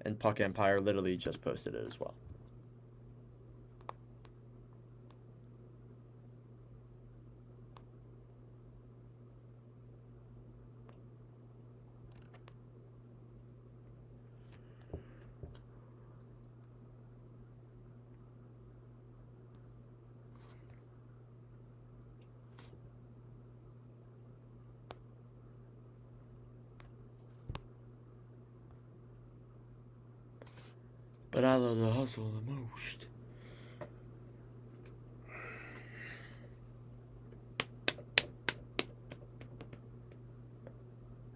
And Puck Empire literally just posted it as well. But I love the hustle the most.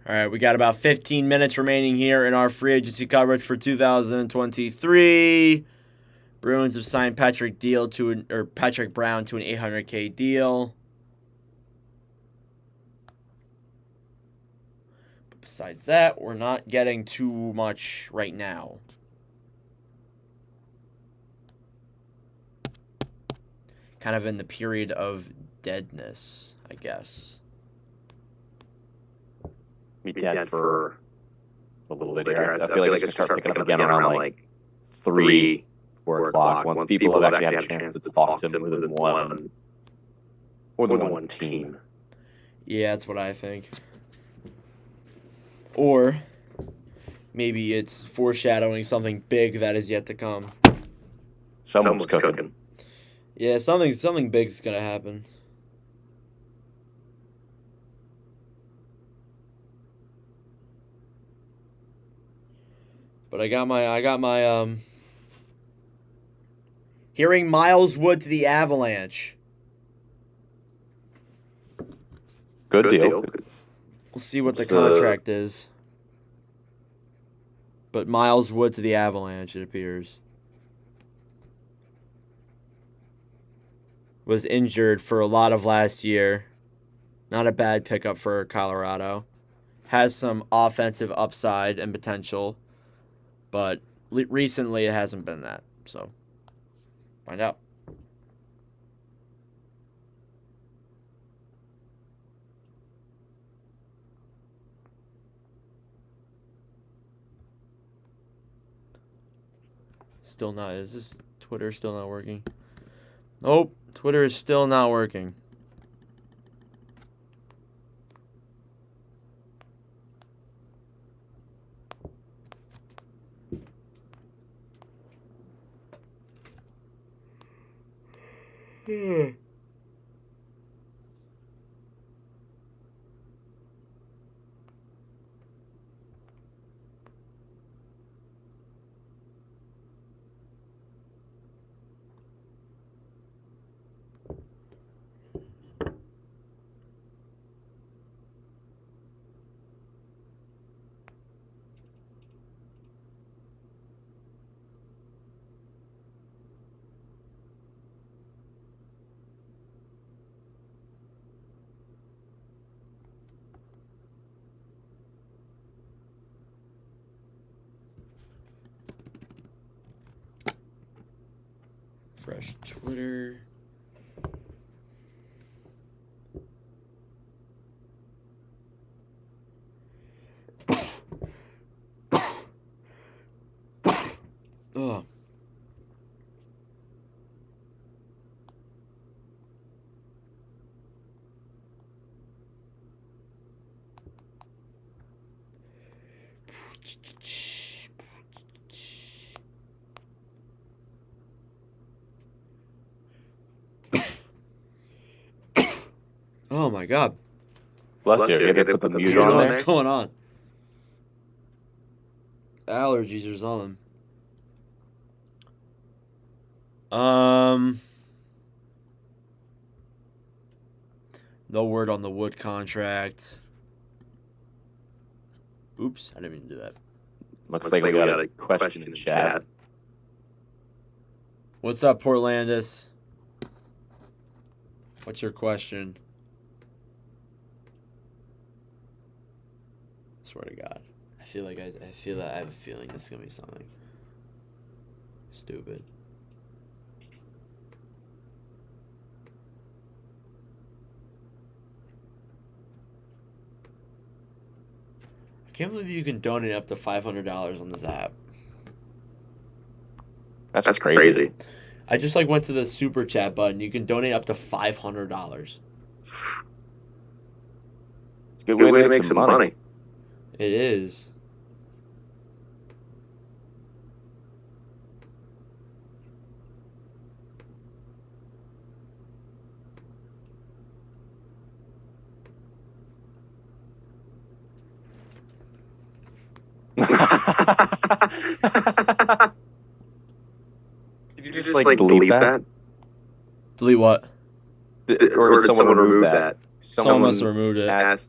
All right, we got about 15 minutes remaining here in our free agency coverage for 2023. Bruins have signed Patrick Brown to an $800K deal. But besides that, we're not getting too much right now. Kind of in the period of deadness, I guess. Be dead for a little bit here. I feel like it's going to start picking up again around like 3, 4 o'clock. Once people have actually had a chance to talk to more than one team. Yeah, that's what I think. Or maybe it's foreshadowing something big that is yet to come. Someone's cooking. Yeah, something big's gonna happen. But I got my hearing Miles Wood to the Avalanche. Good deal. We'll see what the contract is. But Miles Wood to the Avalanche, it appears. Was injured for a lot of last year. Not a bad pickup for Colorado. Has some offensive upside and potential. But recently it hasn't been that. So, find out. Still not. Is this Twitter still not working? Nope. Twitter is still not working. Fresh Twitter. Oh. Oh my God. Bless you. You gotta put the mute on What's there. going on? Allergies or something. No word on the Wood contract. Oops, I didn't mean to do that. Looks like we got a question in chat. What's up, Portlandis? What's your question? Swear to God. I feel like I have a feeling it's gonna be something stupid. I can't believe you can donate up to $500 on this app. That's crazy. I just went to the super chat button. You can donate up to $500. It's a good way to make some money. It is. just like delete that? Delete what? Or did someone remove that? Someone must have removed it. asked-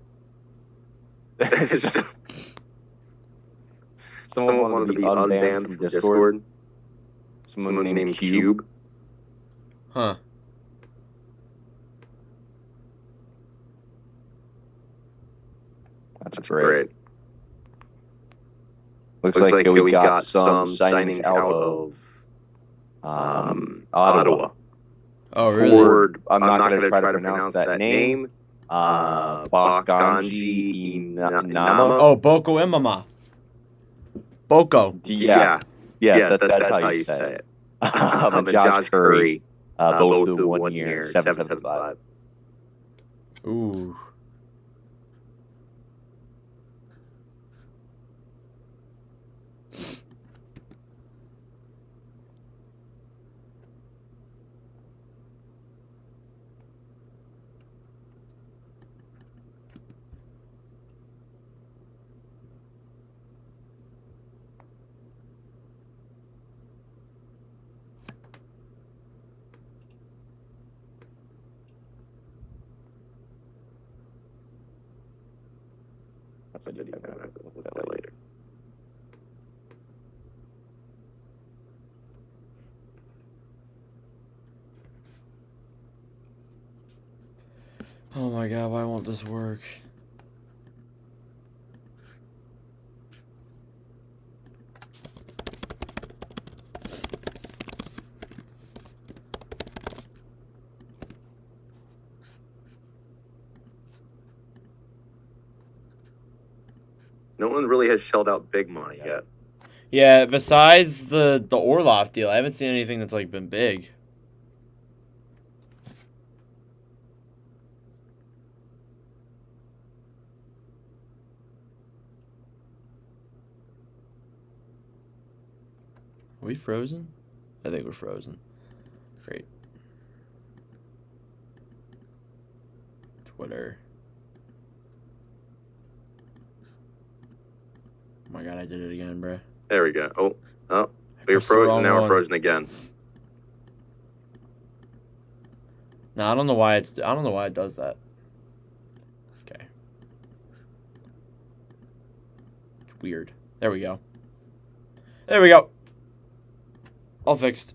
Someone wanted to be unbanned from Discord. Someone named Cube. Huh. That's great. Looks like we got some signings out of Ottawa. Oh, really? Ford, I'm not going to try to pronounce that name. Bakanji Inama. Oh, Boko Imama. Boko. Yeah. Yes, that's how you say it. And Josh Curry, both to 1 year, 775. Ooh. That's a video. I'm going to look at that later. Oh my god, why won't this work? No one really has shelled out big money yet. Yeah, besides the Orloff deal, I haven't seen anything that's like been big. Are we frozen? I think we're frozen. Great. Twitter. Oh my god, I did it again, bruh. There we go. Oh, we were pressed the frozen. wrong Now we're one. frozen again. No, I don't know why I don't know why it does that. Okay. It's weird. There we go. There we go. All fixed.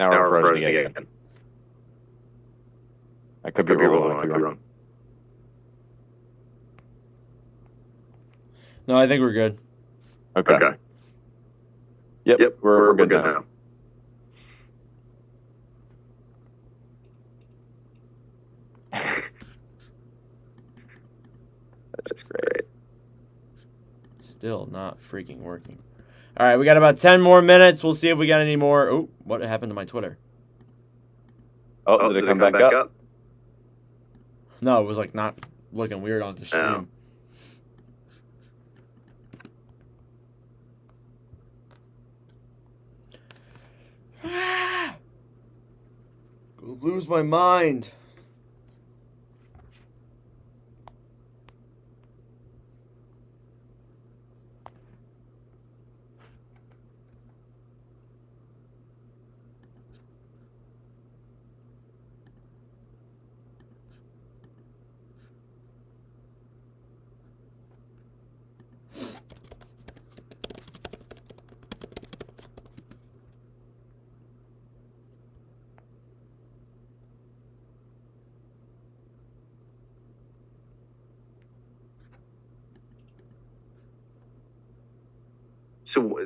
Now we're frozen again. I could be wrong. I could be wrong. No, I think we're good. Okay. Yep. We're good now. That's great. Still not freaking working. All right, we got about 10 more minutes. We'll see if we got any more. Oh, what happened to my Twitter? Oh, did it come back up? No, it was like not looking weird on the stream. Gonna lose my mind.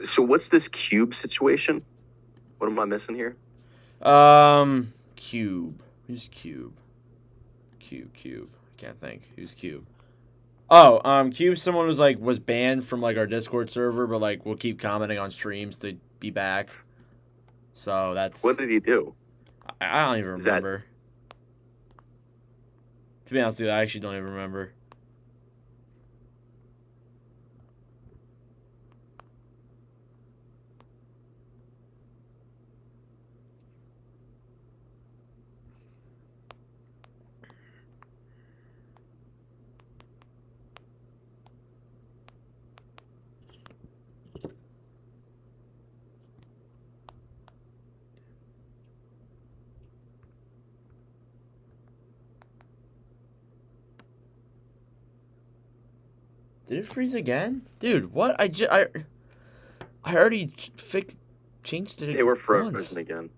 So what's this Cube situation? What am I missing here? Cube. Who's Cube? Cube. I can't think. Who's Cube? Oh, Cube. Someone was banned from like our Discord server, but like we'll keep commenting on streams to be back. So that's. What did he do? I don't even remember. To be honest with you, I actually don't even remember. Did it freeze again? Dude, what? I already changed it. They were once. frozen again.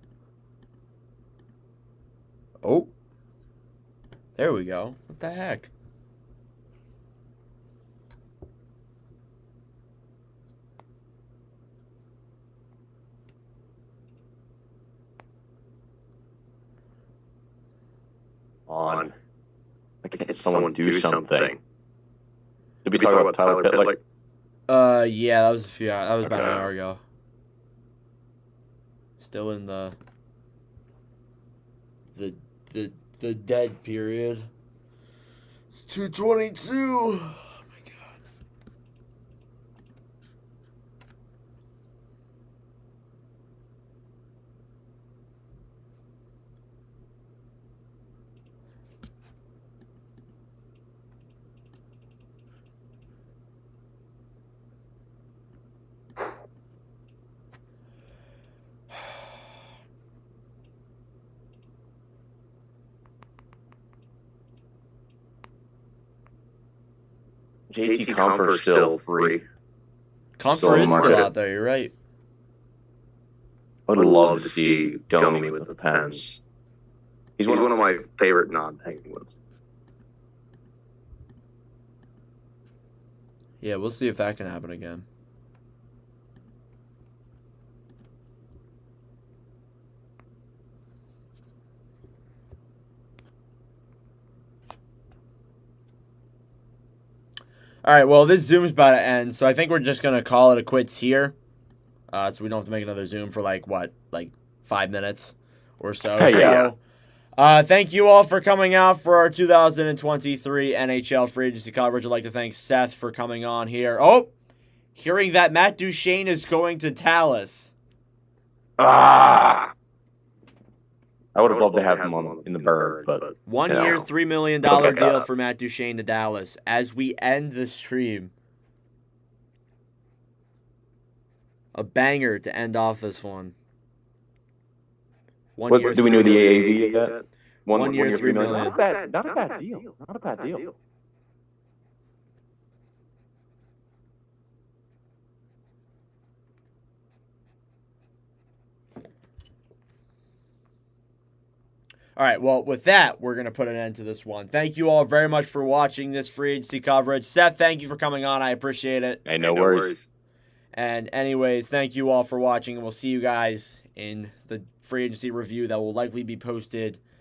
Oh. There we go. What the heck? On. Can't someone do something? Did we talk about Tyler Pitlick? Yeah, that was that was about an Okay. hour ago. Still in the dead period. It's 2:22. Oh my god. JT Comfort's still free. Comfort is still market. out there, you're right. I would love to see Domi with the Pens. He's one of my favorite non-Penguins. Yeah, we'll see if that can happen again. All right, well, this Zoom's about to end, so I think we're just going to call it a quits here. So we don't have to make another Zoom for, like 5 minutes or so. Yeah. Thank you all for coming out for our 2023 NHL free agency coverage. I'd like to thank Seth for coming on here. Oh, hearing that Matt Duchene is going to Dallas. Ah! I would have loved to have him in the bird, but 1 you know, year, $3 million look at deal that. for Matt Duchene to Dallas. As we end the stream, a banger to end off this one. do we know the AAV yet? 1 year, $3 million. Not a bad deal. Not a bad deal. All right, well, with that, we're going to put an end to this one. Thank you all very much for watching this free agency coverage. Seth, thank you for coming on. I appreciate it. Hey, no worries. And anyways, thank you all for watching, and we'll see you guys in the free agency review that will likely be posted